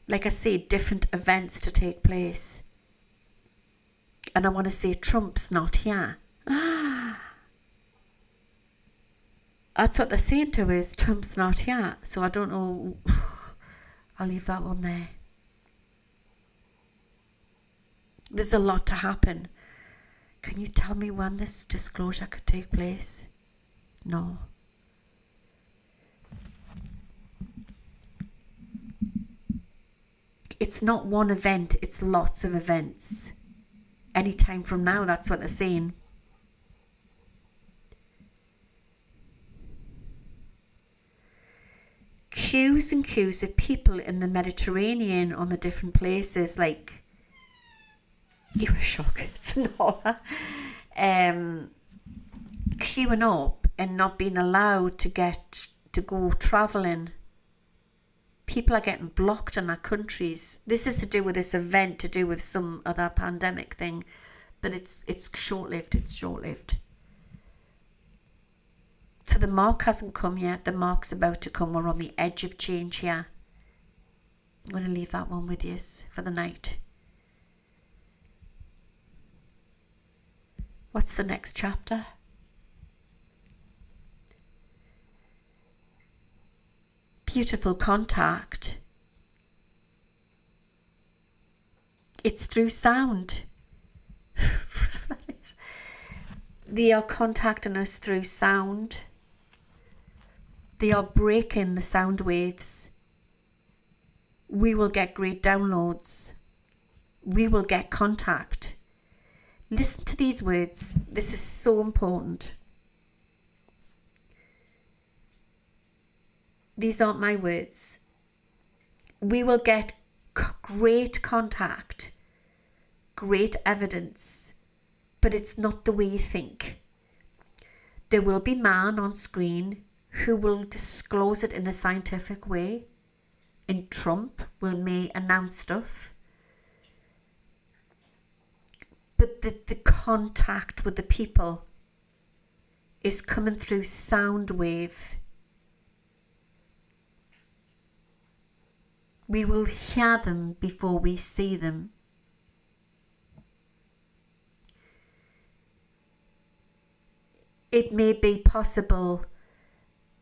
Like I say, different events to take place. And I want to say Trump's not here. That's what they're saying to us. Trump's not here. So I don't know. I'll leave that one there. There's a lot to happen. Can you tell me when this disclosure could take place? No. It's not one event, it's lots of events. Anytime from now, that's what they're saying. Queues and queues of people in the Mediterranean on the different places, like, you were shocked, it's not. Queuing up and not being allowed to go travelling. people are getting blocked in their countries. This is to do with this event, to do with some other pandemic thing, but it's short-lived. It's short-lived. So the mark hasn't come yet. The mark's about to come. We're on the edge of change here. I'm going to leave that one with you for the night. What's the next chapter? Beautiful contact. It's through sound. They are contacting us through sound. They are breaking the sound waves. We will get great downloads. We will get contact. Listen to these words. This is so important. These aren't my words. We will get great contact, great evidence, but it's not the way you think. There will be man on screen who will disclose it in a scientific way, and Trump may announce stuff. But the contact with the people is coming through sound wave. We will hear them before we see them. It may be possible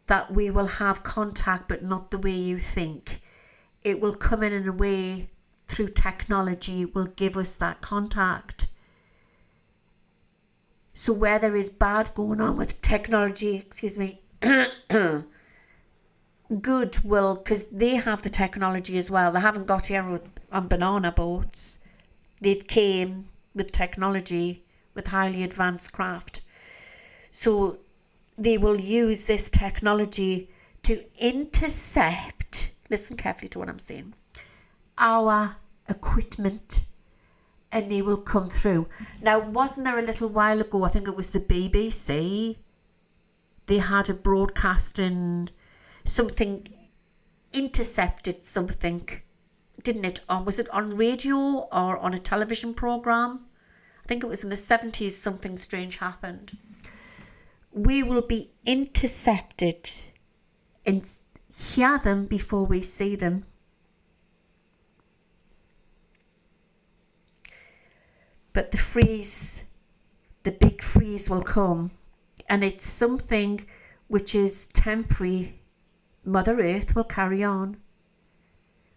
that we will have contact, but not the way you think. It will come in a way through technology, will give us that contact. So where there is bad going on with technology, good will, because they have the technology as well. They haven't got here on banana boats. They've came with technology, with highly advanced craft. So they will use this technology to intercept, listen carefully to what I'm saying, our equipment, and they will come through. Now, wasn't there a little while ago, I think it was the BBC, they had a broadcasting something, intercepted something, didn't it? Or was it on radio or on a television program? I think it was in the 70s something strange happened. We will be intercepted and hear them before we see them. But the freeze, the big freeze will come, and it's something which is temporary. Mother Earth will carry on.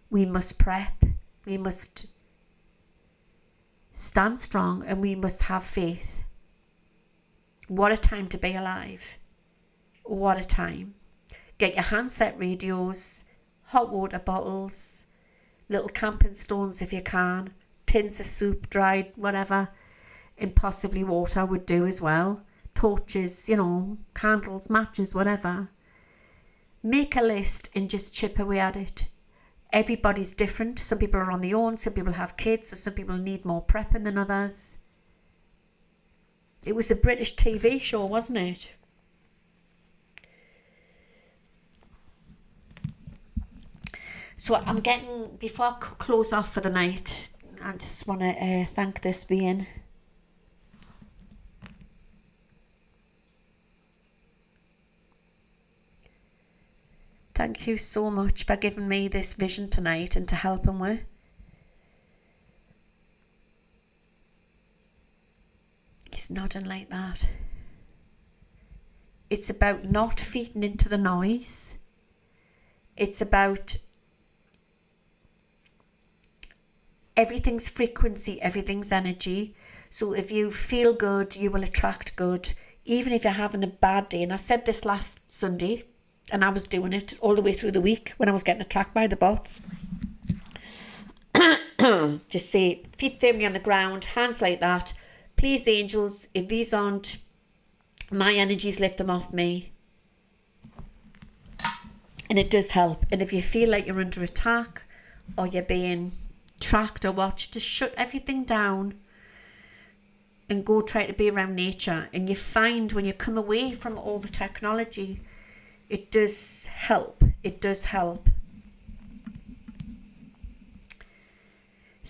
We must prep. We must stand strong, and we must have faith. What a time to be alive. What a time. Get your handset radios, hot water bottles, little camping stones if you can, tins of soup, dried, whatever, and possibly water would do as well. Torches, candles, matches, whatever. Make a list and just chip away at it. Everybody's different. Some people are on their own, some people have kids, so some people need more prepping than others. It was a British TV show, wasn't it? So I'm getting, before I close off for the night, I just want to thank this being. Thank you so much for giving me this vision tonight and to helping with. He's nodding like that. It's about not feeding into the noise. It's about everything's frequency, everything's energy. So if you feel good, you will attract good. Even if you're having a bad day. And I said this last Sunday, and I was doing it all the way through the week when I was getting attacked by the bots. Just say, feet firmly on the ground, hands like that. Please, angels, if these aren't my energies, lift them off me. And it does help. And if you feel like you're under attack or you're being tracked or watched, just shut everything down and go try to be around nature. And you find when you come away from all the technology, it does help. It does help.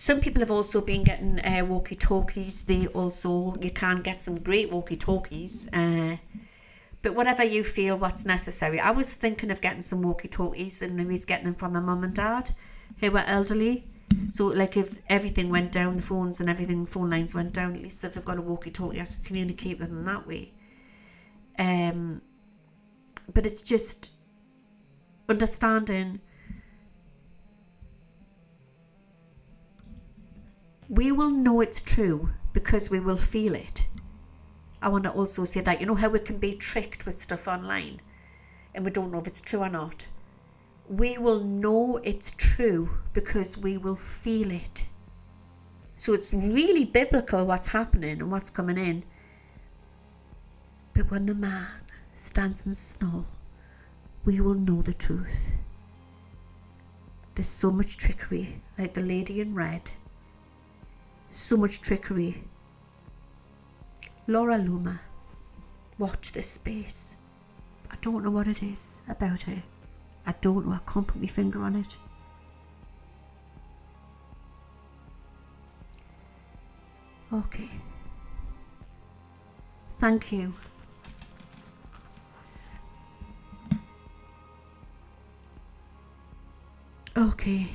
Some people have also been getting walkie-talkies. You can get some great walkie-talkies. But whatever you feel, what's necessary. I was thinking of getting some walkie-talkies, and then we was getting them from my mum and dad, who were elderly. So, like, if everything went down, the phones and everything, phone lines went down, at least if they've got a walkie-talkie, I can communicate with them that way. But it's just understanding. We will know it's true because we will feel it. I want to also say that, you know how we can be tricked with stuff online and we don't know if it's true or not. We will know it's true because we will feel it. So it's really biblical what's happening and what's coming in. But when the man stands in snow, we will know the truth. There's so much trickery, like the lady in red. So much trickery. Laura Luma, watch this space. I don't know what it is about her. I don't know. I can't put my finger on it. Okay. Thank you. Okay.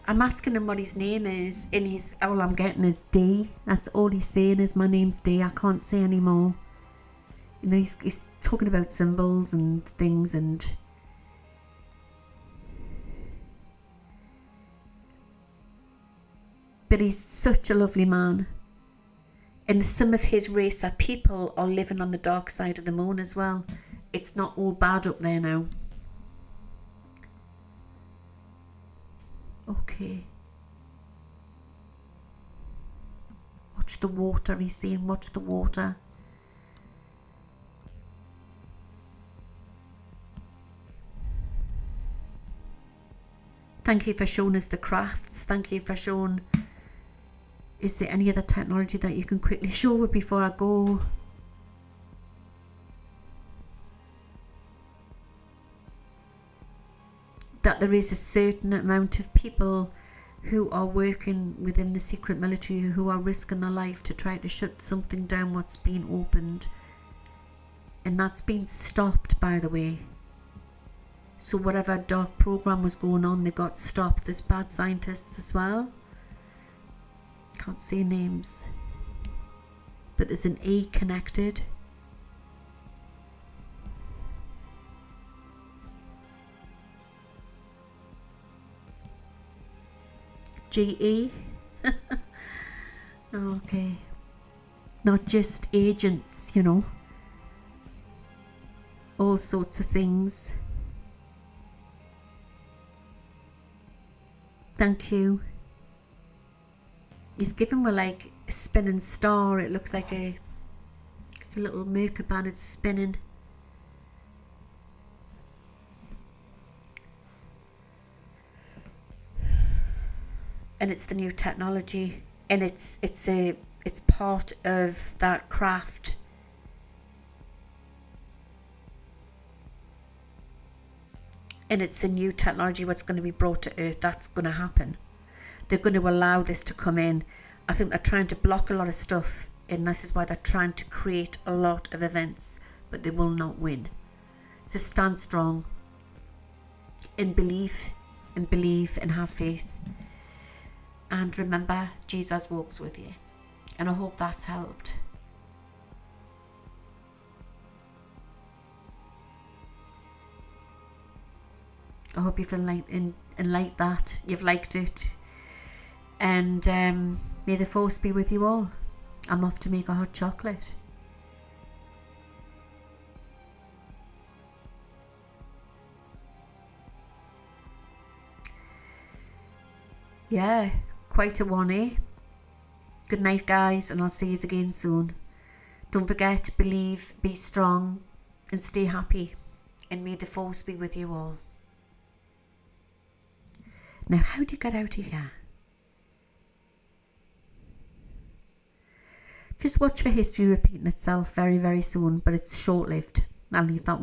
I'm asking him what his name is, and all I'm getting is D. That's all he's saying is my name's D. I can't say any more. You know, he's talking about symbols and things, and but he's such a lovely man. And some of his race of people are living on the dark side of the moon as well. It's not all bad up there now. Okay. Watch the water, he's saying, watch the water. Thank you for showing us the crafts. Thank you for showing... Is there any other technology that you can quickly show me before I go? That there is a certain amount of people who are working within the secret military who are risking their life to try to shut something down what's been opened. And that's been stopped, by the way. So whatever dark program was going on, they got stopped. There's bad scientists as well. Can't say names. But there's an E connected. GE. Okay. Not just agents, you know. All sorts of things. Thank you. He's given me like a spinning star. It looks like a little Merkaba, it's spinning. And it's the new technology, and it's part of that craft. And it's a new technology what's going to be brought to Earth. That's going to happen. They're going to allow this to come in. I think they're trying to block a lot of stuff, and this is why they're trying to create a lot of events, but they will not win. So stand strong and believe and have faith. And remember, Jesus walks with you. And I hope that's helped. I hope you feel like that. You've liked it. And may the force be with you all. I'm off to make a hot chocolate. Yeah, quite a one, eh? Good night, guys, and I'll see you again soon. Don't forget, believe, be strong, and stay happy. And may the force be with you all. Now, how do you get out of here? Just watch for history repeating itself very, very soon, but it's short-lived. I'll leave that one.